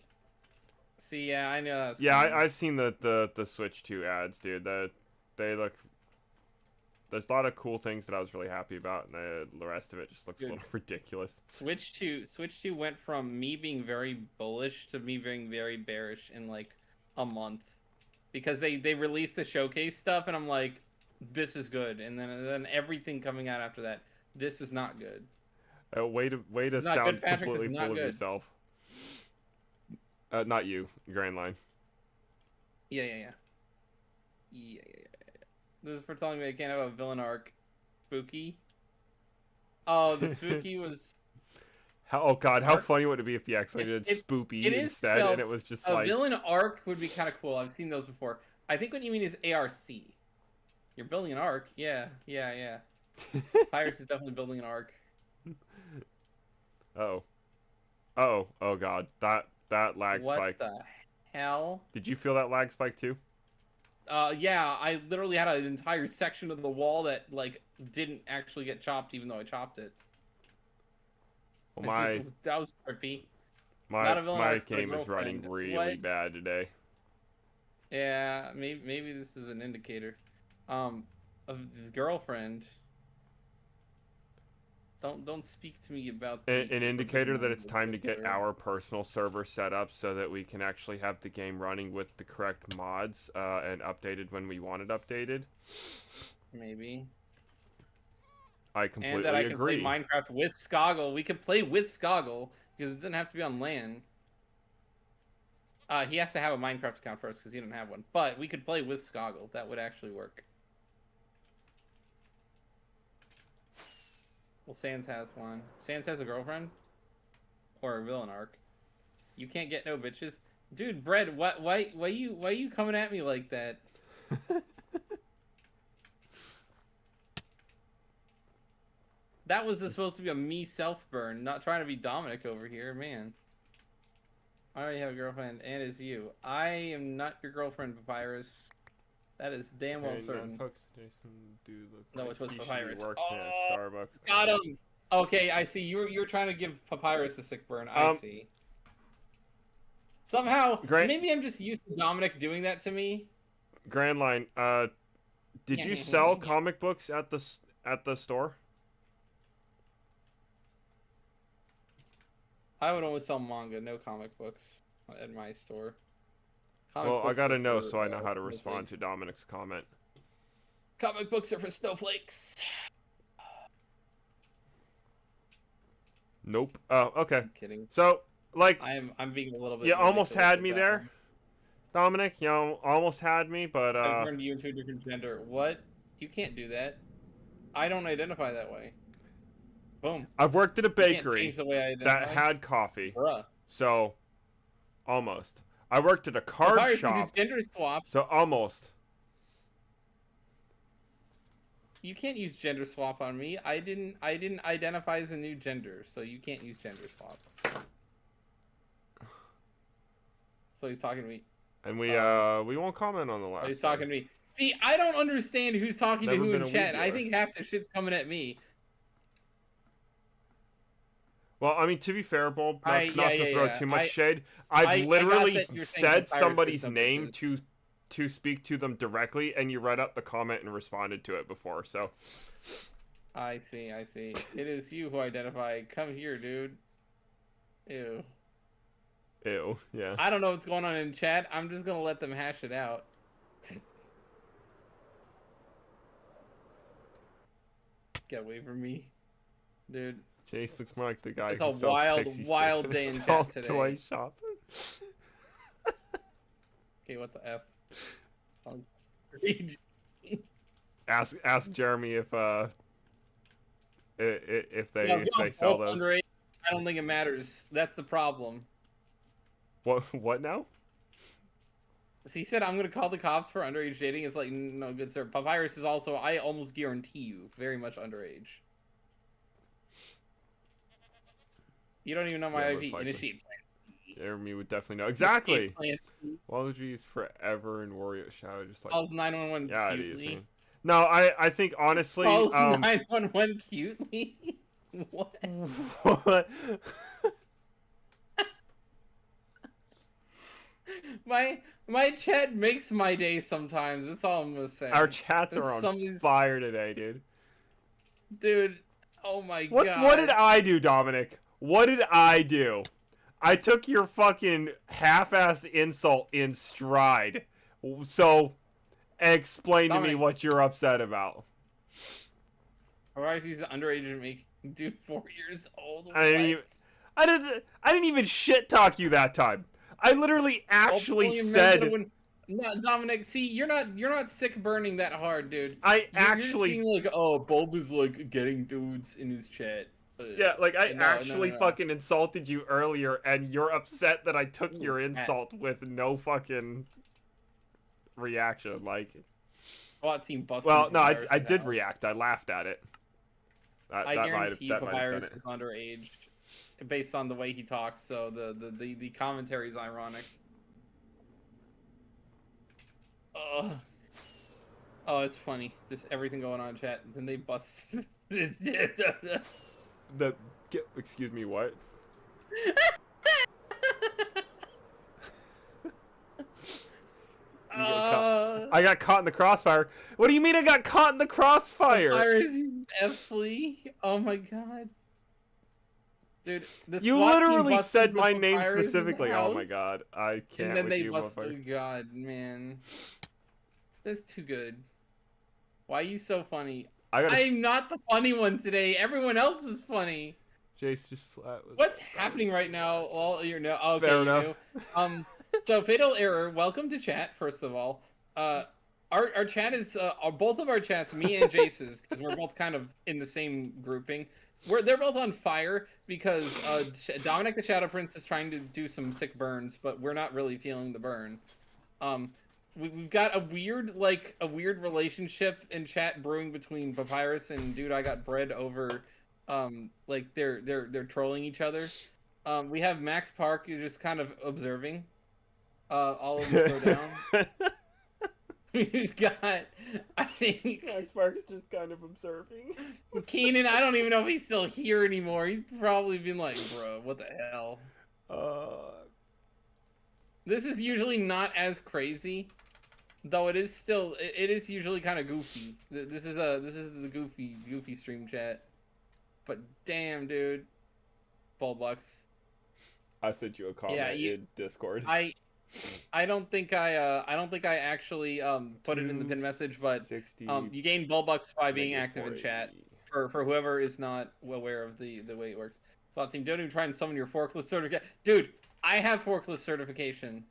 A: See, yeah, I know that's
B: Yeah,
A: coming.
B: I've seen the Switch 2 ads, dude. They look... There's a lot of cool things that I was really happy about, and the rest of it just looks
A: Dude.
B: a little ridiculous.
A: Switch 2 went from me being very bullish to me being very bearish in, like, a month. Because they released the showcase stuff, and I'm like, this is good. And then everything coming out after that, this is not good.
B: Way to
A: It's not
B: sound
A: good, Patrick,
B: completely
A: it's not
B: full of
A: good.
B: yourself. Not you, Grand Line.
A: Yeah. This is for telling me I can't have a villain arc. Spooky? Oh, the Spooky was...
B: Oh god, how
A: Arc?
B: funny would it be if he actually did Spoopy
A: It is
B: instead,
A: spelled,
B: and it was just
A: a
B: like...
A: villain arc would be kind of cool. I've seen those before. I think what you mean is ARC. You're building an arc. Yeah. Pirates is definitely building an arc.
B: Oh god, that lag
A: What
B: spike.
A: the hell?
B: Did you feel that lag spike too?
A: Yeah, I literally had an entire section of the wall that like didn't actually get chopped, even though I chopped it.
B: Well,
A: It's just that was trippy. Not a villain
B: my
A: arc for a
B: game is running
A: girlfriend.
B: really
A: What?
B: bad today.
A: Yeah, maybe this is an indicator. Of the girlfriend. Don't speak to me about the
B: An indicator
A: forbidden
B: that it's time to
A: language,
B: get
A: sir.
B: our personal server set up so that we can actually have the game running with the correct mods and updated when we want it updated.
A: Maybe.
B: I
A: And
B: completely
A: that I can
B: agree.
A: play Minecraft with Skoggle. We could play with Skoggle because it doesn't have to be on LAN. He has to have a Minecraft account first because he didn't have one. But we could play with Skoggle. That would actually work. Well, Sans has one. Sans has a girlfriend? Or a villain arc. You can't get no bitches. Dude, Bread, why you coming at me like that? That was supposed to be a me self-burn, not trying to be Dominic over here, man. I already have a girlfriend, and it's you. I am not your girlfriend, Papyrus. That is damn well certain.
B: Folks, Jason do look
A: No,
B: like
A: it was
B: he should
A: Papyrus.
B: be working at
A: Oh,
B: Starbucks.
A: got him! Okay, I see. You're trying to give Papyrus a sick burn. I see. Somehow, maybe I'm just used to Dominic doing that to me.
B: Grand Line, did you sell comic books at the store?
A: I would only sell manga, no comic books at my store.
B: Well, I gotta know so I know how to respond to Dominic's comment.
A: Comic books are for snowflakes.
B: Nope. Oh, okay.
A: I'm kidding.
B: So, like,
A: I'm being a little bit.
B: You almost had me there, Dominic. You almost had me, but
A: I've turned you into a different gender. What? You can't do that. I don't identify that way. Boom.
B: I've worked at a bakery
A: that
B: had coffee.
A: Bruh.
B: So, almost. I worked at a card shop.
A: Gender swap.
B: So almost.
A: You can't use gender swap on me. I didn't identify as a new gender, so you can't use gender swap. So he's talking to me.
B: And we won't comment on the last.
A: He's talking to me. See, I don't understand who's talking to who in chat. I think half the shit's coming at me.
B: Well, I mean, to be fair, Bulb, not to throw too much shade, I've
A: literally
B: said somebody's name to speak to them directly, and you read out the comment and responded to it before, so.
A: I see. It is you who identify. Come here, dude. Ew.
B: Ew, yeah.
A: I don't know what's going on in chat. I'm just gonna let them hash it out. Get away from me, dude.
B: Jace looks more like the guy
A: it's
B: who sells
A: wild day in chat today.
B: Toy shop.
A: Okay, what the f?
B: Ask Jeremy if they sell those.
A: Underage. I don't think it matters. That's the problem.
B: What now?
A: So he said I'm gonna call the cops for underage dating. It's like, no, good sir. Papyrus is also, I almost guarantee you, very much underage. You don't even know my IP. Initiate plan.
B: Jeremy would definitely know. Exactly. Waluigi is forever in Wario Shadow, just like.
A: Calls 911
B: yeah,
A: cutely.
B: it is. No, I think honestly.
A: Calls 911 cutely. What?
B: What?
A: My chat makes my day sometimes. That's all I'm gonna say.
B: Our chats are on fire today, dude.
A: Dude, oh my god.
B: What did I do, Dominic? What did I do? I took your fucking half-assed insult in stride. So, explain Dominic, to me what you're upset about.
A: Horizon's underage and make dude 4 years old.
B: I didn't even shit talk you that time. I literally actually said.
A: No, Dominic, see, you're not sick burning that hard, dude.
B: You're
A: actually just being like, oh, Bulb is like getting dudes in his chat.
B: Yeah, like I actually fucking insulted you earlier, and you're upset that I took your insult with no fucking reaction. Like, well, no, I did react. I laughed at it.
A: I guarantee Papyrus is underage, based on the way he talks. So the commentary is ironic. Ugh. Oh, it's funny. Just everything going on in chat. Then they bust.
B: Excuse me, what? You got caught. I got caught in the crossfire. What do you mean I got caught in the crossfire?
A: Papyrus uses F-flea. Oh my god. Dude, the
B: You
A: SWAT team
B: literally
A: busted
B: said
A: the
B: my name
A: Papyrus'
B: specifically. Oh my
A: house,
B: god. I can't
A: and then
B: with
A: they
B: you,
A: busted.
B: motherfucker.
A: God, man. That's too good. Why are you so funny?
B: I'm
A: not the funny one today. Everyone else is funny.
B: Jace just flat.
A: What's happening right now? Well, you're no. Okay,
B: Fair
A: you
B: enough.
A: knew. So Fatal Error. Welcome to chat. First of all, our chat is both of our chats, me and Jace's, because we're both kind of in the same grouping. They're both on fire because Dominic the Shadow Prince is trying to do some sick burns, but we're not really feeling the burn. We've got a weird relationship in chat brewing between Papyrus and Dude I Got Bread over like they're trolling each other. We have Max Park who's just kind of observing all of this go down. We've got, I think,
B: Max Park is just kind of observing.
A: Keenan. I don't even know if he's still here anymore. He's probably been like, bro, what the hell? This is usually not as crazy, though. It is still. It is usually kind of goofy. This is the goofy stream chat. But damn, dude, Bulbux.
B: I sent you a comment in Discord.
A: I don't think I actually put it in the pin message, but you gain Bulbux by being active in chat. For whoever is not aware of the way it works. SWAT team, don't even try and summon your forklift certificate. Dude, I have forklift certification.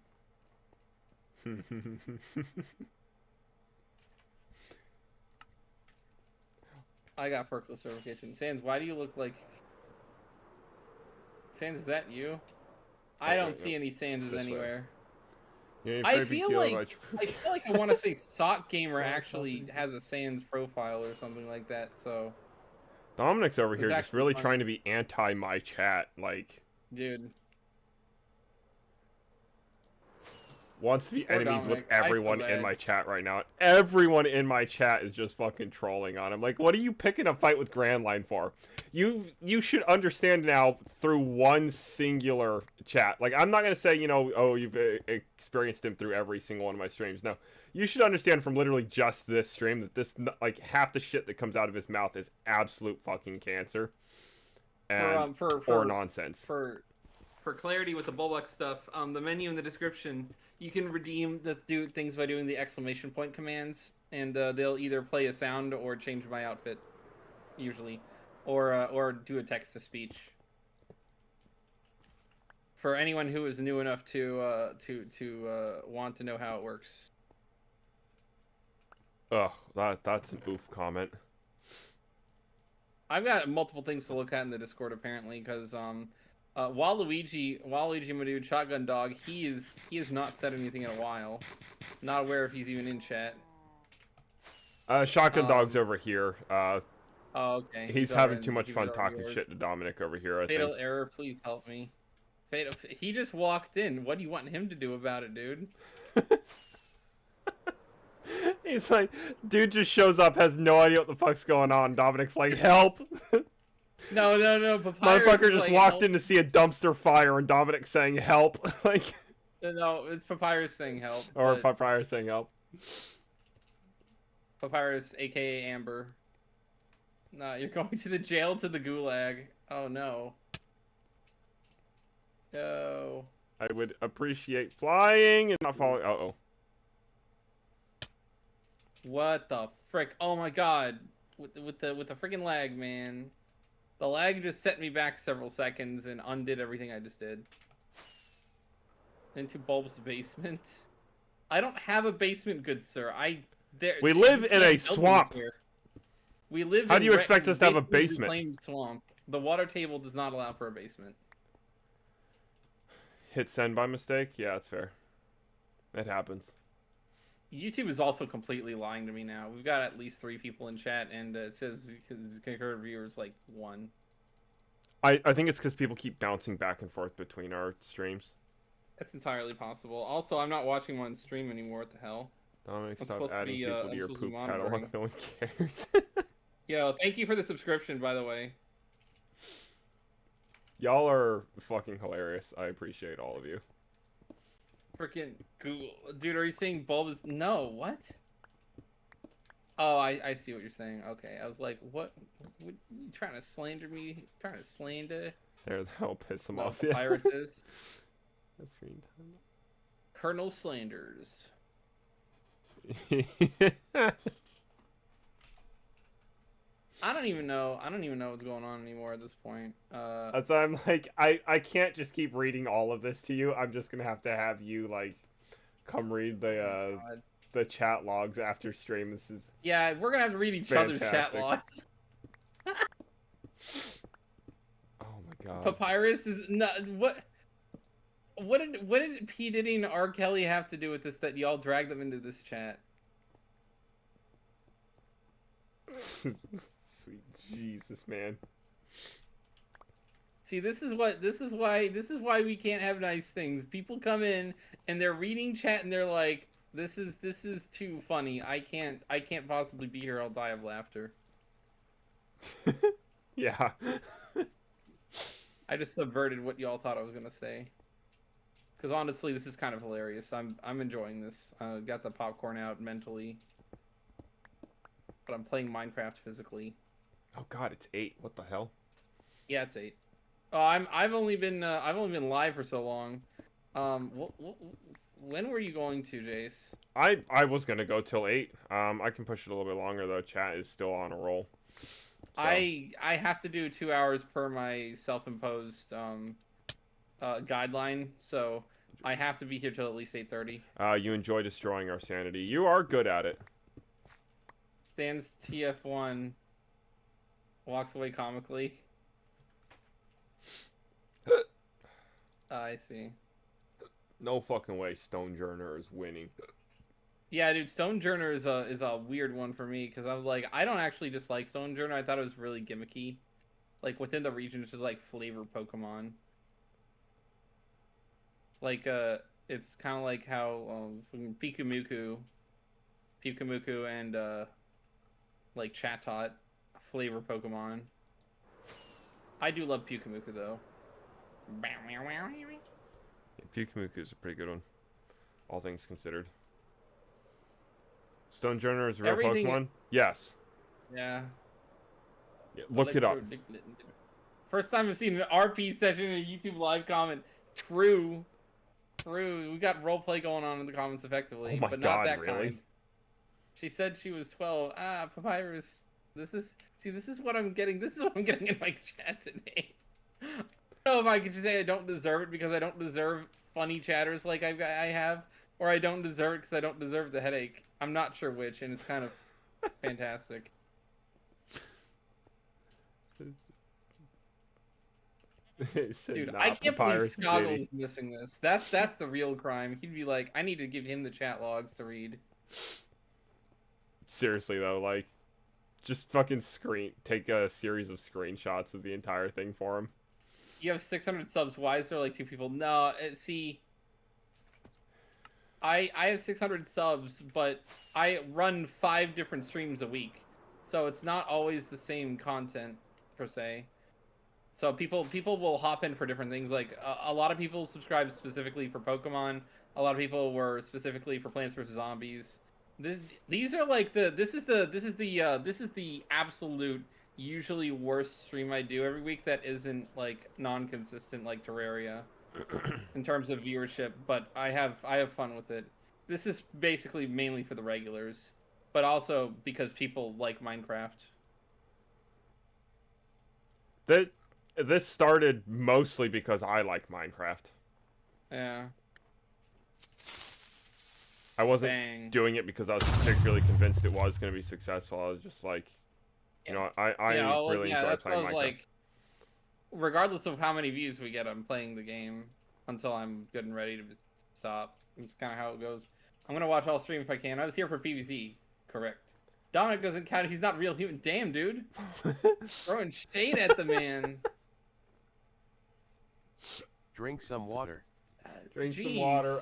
A: I got forklift certification. Sans, why do you look like... Sans, is that you? I don't see any Sanses anywhere. I feel like I want to say Sock Gamer actually has a Sans profile or something like that. So
B: Dominic's over here just really trying to be anti my chat, like,
A: dude.
B: Wants to be enemies with everyone in my chat right now. Everyone in my chat is just fucking trolling on him. Like, what are you picking a fight with Grand Line for? You should understand now through one singular chat. Like, I'm not gonna say, you know, oh, you've experienced him through every single one of my streams. No, you should understand from literally just this stream that this, like, half the shit that comes out of his mouth is absolute fucking cancer and or nonsense.
A: For clarity with the Bulbux stuff, the menu in the description, you can redeem things by doing the exclamation point commands, and they'll either play a sound or change my outfit, usually, or do a text to speech. For anyone who is new enough to want to know how it works.
B: Ugh, that's an oof comment.
A: I've got multiple things to look at in the Discord apparently, because Waluigi my dude, Shotgun Dog, he has not said anything in a while. Not aware if he's even in chat.
B: Shotgun Dog's over here.
A: Oh, okay.
B: He's having too much fun talking shit to Dominic over here, I think.
A: Fatal Error, please help me. He just walked in. What do you want him to do about it, dude?
B: He's like, dude just shows up, has no idea what the fuck's going on. Dominic's like, help.
A: No.
B: Motherfucker just walked in to see a dumpster fire and Dominic saying help. Like,
A: no, it's Papyrus saying help.
B: Or Papyrus saying help.
A: Papyrus, aka Amber. No, you're going to the jail, to the gulag. Oh no. No.
B: I would appreciate flying and not falling. Uh-oh.
A: What the frick? Oh my god. With the freaking lag, man. The lag just set me back several seconds and undid everything I just did. Into Bulb's basement. I don't have a basement, good sir. We
B: live in a swamp.
A: We live.
B: How do you expect us to have a basement?
A: Swamp. The water table does not allow for a basement.
B: Hit send by mistake? Yeah, that's fair. It happens.
A: YouTube is also completely lying to me now. We've got at least 3 people in chat, and it says concurrent viewers like 1.
B: I think it's because people keep bouncing back and forth between our streams.
A: That's entirely possible. Also, I'm not watching one stream anymore. What the hell?
B: Dominic,
A: I'm
B: stop
A: supposed to
B: adding
A: be
B: people to
A: I'm
B: your
A: supposed to be
B: poop
A: monitoring.
B: catalog. No one cares.
A: Yo, thank you for the subscription, by the way.
B: Y'all are fucking hilarious. I appreciate all of you.
A: Freaking Google, dude. Are you saying bulb is no? What? Oh, I see what you're saying. Okay, I was like, what you trying to slander me? Trying to slander
B: There, that'll piss them
A: the
B: off. Yeah.
A: viruses?
B: That's screen
A: Colonel Slanders.
B: time.
A: I don't even know. I don't even know what's going on anymore at this point.
B: So I'm like, I can't just keep reading all of this to you. I'm just gonna have you like come read
A: God.
B: the chat logs after stream. This is
A: Yeah, we're gonna have to read each other's chat
B: fantastic.
A: logs.
B: Oh my god.
A: Papyrus is not what. What did P Diddy and R. Kelly have to do with this that y'all dragged them into this chat?
B: Sweet Jesus, man.
A: See, this is why we can't have nice things. People come in and they're reading chat and they're like, this is too funny. I can't possibly be here. I'll die of laughter.
B: Yeah.
A: I just subverted what y'all thought I was gonna say. Because honestly, this is kind of hilarious. I'm enjoying this. Got the popcorn out mentally, but I'm playing Minecraft physically.
B: Oh god, it's 8. What the hell?
A: Yeah, it's 8. Oh, I've only been live for so long. When were you going to, Jace?
B: I was gonna go till 8. I can push it a little bit longer though. Chat is still on a roll. So.
A: I have to do 2 hours per my self-imposed guideline, so I have to be here till at least 8:30.
B: You enjoy destroying our sanity. You are good at it.
A: Sans TF1 walks away comically. I see.
B: No fucking way Stonejourner is winning.
A: Yeah, dude, Stonejourner is a weird one for me because I was like, I don't actually dislike Stonejourner. I thought it was really gimmicky. Like within the region, it's just like flavor Pokemon. It's like it's kind of like how Pikumuku and like Chatot flavor Pokemon. I do love Pikumuku though.
B: Yeah, Pikumuku is a pretty good one, all things considered. Stonejourner is a real Pokemon? Yes.
A: Yeah.
B: Look it up.
A: First time I've seen an RP session in a YouTube live comment. True. We got roleplay going on in the comments effectively,
B: Oh my
A: but
B: God,
A: not that
B: really?
A: kind. She said she was 12. Papyrus. This is what I'm getting. This is what I'm getting in my chat today. I don't know if I could just say I don't deserve it because I don't deserve funny chatters like I have, or I don't deserve it because I don't deserve the headache. I'm not sure which, and it's kind of fantastic. Dude, I can't believe Scoggle's missing this. That's the real crime. He'd be like, I need to give him the chat logs to read.
B: Seriously though, like, just fucking take a series of screenshots of the entire thing for him.
A: You have 600 subs. Why is there like 2 people? No, see, I have 600 subs, but I run 5 different streams a week, so it's not always the same content per se. So people will hop in for different things. Like a lot of people subscribe specifically for Pokemon. A lot of people were specifically for Plants vs Zombies. These are like this is the absolute usually worst stream I do every week that isn't like non-consistent like Terraria in terms of viewership, but I have fun with it. This is basically mainly for the regulars, but also because people like Minecraft.
B: This started mostly because I like Minecraft.
A: Yeah.
B: I wasn't doing it because I was particularly convinced it was going to be successful. I was just like, you know, I really enjoy playing Minecraft.
A: Like, regardless of how many views we get, I'm playing the game until I'm good and ready to stop. It's kind of how it goes. I'm going to watch all stream if I can. I was here for PvZ. Correct. Dominic doesn't count. He's not real human. Damn, dude. Throwing shade at the man.
C: Drink some water.
B: Drink some water.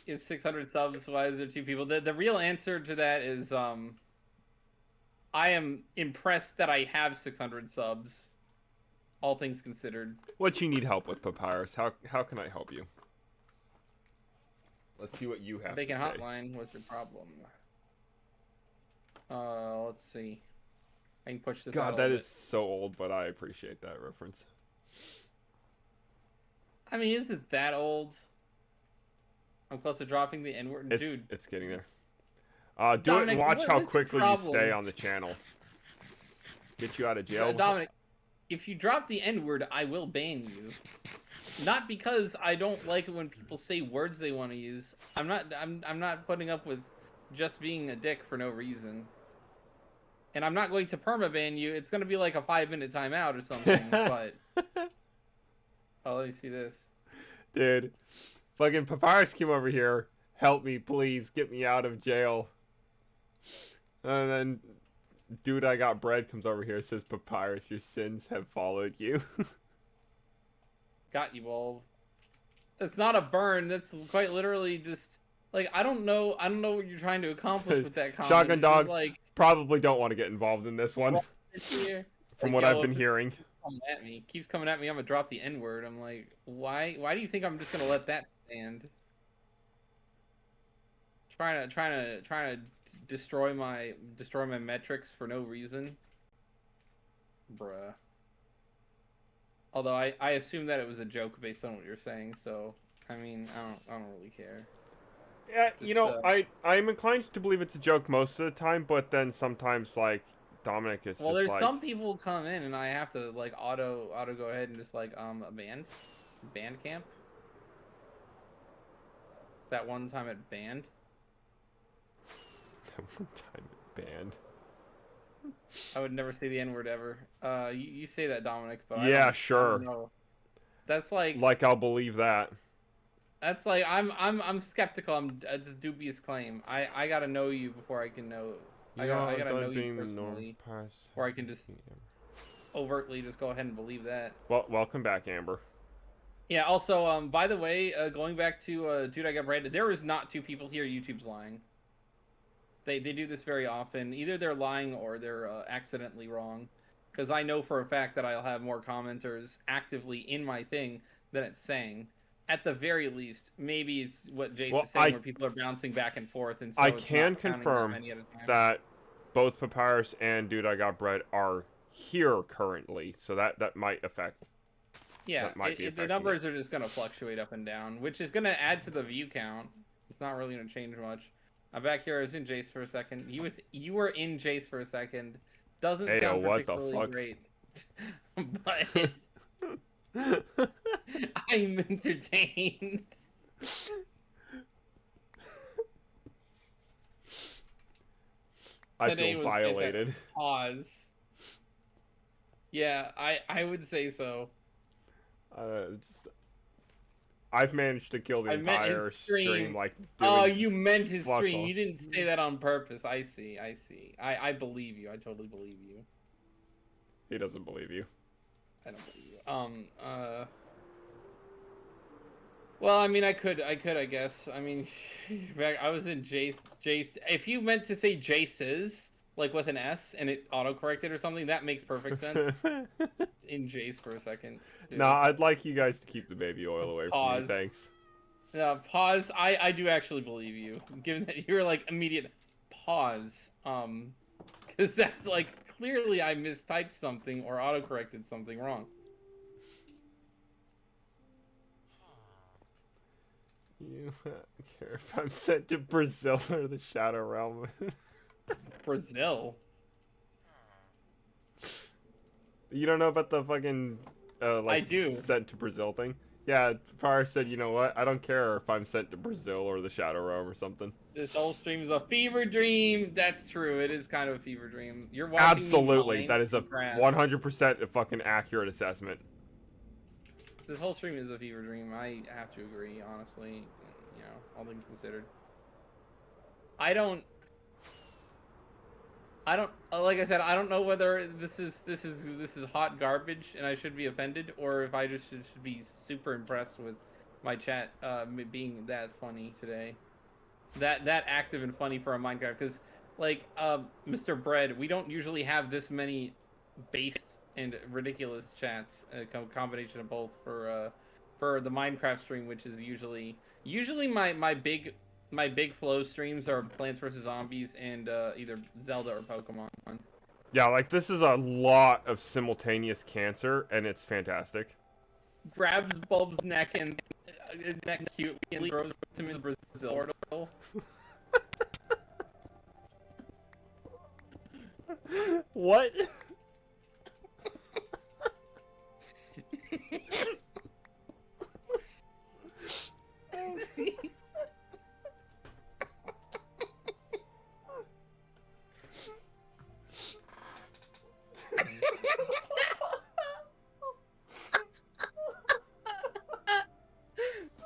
A: If 600 subs, why is there 2 people? The real answer to that is I am impressed that I have 600 subs, all things considered.
B: What you need help with, Papyrus? How can I help you? Let's see what you have
A: Bacon
B: to say.
A: Hotline, what's your problem? Let's see. I can push this out
B: God,
A: a
B: that
A: little
B: is so old, but I appreciate that reference.
A: I mean, isn't it that old? I'm close to dropping the N-word. Dude.
B: It's getting there. Do
A: Dominic,
B: it and watch how
A: what's your
B: quickly you
A: problem?
B: stay on the channel. Get you out of jail.
A: Dominic, if you drop the N-word, I will ban you. Not because I don't like it when people say words they want to use. I'm not putting up with just being a dick for no reason. And I'm not going to permaban you. It's going to be like a 5-minute timeout or something, but... Oh, let me see this.
B: Dude, fucking Papyrus came over here. Help me, please. Get me out of jail. And then, dude, I got bread comes over here. Says, Papyrus, your sins have followed you.
A: Got you, Bulb. It's not a burn. That's quite literally just... Like, I don't know what you're trying to accomplish with that comment.
B: Shotgun Dog
A: like,
B: probably don't want to get involved in this one. From what I've been hearing.
A: Keeps coming at me, I'm gonna drop the N-word. I'm like, why do you think I'm just gonna let that stand? Trying to destroy my metrics for no reason. Bruh. Although I assume that it was a joke based on what you're saying, so I mean I don't really care.
B: Yeah, you know, I'm inclined to believe it's a joke most of the time, but then sometimes like Dominic is
A: well,
B: just
A: there's
B: like...
A: some people come in and I have to like auto go ahead and just like a band camp. That one time at band.
B: That one time at band.
A: I would never say the N-word ever. You say that, Dominic, but
B: yeah, sure.
A: I don't know. That's like
B: I'll believe that.
A: That's like I'm skeptical. It's a dubious claim. I gotta know you before I can know. I gotta know you personally, or I can just overtly just go ahead and believe that.
B: Well, welcome back, Amber.
A: Yeah. Also, by the way, going back to dude, I got branded. There is not 2 people here. YouTube's lying. They do this very often. Either they're lying or they're accidentally wrong. Because I know for a fact that I'll have more commenters actively in my thing than it's saying. At the very least, maybe it's what Jace is saying, where people are bouncing back and forth, and so
B: I can confirm that both Papyrus and Dude I Got Bread are here currently, so that might affect.
A: Yeah, the numbers are just gonna fluctuate up and down, which is gonna add to the view count. It's not really gonna change much. I'm back here. I was in Jace for a second. You were in Jace for a second. Doesn't sound particularly great, but. I'm entertained.
B: I feel violated.
A: Pause. Yeah, I would say so.
B: I've managed to kill the entire stream like doing
A: oh, you meant his stream. You didn't say that on purpose. I see. I believe you. I totally believe you.
B: He doesn't believe you.
A: I don't believe you. Well, I mean, I could, I guess. I mean, I was in Jace. If you meant to say Jace's, like with an S, and it auto-corrected or something, that makes perfect sense. In Jace for a second. Dude.
B: Nah, I'd like you guys to keep the baby oil away from me, thanks.
A: Pause. I do actually believe you, given that you're like immediate pause. Because that's like, clearly I mistyped something or auto-corrected something wrong.
B: You care if I'm sent to Brazil or the Shadow Realm?
A: Brazil?
B: You don't know about the fucking, like,
A: I do.
B: Sent to Brazil thing? Yeah, Power said, you know what? I don't care if I'm sent to Brazil or the Shadow Realm or something.
A: This whole stream is a fever dream. That's true. It is kind of a fever dream. You're watching
B: Absolutely. That is a 100% a fucking accurate assessment.
A: This whole stream is a fever dream. I have to agree, honestly. You know, all things considered. I don't. Like I said, I don't know whether this is hot garbage and I should be offended, or if I just should be super impressed with my chat being that funny today, that active and funny for a Minecraft. Because like Mr. Bread, we don't usually have this many based and ridiculous chats. A combination of both for the Minecraft stream, which is usually my big flow streams are Plants vs Zombies and either Zelda or Pokemon.
B: Yeah, like this is a lot of simultaneous cancer, and it's fantastic.
A: Grabs Bulb's neck and neck cutely and throws him in the Brazil portal.
B: What?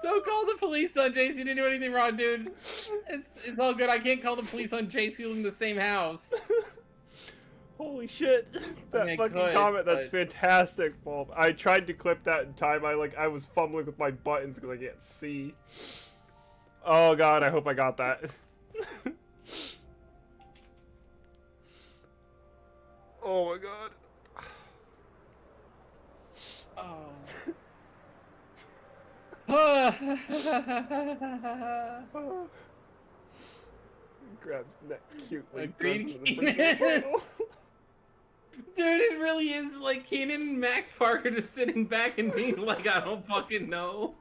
A: Don't call the police on Jace. You didn't do anything wrong, dude. It's all good. I can't call the police on Jace. We live in the same house.
B: Holy shit! That fucking comment. That's fantastic, Bulb. I tried to clip that in time. I was fumbling with my buttons because I can't see. Oh god, I hope I got that. Oh my god.
A: Oh.
B: Grabs neck cutely.
A: Agreed, Keenan. Dude, it really is like Keenan and Max Parker just sitting back and being like, I don't fucking know.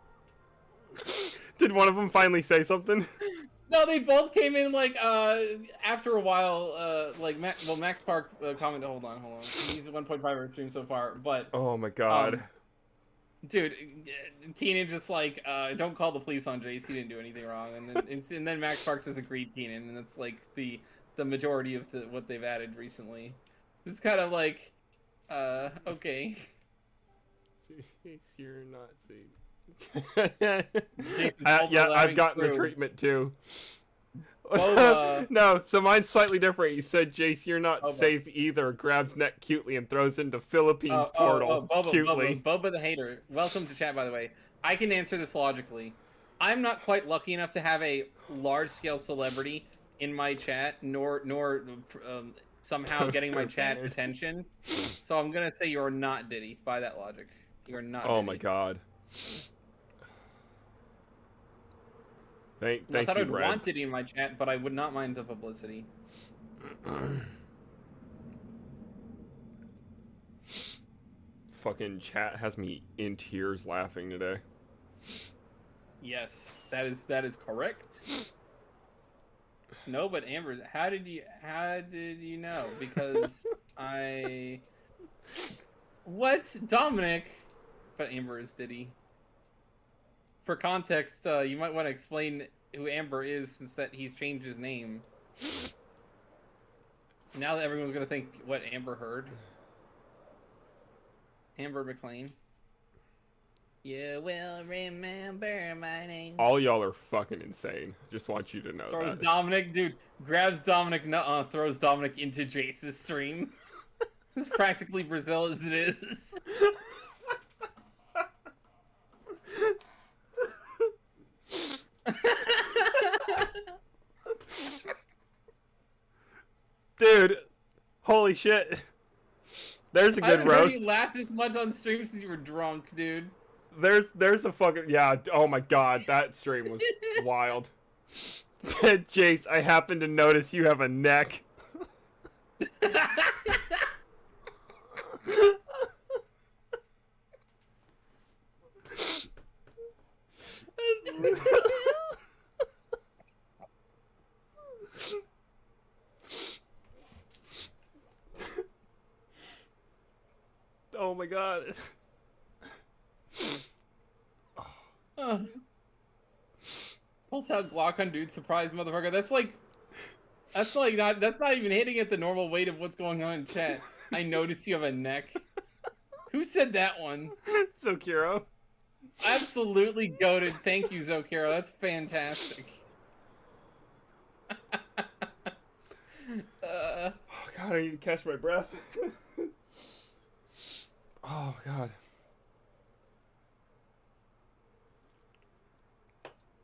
B: Did one of them finally say something?
A: No, they both came in like after a while. Like Max Park commented. Hold on. He's at 1.5 on stream so far, but
B: oh my god.
A: Dude, Keenan just like, don't call the police on Jace. He didn't do anything wrong. And then Max Parks has agreed Keenan, and that's like the majority of what they've added recently. It's kind of like, okay.
B: You're not safe. Yeah, I've gotten the treatment too. No, so mine's slightly different. He said, Jace, you're not safe either. Grabs neck cutely and throws into Philippines portal cutely.
A: Boba the hater. Welcome to chat, by the way. I can answer this logically. I'm not quite lucky enough to have a large-scale celebrity in my chat, nor somehow getting my chat attention. So I'm gonna say you're not Diddy by that logic. You're not.
B: Oh
A: Diddy.
B: my god. Thank
A: I thought
B: you,
A: I'd
B: Brad.
A: want Diddy in my chat, but I would not mind the publicity.
B: Fucking chat has me in tears laughing today.
A: Yes, that is correct. No, but Amber, how did you know? Because what? Dominic? But Amber is Diddy. For context, you might want to explain who Amber is, since that he's changed his name. Now that everyone's gonna think what Amber heard. Amber McLean. You will remember my name.
B: All y'all are fucking insane. Just want you to know
A: Throws
B: that.
A: Dominic, dude. Grabs Dominic, throws Dominic into Jace's stream. It's practically Brazil as it is.
B: Dude, holy shit. There's a good
A: I haven't
B: roast.
A: heard you laugh this much on stream since you were drunk, dude.
B: There's a fucking, yeah, oh my god, that stream was wild. Jace, I happen to notice you have a neck. Oh my god.
A: Pulse out Glock on dude, surprise motherfucker. That's not even hitting at the normal weight of what's going on in chat. I noticed you have a neck. Who said that one?
B: Zokiro.
A: Absolutely goated. Thank you, Zokiro. That's fantastic.
B: Oh god, I need to catch my breath. Oh god.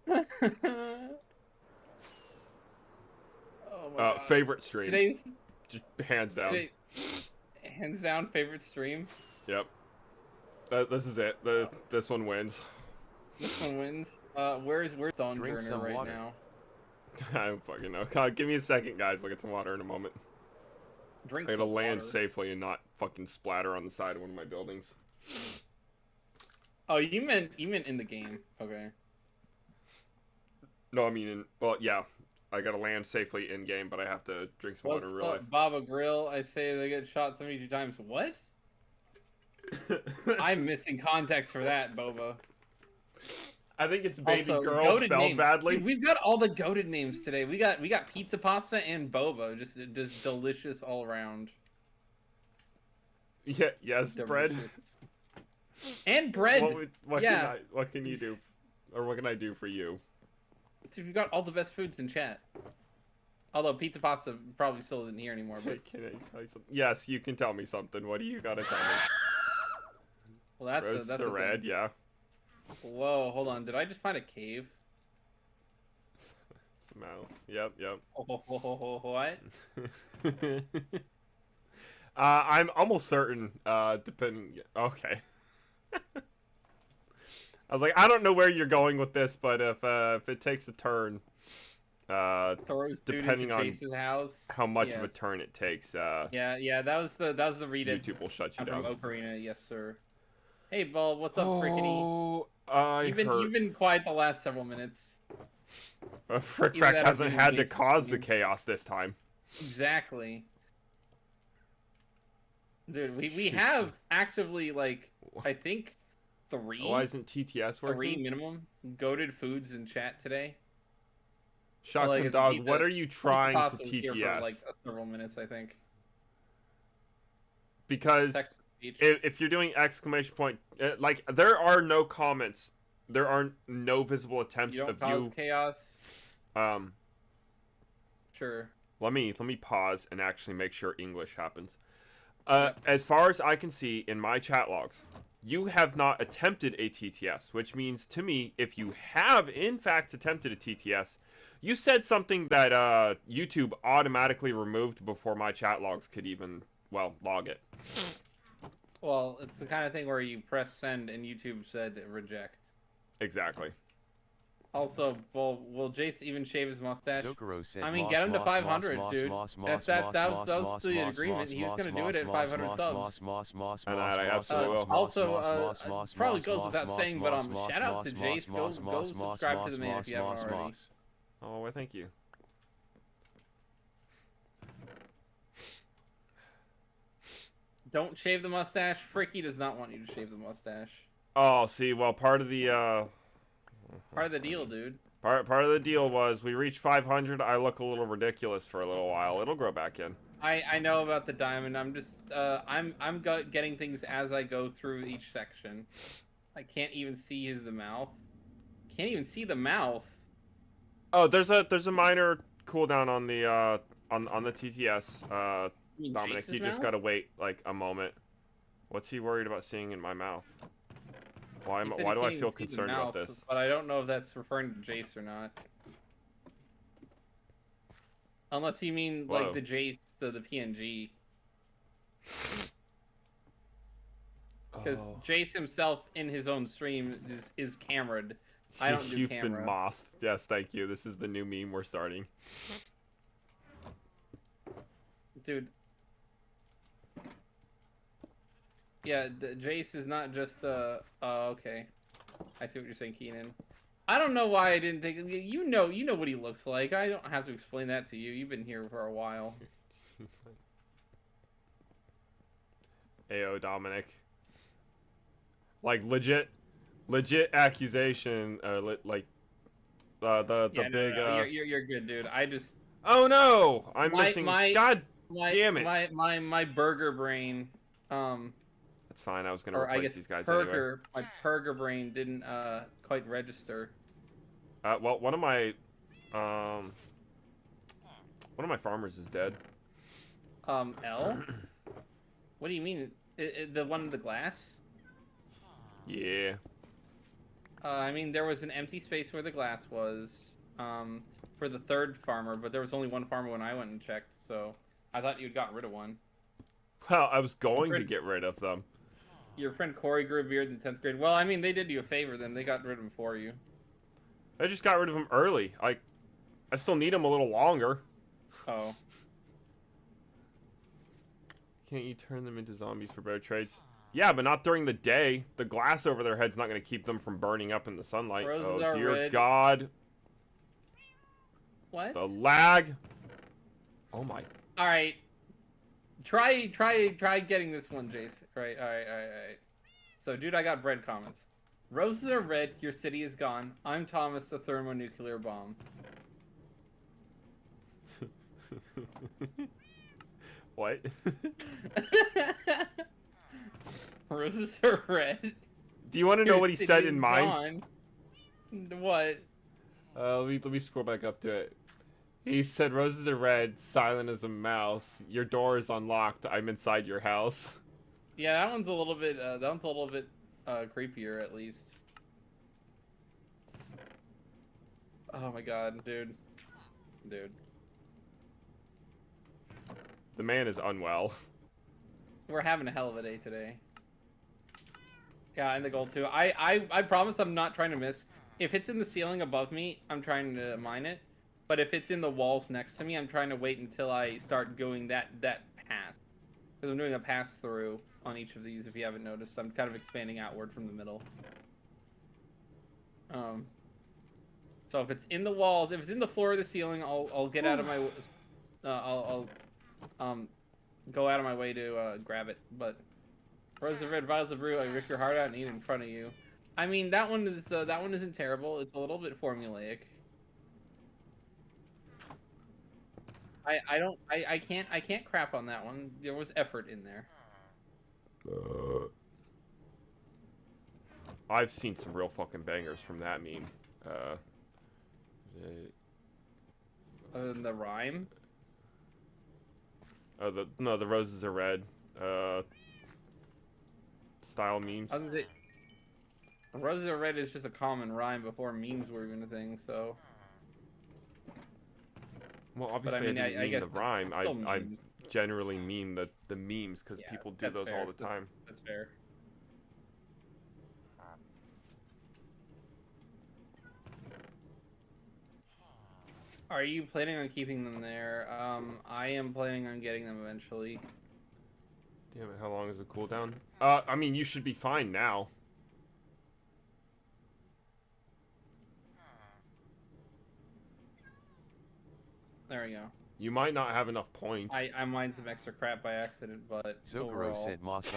A: Oh my god.
B: Favorite stream.
A: Today's
B: Just hands down.
A: today, hands down favorite stream.
B: Yep. This is it. This one wins.
A: This one wins. Where's Stone Turner right
C: water.
A: now?
B: I don't fucking know. God, give me a second, guys. I'll get some water in a moment.
A: Drink
B: I gotta
A: some
B: land
A: water.
B: safely and not fucking splatter on the side of one of my buildings.
A: Oh, you meant in the game. Okay.
B: No, I mean, well, yeah. I gotta land safely in game, but I have to drink some water
A: What's
B: in real life.
A: Baba Grill? I say they get shot 72 times. What? I'm missing context for that, Boba.
B: I think it's baby
A: Also,
B: girl
A: goated
B: spelled
A: names.
B: badly.
A: Dude, we've got all the goated names today. We got pizza pasta and boba, just delicious all around.
B: Yeah, yes, bread.
A: Delicious. And bread.
B: What can you do, or what can I do for you?
A: Dude, we've got all the best foods in chat. Although pizza pasta probably still isn't here anymore. But
B: Can I tell you something? Yes, you can tell me something. What do you gotta tell me?
A: well, that's a
B: red,
A: thing.
B: yeah.
A: Whoa, hold on. Did I just find a cave?
B: It's a mouse. Yep.
A: What?
B: I'm almost certain. Depending. Okay. I was like, I don't know where you're going with this, but if it takes a turn,
A: Throws dude
B: depending
A: into
B: on
A: Chase's house.
B: how much of a
A: Yes.
B: turn it takes,
A: Yeah, that was the read.
B: YouTube will shut you
A: I'm from
B: down.
A: Ocarina, yes sir. Hey, Ball, what's up, Frickety?
B: Oh,
A: You've been quiet the last several minutes.
B: Frick
A: Either
B: Frack
A: that or
B: hasn't
A: being
B: had to
A: Jason
B: cause the
A: Steven.
B: chaos this time.
A: Exactly. Dude, we have actively, like, I think
B: Why isn't TTS working?
A: 3 minimum goated foods in chat today.
B: Shotgun
A: like, it's
B: Dog,
A: pizza-
B: what are you trying to
A: Pizza was here
B: TTS?
A: for, like, several minutes, I think.
B: Because
A: Text speech.
B: if you're doing exclamation point, like, there are no comments. There are no visible attempts
A: You don't
B: of
A: cause
B: you.
A: chaos?
B: Um,
A: Sure.
B: let me pause and actually make sure English happens.
A: Yep.
B: As far as I can see in my chat logs, you have not attempted a TTS, which means to me, if you have in fact attempted a TTS, you said something that YouTube automatically removed before my chat logs could even, well, log it.
A: Well, it's the kind of thing where you press send and YouTube said reject.
B: Exactly.
A: Also, will Jace even shave his mustache?
C: Zokaro said,
A: I mean, get him to 500, dude. That was the agreement. He was gonna do it at 500 subs.
B: And I absolutely will.
A: Also, probably goes without saying, but shout out to Jace. Go subscribe to the man if you haven't already.
B: Oh, well, thank you.
A: Don't shave the mustache. Fricky does not want you to shave the mustache.
B: Oh, see, well, part of the
A: Part of the deal, dude.
B: part of the deal was we reached 500. I look a little ridiculous for a little while. It'll grow back in.
A: I know about the diamond. I'm just I'm getting things as I go through each section. I can't even see the mouth. Can't even see the mouth.
B: Oh, there's a minor cooldown on the TTS.
A: You mean
B: Dominic,
A: Jace's
B: you just
A: mouth?
B: gotta wait like a moment. What's he worried about seeing in my mouth? Why
A: He said
B: why
A: he
B: do I
A: can't
B: feel
A: even see the
B: concerned about
A: mouth,
B: this?
A: But I don't know if that's referring to Jace or not. Unless you mean
B: Whoa.
A: like the Jace, the PNG. Because
B: Oh.
A: Jace himself in his own stream is camera'd. I don't do
B: You've
A: camera.
B: been mossed. Yes, thank you. This is the new meme we're starting.
A: Dude. Yeah, Jace is not just okay. I see what you're saying, Keenan. I don't know why I didn't think you know what he looks like. I don't have to explain that to you. You've been here for a while.
B: Ayo, Dominic. Like legit accusation. Like the
A: Yeah,
B: big.
A: no, you're good, dude. I just
B: Oh no! I'm
A: My-
B: missing.
A: my-
B: God
A: my
B: damn it!
A: my burger brain
B: That's fine. I was gonna
A: or I
B: replace
A: guess
B: these guys anyway.
A: my purger brain didn't quite register.
B: Well, one of my farmers is dead.
A: L? What do you mean? The one in the glass?
B: Yeah.
A: I mean, there was an empty space where the glass was, for the third farmer, but there was only one farmer when I went and checked, so I thought you'd gotten rid of one.
B: Well, I was going to get rid of them.
A: Your friend Corey grew a beard in 10th grade. Well, I mean, they did you a favor then. They got rid of him for you.
B: I just got rid of them early. I still need them a little longer.
A: Oh.
B: Can't you turn them into zombies for better trades? Yeah, but not during the day. The glass over their head's not going to keep them from burning up in the sunlight.
A: Roses
B: Oh, dear
A: red.
B: God.
A: What?
B: The lag. Oh, my.
A: All right. Try getting this one, Jace. Right. All right. So, dude, I got bread comments. Roses are red. Your city is gone. I'm Thomas, the thermonuclear bomb.
B: What?
A: Roses are red.
B: Do you want to know what he said in mine?
A: What?
B: Let me scroll back up to it. He said, "Roses are red, silent as a mouse. Your door is unlocked. I'm inside your house."
A: Yeah, that one's a little bit. Creepier, at least. Oh my god, dude.
B: The man is unwell.
A: We're having a hell of a day today. Yeah, and the gold too. I promise I'm not trying to miss. If it's in the ceiling above me, I'm trying to mine it. But if it's in the walls next to me, I'm trying to wait until I start going that path. Because I'm doing a pass through on each of these, if you haven't noticed. I'm kind of expanding outward from the middle. So if it's in the walls, if it's in the floor or the ceiling, I'll get out of my I'll go out of my way to grab it. But Rose of Red, Vials of Brew, I rip your heart out and eat it in front of you. I mean, that one isn't terrible. It's a little bit formulaic. I can't crap on that one. There was effort in there.
B: I've seen some real fucking bangers from that meme.
A: Other than the rhyme.
B: No, the roses are red. Style memes.
A: I was gonna say, roses are red is just a common rhyme before memes were even a thing. So.
B: Well, obviously,
A: but,
B: I didn't mean the rhyme. I
A: memes.
B: generally mean the memes because
A: Yeah,
B: people do those
A: fair.
B: all the time.
A: That's fair. Are you planning on keeping them there? I am planning on getting them eventually.
B: Damn it, how long is the cooldown? I mean, you should be fine now.
A: There we go.
B: You might not have enough points.
A: I mined some extra crap by accident, but
C: Zokoro said moss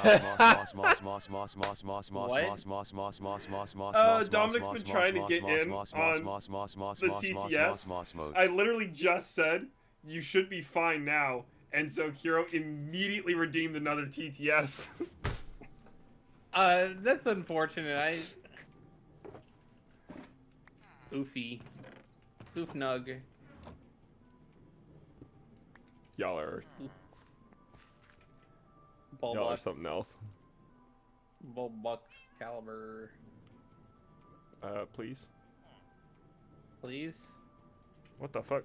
D: Dominic's been trying to get in on the TTS. I literally just said you should be fine now, and so Hero immediately redeemed another TTS.
A: that's unfortunate. Oofy. Oof nug.
B: Y'all are something else.
A: Bulbikyu caliber.
B: Please.
A: Please.
B: What the fuck?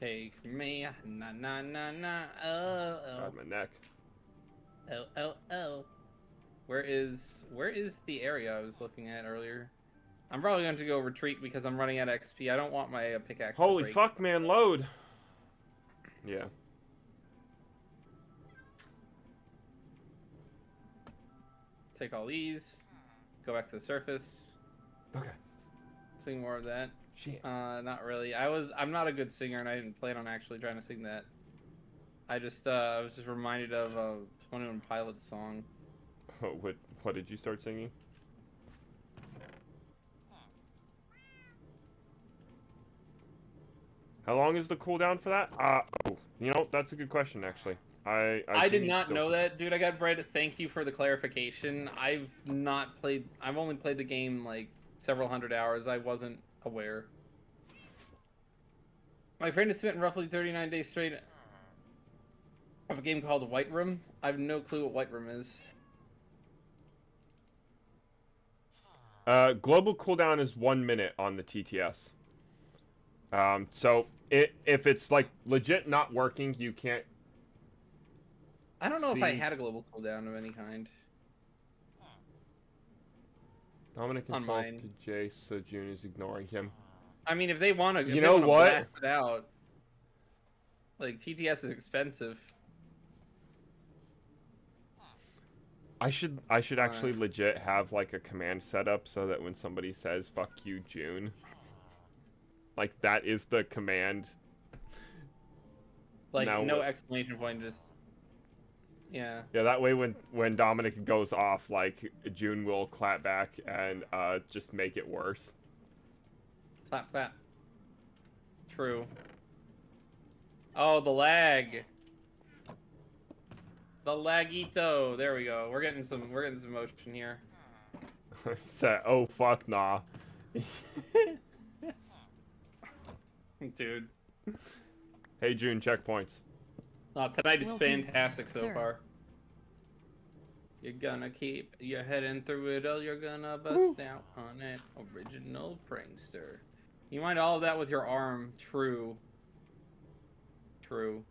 A: Take me, na na na na. Oh.
B: God, my neck.
A: Oh. Where is the area I was looking at earlier? I'm probably going to go retreat because I'm running out of XP. I don't want my pickaxe.
B: Holy fuck, man! Load. Yeah.
A: Take all these. Go back to the surface.
B: Okay.
A: Sing more of that.
B: Shit.
A: Not really. I'm not a good singer, and I didn't plan on actually trying to sing that. I was just reminded of a 21 Pilots song.
B: Oh, what did you start singing? How long is the cooldown for that? Oh, you know, that's a good question, actually. I
A: did not know that, dude. I got bread. Thank you for the clarification. I've only played the game like several hundred hours. I wasn't aware. My friend has spent roughly 39 days straight of a game called White Room. I have no clue what White Room is.
B: Global cooldown is 1 minute on the TTS. So if it's like legit not working, you can't.
A: I don't know if I had a global cooldown of any kind.
B: Dominic
A: On mine.
B: insulted Jace, so June is ignoring him.
A: I mean, if they want to,
B: you know what?
A: Blast it out, like TTS is expensive.
B: I should actually legit have like a command set up so that when somebody says "fuck you, June," like that is the command.
A: Like no exclamation point, just yeah.
B: Yeah, that way when Dominic goes off, like June will clap back and just make it worse.
A: Clap clap. True. Oh, the lag. The lagito. There we go. We're getting some motion here.
B: Set. Oh fuck nah.
A: Dude.
B: Hey June, checkpoints.
A: Tonight is fantastic so far. You're gonna keep your heading through it, or you're gonna bust out on it. Original prankster. You mind all of that with your arm. True. True.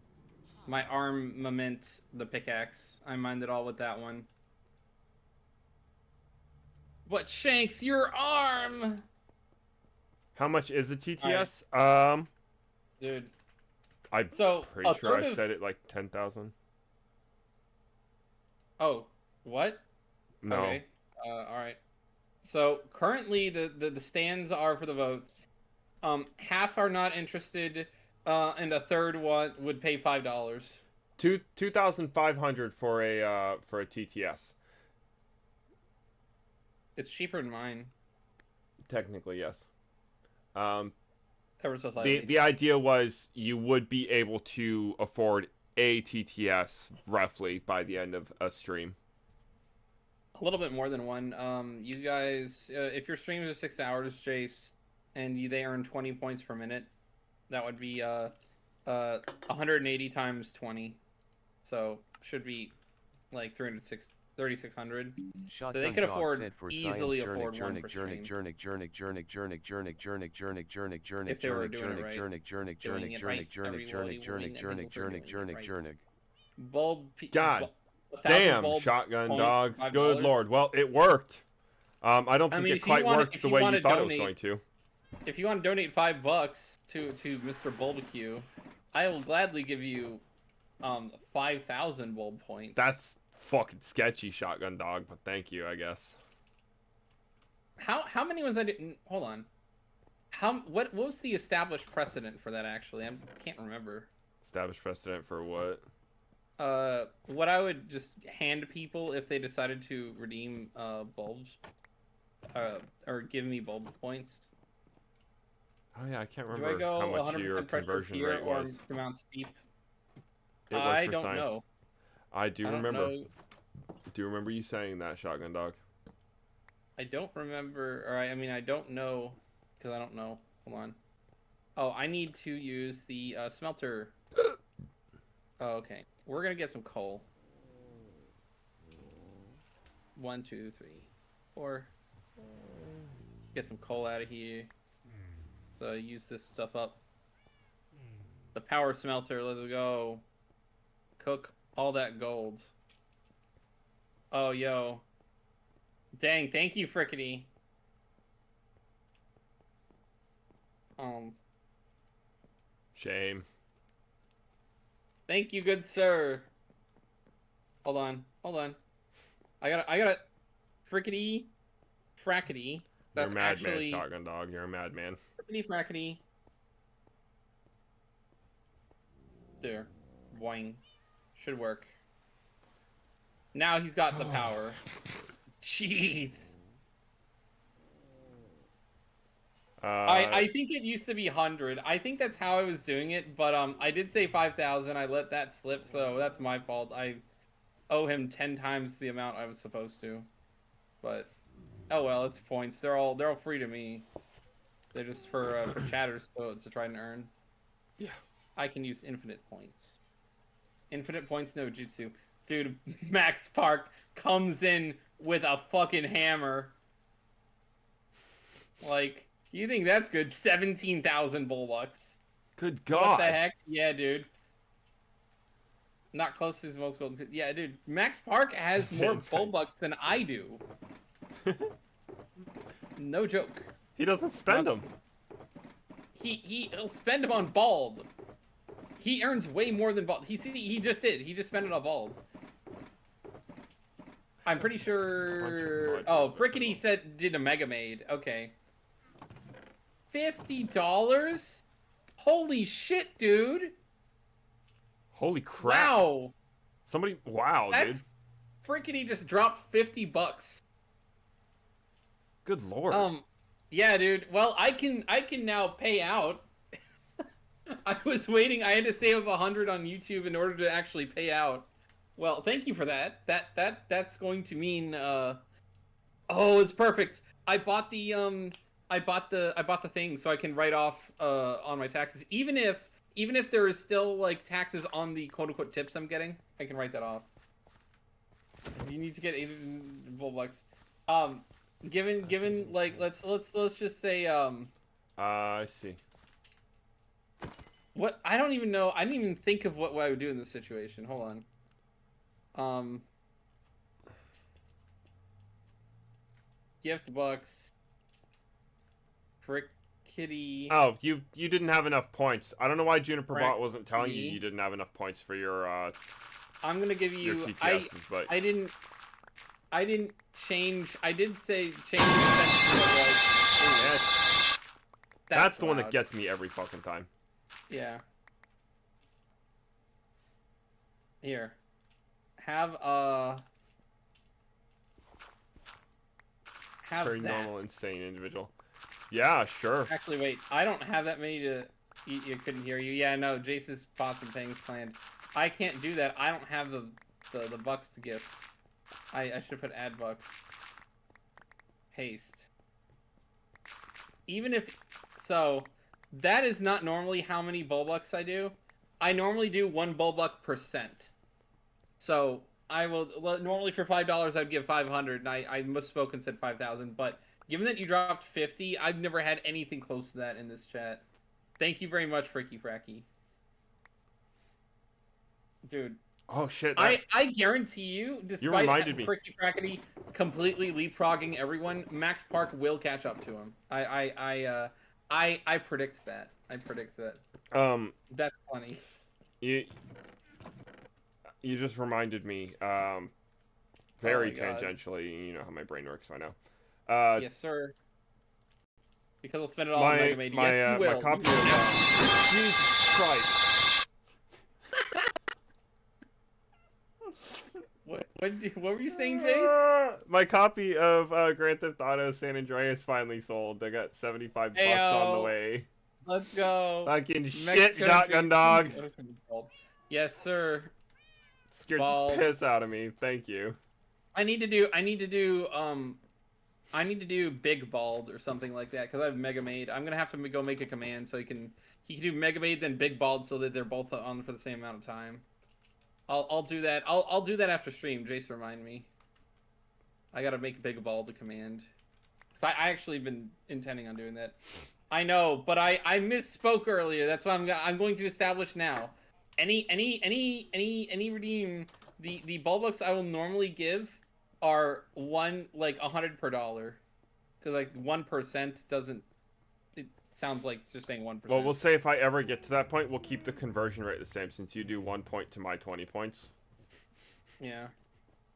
A: My armament, the pickaxe. I mind it all with that one. But Shanks, your arm!
B: How much is a TTS?
A: Dude.
B: I'm pretty sure I said it like 10,000.
A: Oh, what?
B: No.
A: Okay. Alright. So currently the stands are for the votes. Half are not interested, and a third one would pay $5.
B: 2,500 for a TTS.
A: It's cheaper than mine.
B: Technically, yes.
A: Ever so slightly.
B: The idea was you would be able to afford a TTS roughly by the end of a stream.
A: A little bit more than one. You guys, if your streams are 6 hours, Jace, and they earn 20 points per minute, that would be 180 times 20. So should be like 3,600. So they could afford easily afford one per stream. If they were doing it right.
B: God damn, shotgun dog. Good lord. Well, it worked. I don't think it quite worked the way you thought it was going to.
A: If you want to donate $5 to Mr. Bulbikyu, I will gladly give you 5,000 bulb points.
B: That's fucking sketchy, shotgun dog, but thank you, I guess.
A: How many ones I didn't hold on? What was the established precedent for that actually? I can't remember.
B: Established precedent for what?
A: What I would just hand people if they decided to redeem bulbs, or give me bulb points.
B: Oh yeah, I can't remember how much your conversion rate was.
A: Mount Steep?
B: I
A: don't know.
B: I do remember. Do you remember you saying that, shotgun dog?
A: I don't remember, or I mean I don't know, because I don't know. Hold on. Oh, I need to use the smelter. Oh, okay. We're gonna get some coal. 1, 2, 3, 4. Get some coal out of here. So use this stuff up. The power smelter, let's go. Cook all that gold. Oh, yo. Dang, thank you, Frickety.
B: Shame.
A: Thank you, good sir. Hold on. I gotta Frickety. Frackety.
B: You're a madman, shotgun dog. You're a madman.
A: Frickety frackety. There. Boing. Should work. Now he's got the power. Jeez. I think it used to be 100. I think that's how I was doing it, but I did say 5,000. I let that slip, so that's my fault. I owe him 10 times the amount I was supposed to. But oh well, it's points. They're all free to me. They're just for chatters to try and earn.
B: Yeah.
A: I can use infinite points. Infinite points no jutsu. Dude, Max Park comes in with a fucking hammer. Like, you think that's good? 17,000 Bulbucks.
B: Good God.
A: What the heck? Yeah, dude. Not close to his most gold. Yeah, dude. Max Park has more Bulbucks than I do. No joke.
B: He doesn't spend them.
A: He'll spend them on Bald. He earns way more than Bald. He just did. He just spent it on Bald. I'm pretty sure. Oh, Frickety did a Mega Maid. Okay. $50? Holy shit, dude!
B: Holy crap!
A: Wow.
B: Wow, dude.
A: Frickety just dropped $50.
B: Good lord.
A: Yeah, dude. Well, I can now pay out. I was waiting. I had to save 100 on YouTube in order to actually pay out. Well, thank you for that. That's going to mean oh, it's perfect. I bought the thing so I can write off on my taxes. Even if there is still like taxes on the quote unquote tips I'm getting, I can write that off. You need to get 80 Bulbucks. Given like let's just say
B: I see.
A: What I don't even know. I didn't even think of what I would do in this situation. Hold on. Gift bucks. Frick Kitty.
B: Oh, you didn't have enough points. I don't know why Juniperbot wasn't telling you didn't have enough points for your
A: I'm gonna give you
B: your TTSs, but
A: I didn't change. I did say change the
B: that's the one that gets me every fucking time.
A: Yeah. Here. Have
B: very normal, insane individual. Yeah, sure.
A: Actually, wait. I don't have that many to. You couldn't hear you. Yeah, no. Jace's pots and things planned. I can't do that. I don't have the bucks to gift. I should put add bucks. Paste. Even if so, that is not normally how many Bulbucks I do. I normally do 1 Bulbuck percent. So I will normally for $5 I'd give 500, and I misspoke and said 5,000. But given that you dropped 50, I've never had anything close to that in this chat. Thank you very much, Fricky Fracky. Dude.
B: Oh shit!
A: I guarantee you, despite Fricky Frackety completely leapfrogging everyone, Max Park will catch up to him. I predict that. I predict that. That's funny.
B: You just reminded me, very tangentially. You know how my brain works by now.
A: Yes, sir. Because I'll spend it all on Mega Maid. Yes, you will.
B: My copy of Jesus Christ.
A: What were you saying, Jace?
B: My copy of Grand Theft Auto San Andreas finally sold. I got 75 bucks on the way.
A: Let's go.
B: Fucking shit, Shotgun Dog.
A: Yes, sir.
B: Scared the piss out of me. Thank you.
A: I need to do Big Bald or something like that because I have Mega Maid. I'm gonna have to go make a command so he can do Mega Maid then Big Bald so that they're both on for the same amount of time. I'll do that. I'll do that after stream. Jace, remind me. I gotta make Big Bald a command. So I actually been intending on doing that. I know, but I misspoke earlier. That's why I'm going to establish now. Any redeem the Bulbucks I will normally give are 100 per dollar, because like 1% doesn't. It sounds like just saying 1%.
B: Well, we'll say if I ever get to that point, we'll keep the conversion rate the same since you do 1 point to my 20 points.
A: Yeah.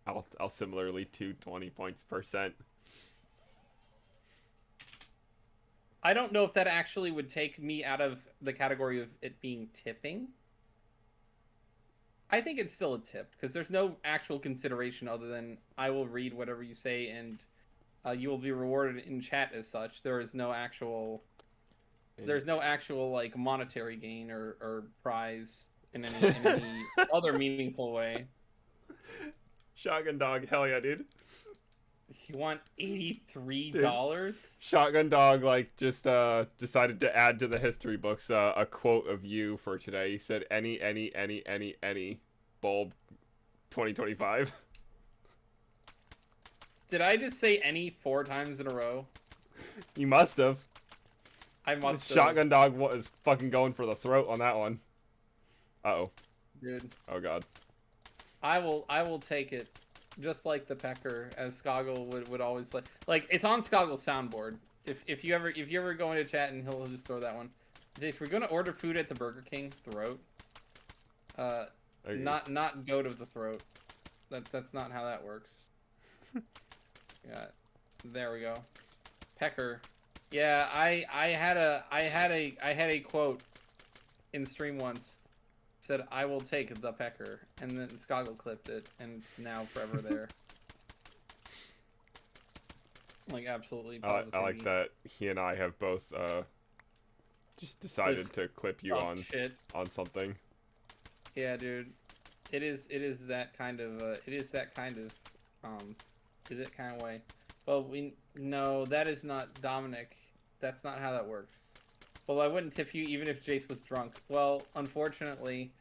B: I'll similarly do 20 points %.
A: I don't know if that actually would take me out of the category of it being tipping. I think it's still a tip because there's no actual consideration other than I will read whatever you say and you will be rewarded in chat as such. There is no actual, like monetary gain or prize in any other meaningful way.
B: Shotgun Dog, hell yeah, dude.
A: You want $83?
B: Shotgun Dog like just decided to add to the history books a quote of you for today. He said any bulb 2025.
A: Did I just say any 4 times in a row?
B: You must have.
A: I must have.
B: Shotgun dog was fucking going for the throat on that one. Uh-oh.
A: Dude.
B: Oh, God.
A: I will take it. Just like the pecker, as Skoggle would always play. Like, it's on Skoggle's soundboard. If you ever go into chat and he'll just throw that one. Jace, we're gonna order food at the Burger King. Throat. Not go to the throat. That's not how that works. Yeah, there we go. Pecker. Yeah, I had a quote in stream once. Said I will take the pecker, and then Skoggle clipped it, and it's now forever there. Like absolutely.
B: I like that he and I have both just decided to clip you on something.
A: Yeah, dude. It is that kind of is it kind of way. Well, no, that is not Dominic. That's not how that works. Well, I wouldn't tip you even if Jace was drunk. Well, unfortunately,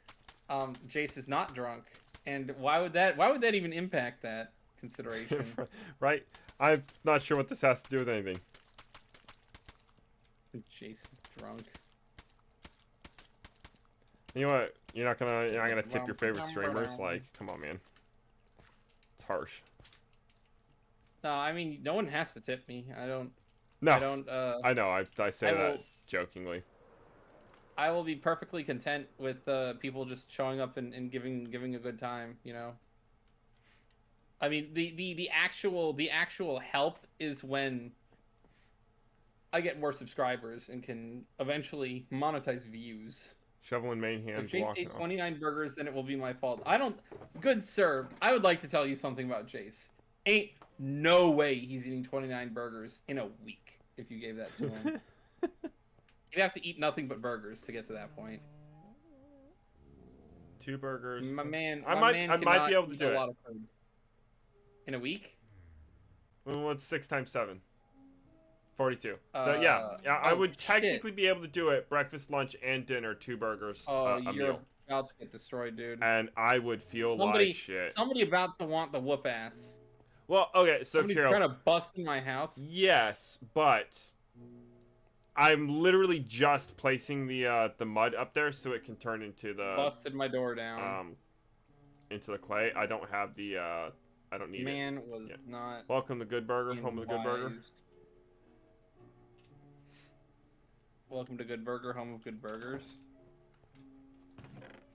A: Jace is not drunk, and why would that even impact that consideration?
B: Right? I'm not sure what this has to do with anything.
A: Jace is drunk.
B: You know what? You're not gonna tip your favorite streamers? Like, come on, man. It's harsh.
A: No, I mean no one has to tip me. I don't.
B: No.
A: I don't.
B: I know. I say that jokingly.
A: I will be perfectly content with people just showing up and giving a good time. You know. I mean the actual help is when I get more subscribers and can eventually monetize views.
B: Shovel in main hand.
A: If Jace ate 29 burgers, then it will be my fault. I don't... Good sir, I would like to tell you something about Jace. Ain't no way he's eating 29 burgers in a week if you gave that to him. You'd have to eat nothing but burgers to get to that point.
B: 2 burgers.
A: My man
B: I might be able to do it.
A: A lot of food. In a week?
B: Well, what's 6 times 7? 42. So yeah, I would technically be able to do it. Breakfast, lunch, and dinner. 2 burgers.
A: Oh,
B: a
A: you're
B: meal.
A: about to get destroyed, dude.
B: And I would feel like shit.
A: Somebody about to want the whoop ass.
B: Well, okay, so
A: somebody trying to bust in my house.
B: Yes, but I'm literally just placing the mud up there so it can turn into the
A: busted my door down.
B: Into the clay. I don't have the I don't need
A: Man
B: it.
A: was not.
B: Welcome to Good Burger, home of the Good Burger.
A: Welcome to Good Burger, home of good burgers.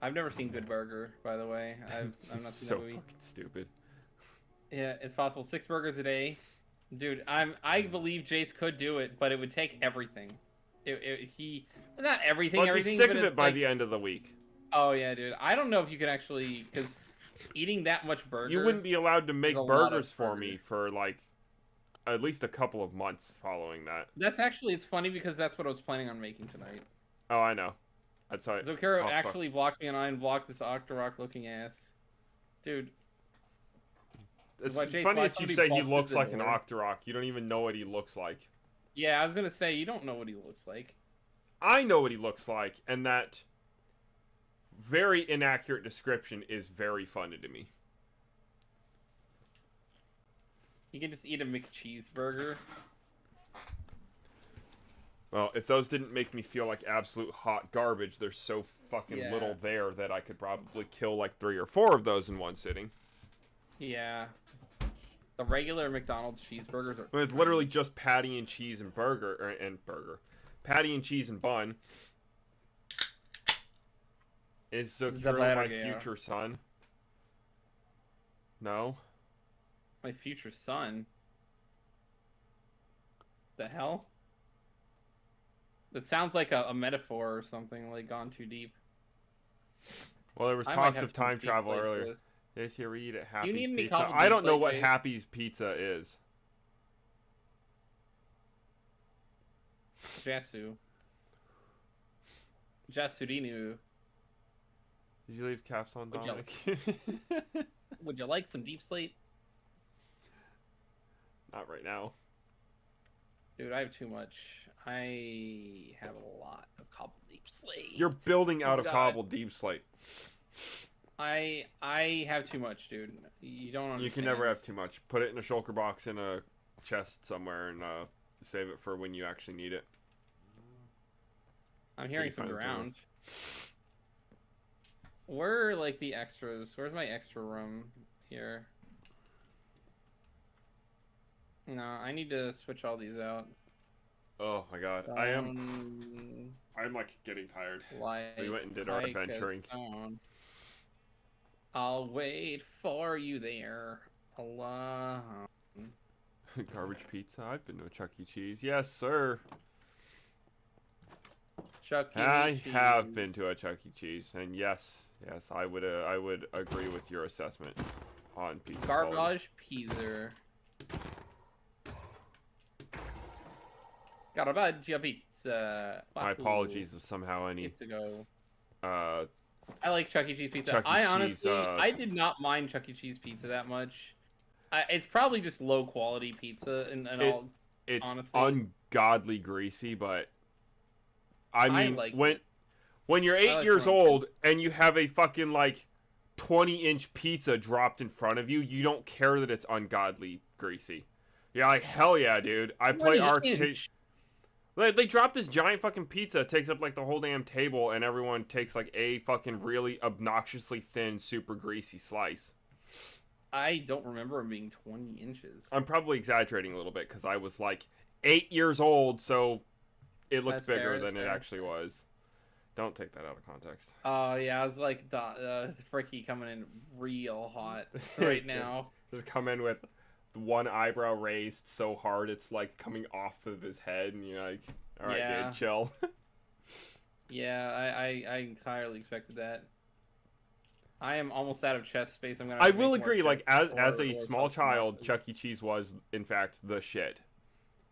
A: I've never seen Good Burger, by the way. I've not seen
B: so
A: that movie.
B: Fucking stupid.
A: Yeah, it's possible. 6 burgers a day, dude. I believe Jace could do it, but it would take everything. Not everything.
B: I'd be sick of it by
A: like,
B: the end of the week.
A: Oh yeah, dude. I don't know if you could actually, because eating that much burger.
B: You wouldn't be allowed to make burgers for me for like at least a couple of months following that.
A: That's actually, it's funny because that's what I was planning on making tonight.
B: Oh, I know. That's how.
A: Zokero actually blocked me, and I unblocked this Octorok looking ass, dude.
B: It's funny that you say he looks like an Octorok. You don't even know what he looks like.
A: Yeah, I was gonna say you don't know what he looks like.
B: I know what he looks like, and that very inaccurate description is very funny to me.
A: You can just eat a McCheeseburger.
B: Well, if those didn't make me feel like absolute hot garbage, there's so fucking little there that I could probably kill like 3 or 4 of those in one sitting.
A: Yeah. The regular McDonald's cheeseburgers are...
B: It's literally just patty and cheese and burger. Patty and cheese and bun. Is Zokiro my future son? No.
A: My future son? The hell? That sounds like a metaphor or something, like gone too deep.
B: Well, there was talks of time travel earlier. They say we eat at Happy's Pizza. I don't know what Happy's Pizza is.
A: Jasu. Jasurinu.
B: Did you leave caps on, Dominic?
A: Would you like some deep slate?
B: Not right now.
A: Dude, I have too much. I have a lot of cobbled deep slate.
B: You're building out of cobbled deep slate.
A: I have too much, dude. You don't understand.
B: You can never have too much. Put it in a shulker box in a chest somewhere and save it for when you actually need it.
A: I'm hearing some around. Where are, like, the extras? Where's my extra room here? No, I need to switch all these out.
B: Oh my god, I'm like getting tired. We went and did our adventuring.
A: I'll wait for you there. Allah.
B: Garbage pizza. I've been to a Chuck E. Cheese. Yes, sir.
A: Chuck E.
B: I
A: Cheese.
B: have been to a Chuck E. Cheese, and yes, I would agree with your assessment on pizza.
A: Garbage pizza. Garbage pizza.
B: My apologies if somehow any.
A: I like Chuck E. Cheese pizza. Honestly, I did not mind Chuck E. Cheese pizza that much. It's probably just low quality pizza
B: it's
A: honestly.
B: Ungodly greasy, but I mean,
A: like
B: when you're 8 years old and you have a fucking like 20-inch pizza dropped in front of you, you don't care that it's ungodly greasy. Yeah, like hell yeah, dude. I play arcade. They drop this giant fucking pizza, it takes up like the whole damn table, and everyone takes like a fucking really obnoxiously thin, super greasy slice.
A: I don't remember them being 20 inches.
B: I'm probably exaggerating a little bit because I was like 8 years old, so it looked bigger than it actually was. Don't take that out of context.
A: Oh, yeah, I was like, Fricky coming in real hot right now.
B: Just come in with one eyebrow raised so hard it's like coming off of his head, and you're like, all right, dude, chill.
A: Yeah, I entirely expected that. I am almost out of chest space.
B: I will agree, like, as a small child, Chuck E. Cheese was, in fact, the shit.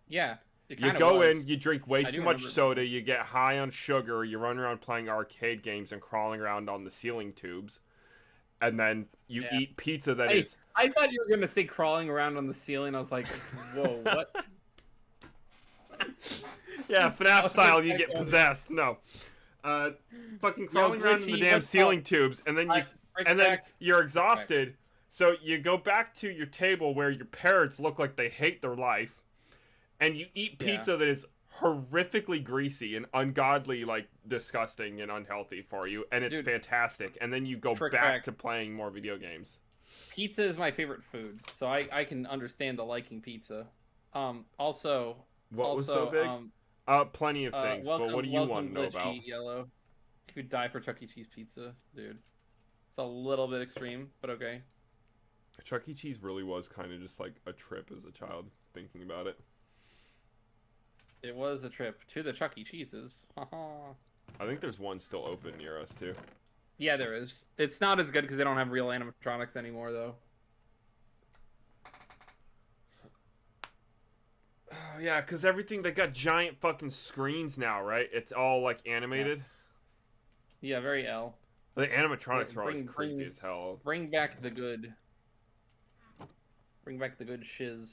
A: Yeah.
B: You go in, you drink way too much soda, you get high on sugar, you run around playing arcade games and crawling around on the ceiling tubes, and then you eat pizza that is...
A: I thought you were going to say crawling around on the ceiling. I was like, whoa, what?
B: Yeah, FNAF style, you get possessed. No. Fucking crawling around in the damn ceiling tubes, and then you're exhausted, so you go back to your table where your parents look like they hate their life, and you eat pizza that is horrifically greasy and ungodly, like, disgusting and unhealthy for you, and it's fantastic, and then you go back to playing more video games.
A: Pizza is my favorite food, so I can understand the liking pizza. Also...
B: What was so big? Plenty of things, but what do you want to know about?
A: Yellow. You could die for Chuck E. Cheese pizza, dude. It's a little bit extreme, but okay.
B: Chuck E. Cheese really was kind of just like a trip as a child, thinking about it.
A: It was a trip to the Chuck E. Cheeses.
B: I think there's one still open near us, too.
A: Yeah, there is. It's not as good because they don't have real animatronics anymore, though.
B: Oh, yeah, because everything, they got giant fucking screens now, right? It's all, like, animated.
A: Yeah, very L.
B: The animatronics are always creepy as hell.
A: Bring back the good. Bring back the good shiz.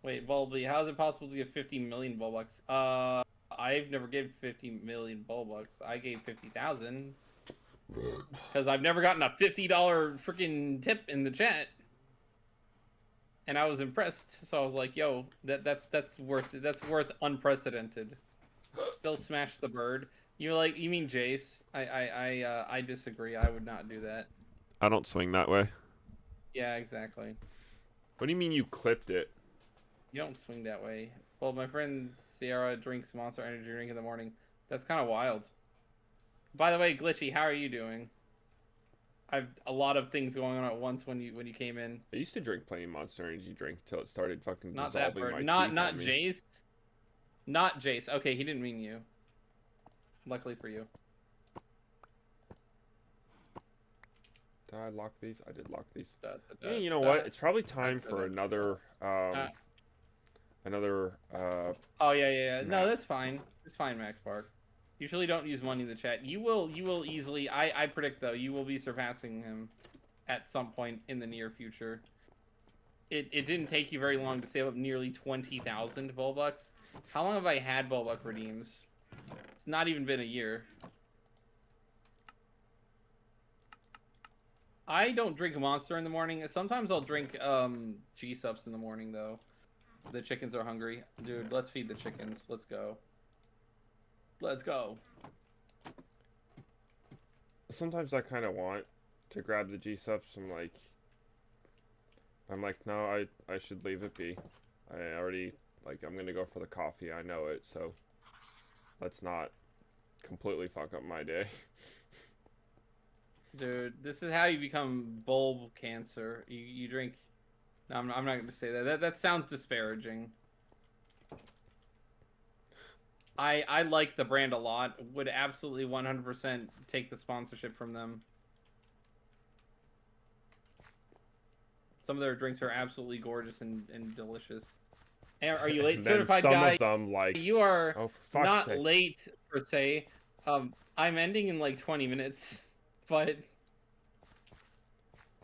A: Wait, Bulby, how is it possible to get 50 million Bulbucks? I've never given 50 million Bulbucks. I gave 50,000. Because I've never gotten a $50 freaking tip in the chat. And I was impressed, so I was like, "Yo, that's worth unprecedented." Still smash the bird. You mean Jace? I disagree. I would not do that.
B: I don't swing that way.
A: Yeah, exactly.
B: What do you mean you clipped it?
A: You don't swing that way. Well, my friend Sierra drinks Monster Energy drink in the morning. That's kind of wild. By the way, Glitchy, how are you doing? I've a lot of things going on at once when you came in.
B: I used to drink plain Monster Energy drink until it started fucking
A: not
B: dissolving
A: that
B: my teeth.
A: Not Jace. Not Jace. Okay, he didn't mean you. Luckily for you.
B: Did I lock these? I did lock these. Yeah, you know what? It's probably time for another
A: Oh yeah. No, that's fine. It's fine, Max Park. Usually don't use money in the chat. You will easily, I predict though, you will be surpassing him at some point in the near future. It didn't take you very long to save up nearly 20,000 Bulbucks. How long have I had Bulbuck redeems? It's not even been a year. I don't drink Monster in the morning. Sometimes I'll drink G-Subs in the morning though. The chickens are hungry. Dude, let's feed the chickens. Let's go. Let's go.
B: Sometimes I kind of want to grab the G-subs. I'm like, no, I should leave it be. I already, like, I'm gonna go for the coffee. I know it, so let's not completely fuck up my day.
A: Dude, this is how you become bulb cancer. You drink... No, I'm not going to say that. That sounds disparaging. I like the brand a lot. Would absolutely 100% take the sponsorship from them. Some of their drinks are absolutely gorgeous and delicious. Are you late, certified
B: some
A: guy?
B: Of them, like,
A: you are
B: oh, for fuck's
A: not
B: sake.
A: late per se. I'm ending in like 20 minutes, but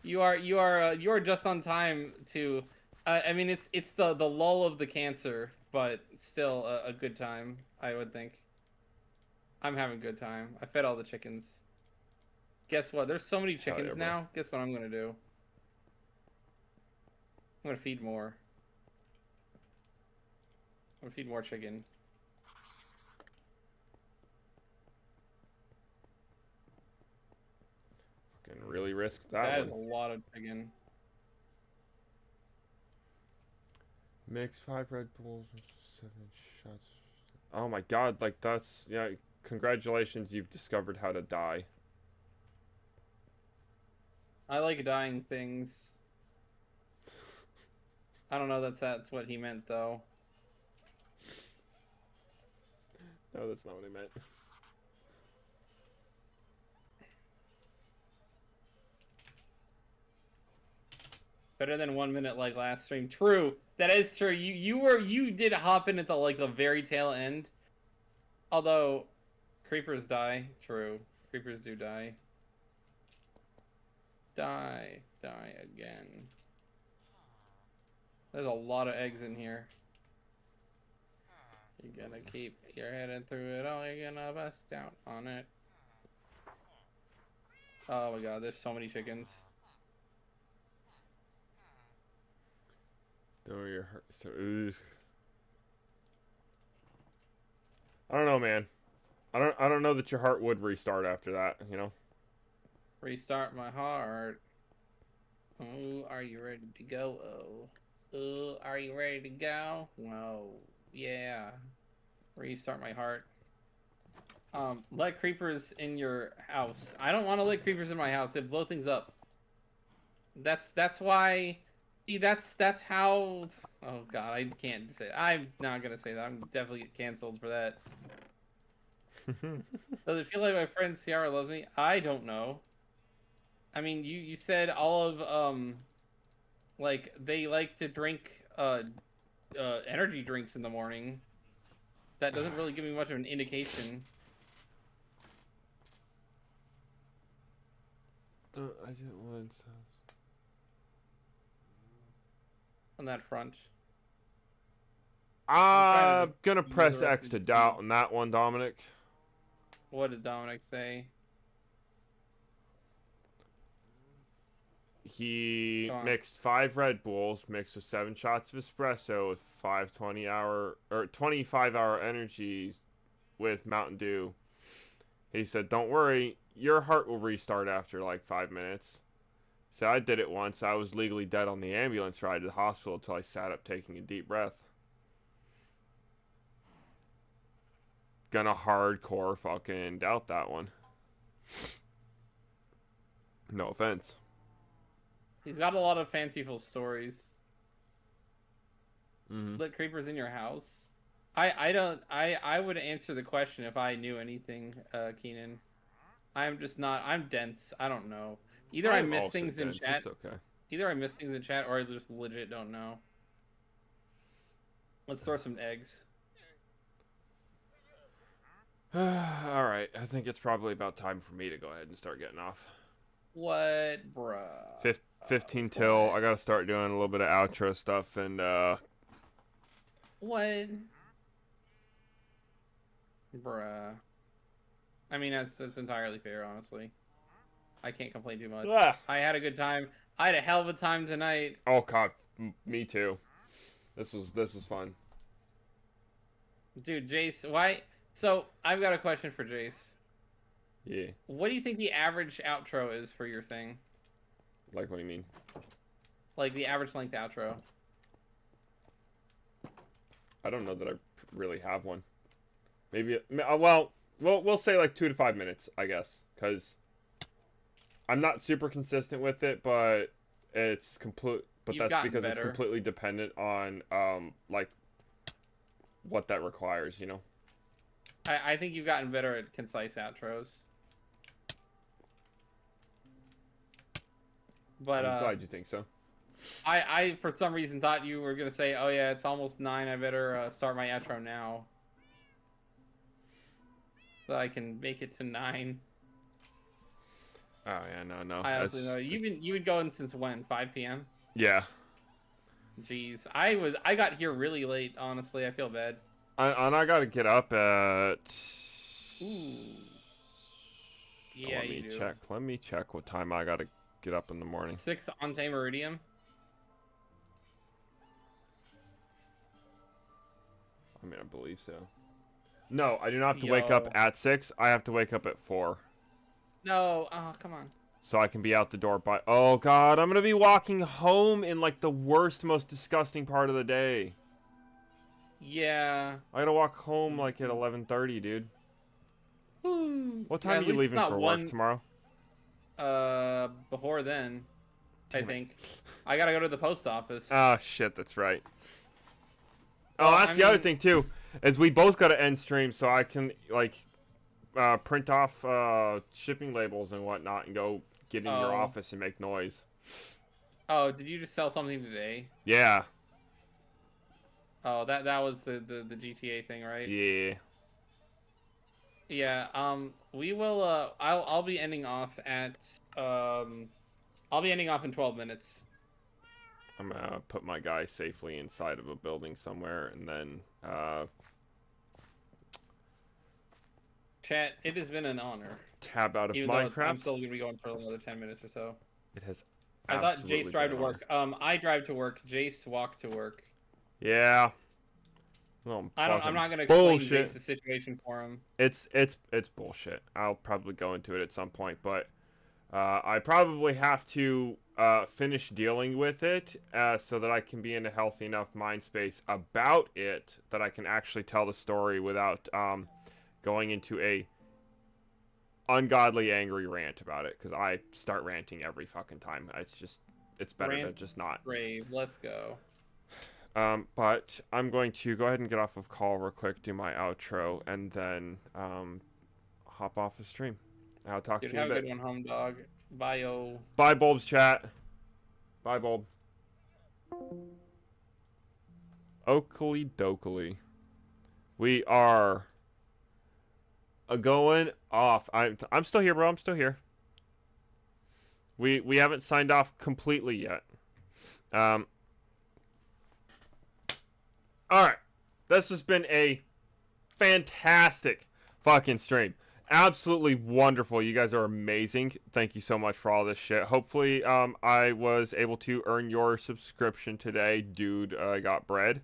A: you are just on time to. I mean, it's the lull of the cancer, but still a good time. I would think. I'm having a good time. I fed all the chickens. Guess what? There's so many chickens
B: yeah,
A: now. Guess what I'm gonna do? I'm gonna feed more. I'm gonna feed more chicken.
B: Can really risk that
A: That
B: one.
A: is a lot of chicken.
B: Mix 5 Red Bulls, 7 shots. Oh my god, like that's, yeah, congratulations, you've discovered how to die.
A: I like dying things. I don't know that's what he meant though.
B: No, that's not what he meant.
A: Better than 1 minute like last stream. True. That is true. You did hop in at the very tail end. Although creepers die. True. Creepers do die. Die again. There's a lot of eggs in here. You're gonna keep your head through it all. You're gonna bust out on it. Oh my god, there's so many chickens.
B: Don't worry, your heart. So, I don't know, man. I don't know that your heart would restart after that. You know.
A: Restart my heart. Oh, are you ready to go? Oh, are you ready to go? Whoa, yeah. Restart my heart. Let creepers in your house. I don't want to let creepers in my house. They blow things up. That's why. See, that's how. Oh god, I can't say. I'm not gonna say that. I'm definitely get canceled for that. Does it feel like my friend Ciara loves me? I don't know. I mean, you said all of like they like to drink energy drinks in the morning. That doesn't really give me much of an indication.
B: I didn't want to.
A: On that front.
B: I'm gonna press X to doubt on that one, Dominic.
A: What did Dominic say?
B: He mixed 5 Red Bulls, mixed with 7 shots of espresso with 25-hour energies with Mountain Dew. He said, "Don't worry, your heart will restart after like 5 minutes." So I did it once. I was legally dead on the ambulance ride to the hospital until I sat up taking a deep breath. Gonna hardcore fucking doubt that one. No offense.
A: He's got a lot of fanciful stories.
B: Mm-hmm.
A: Let creepers in your house? I would answer the question if I knew anything, Keenan. I'm just not. I'm dense. I don't know. Either I miss things in chat.
B: It's okay.
A: Either I miss things in chat, or I just legit don't know. Let's throw some eggs.
B: All right, I think it's probably about time for me to go ahead and start getting off.
A: What, bruh?
B: 15 till. I gotta start doing a little bit of outro stuff and
A: What? Bruh. I mean, that's entirely fair, honestly. I can't complain too much. I had a good time. I had a hell of a time tonight.
B: Oh god, me too. This was fun.
A: Dude, Jace, why? So I've got a question for Jace.
B: Yeah.
A: What do you think the average outro is for your thing?
B: Like, what do you mean?
A: Like the average length outro.
B: I don't know that I really have one. Maybe. Well, we'll say like 2 to 5 minutes, I guess, because I'm not super consistent with it, but it's complete. But
A: You've
B: that's because
A: better.
B: it's completely dependent on like what that requires, you know.
A: I think you've gotten better at concise outros. But
B: I'm glad you think so.
A: I for some reason thought you were gonna say, oh yeah, it's almost 9. I better start my outro now, so I can make it to 9.
B: Oh yeah, no.
A: I honestly know you've been going since when? 5 p.m.
B: Yeah.
A: Jeez, I got here really late. Honestly, I feel bad.
B: And I gotta get up at.
A: Ooh. Yeah,
B: Let me check. Let me check what time I gotta get up in the morning.
A: 6 Ante Meridium.
B: I mean, I believe so. No, I do not have to wake up at 6. I have to wake up at 4.
A: No, oh come on.
B: So I can be out the door by. Oh God, I'm gonna be walking home in like the worst, most disgusting part of the day.
A: Yeah.
B: I gotta walk home like at 11:30, dude.
A: Ooh.
B: What time are you leaving for work tomorrow?
A: Before then, I think. I gotta go to the post office.
B: Oh shit, that's right. Oh,
A: Well,
B: that's the other thing too, is we both gotta end stream so I can like print off shipping labels and whatnot and go get in your office and make noise.
A: Oh, did you just sell something today?
B: Yeah.
A: Oh, that was the GTA thing, right?
B: Yeah.
A: Yeah. We will. I'll be ending off at. I'll be ending off in 12 minutes.
B: I'm gonna put my guy safely inside of a building somewhere, and then
A: Chat, it has been an honor.
B: Tab out of
A: Even
B: Minecraft.
A: Though I'm still gonna be going for another 10 minutes or so.
B: It has.
A: I thought Jace drive to work. I drive to work. Jace walk to work.
B: Yeah. Well,
A: I'm not gonna explain Jace's situation for him.
B: It's bullshit. I'll probably go into it at some point, but I probably have to finish dealing with it so that I can be in a healthy enough mind space about it that I can actually tell the story without going into a ungodly angry rant about it, because I start ranting every fucking time. It's better to just not.
A: Brave, let's go.
B: But I'm going to go ahead and get off of call real quick, do my outro, and then hop off the stream. I'll talk to you in a bit.
A: Have a good one, home dog. Bye-o.
B: Bye, Bulbs chat. Bye, Bulb. Oakley dokely. We are going off. I'm still here, bro. I'm still here. We haven't signed off completely yet. All right. This has been a fantastic fucking stream. Absolutely wonderful. You guys are amazing. Thank you so much for all this shit. Hopefully, I was able to earn your subscription today, dude. I got bread.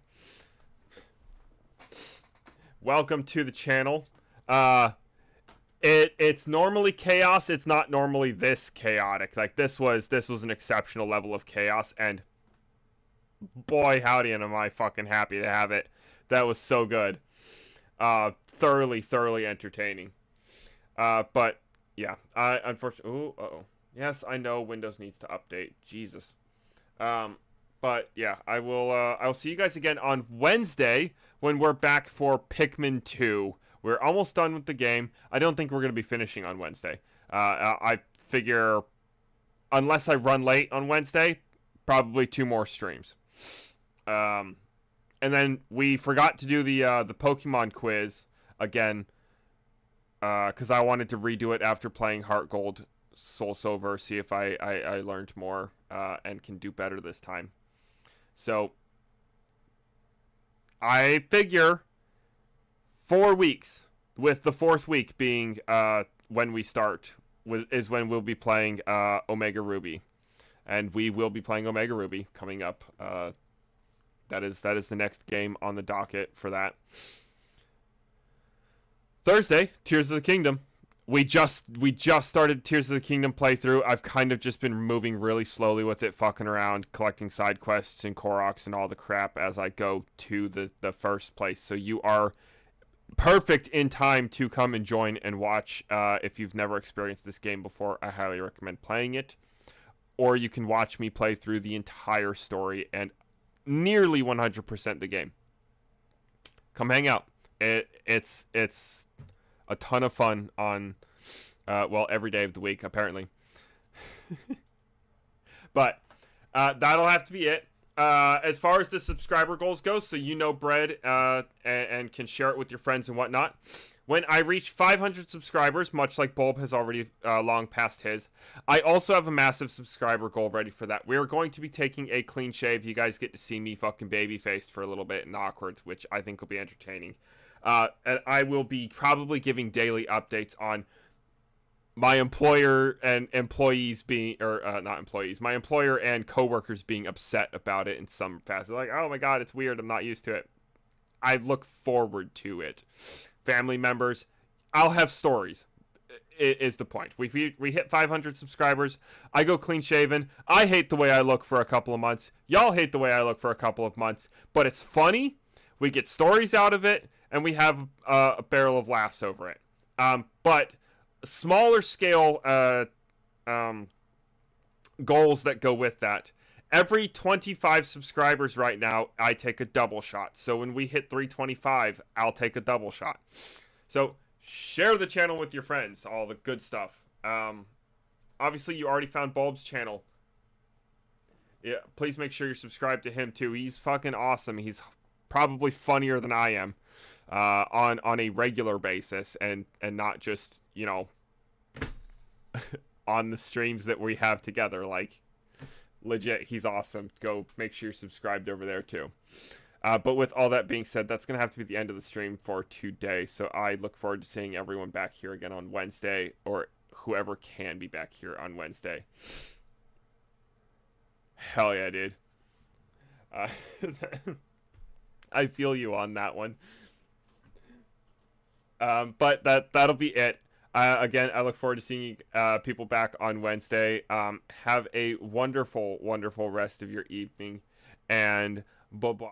B: Welcome to the channel. It's normally chaos. It's not normally this chaotic. Like this was an exceptional level of chaos, and boy howdy, and am I fucking happy to have it. That was so good. Thoroughly entertaining. But yeah, unfortunately, oh, yes, I know Windows needs to update. Jesus. But yeah, I'll see you guys again on Wednesday when we're back for Pikmin 2. We're almost done with the game. I don't think we're going to be finishing on Wednesday. I figure, unless I run late on Wednesday, probably 2 more streams. And then we forgot to do the Pokemon quiz again, because I wanted to redo it after playing Heart Gold Soul Silver, see if I learned more and can do better this time. So I figure 4 weeks, with the 4th week being when we start, is when we'll be playing Omega Ruby. And we will be playing Omega Ruby coming up That is the next game on the docket for that. Thursday, Tears of the Kingdom. We just started Tears of the Kingdom playthrough. I've kind of just been moving really slowly with it, fucking around, collecting side quests and Koroks and all the crap as I go to the first place. So you are perfect in time to come and join and watch. If you've never experienced this game before, I highly recommend playing it. Or you can watch me play through the entire story and nearly 100% the game. Come hang out. It's a ton of fun on, every day of the week, apparently. But that'll have to be it. As far as the subscriber goals go, so you know Bread and can share it with your friends and whatnot. When I reach 500 subscribers, much like Bulb has already long passed his, I also have a massive subscriber goal ready for that. We are going to be taking a clean shave. You guys get to see me fucking baby-faced for a little bit and awkward, which I think will be entertaining. And I will be probably giving daily updates on my employer and employees being, or not employees, my employer and coworkers being upset about it in some facet. Like, oh my god, it's weird, I'm not used to it. I look forward to it. Family members, I'll have stories, is the point. We hit 500 subscribers, I go clean shaven, I hate the way I look for a couple of months, y'all hate the way I look for a couple of months, but it's funny, we get stories out of it, and we have a barrel of laughs over it. But smaller scale goals that go with that. Every 25 subscribers right now, I take a double shot. So when we hit 325, I'll take a double shot. So share the channel with your friends, all the good stuff. Obviously, you already found Bulb's channel. Yeah, please make sure you're subscribed to him too. He's fucking awesome. He's probably funnier than I am on a regular basis, and not just, you know, on the streams that we have together. Like, legit, he's awesome. Go make sure you're subscribed over there too. But with all that being said, that's gonna have to be the end of the stream for today. So I look forward to seeing everyone back here again on Wednesday, or whoever can be back here on Wednesday. Hell yeah, dude. I feel you on that one. But that'll be it. Again, I look forward to seeing people back on Wednesday. Have a wonderful, wonderful rest of your evening, and bye-bye.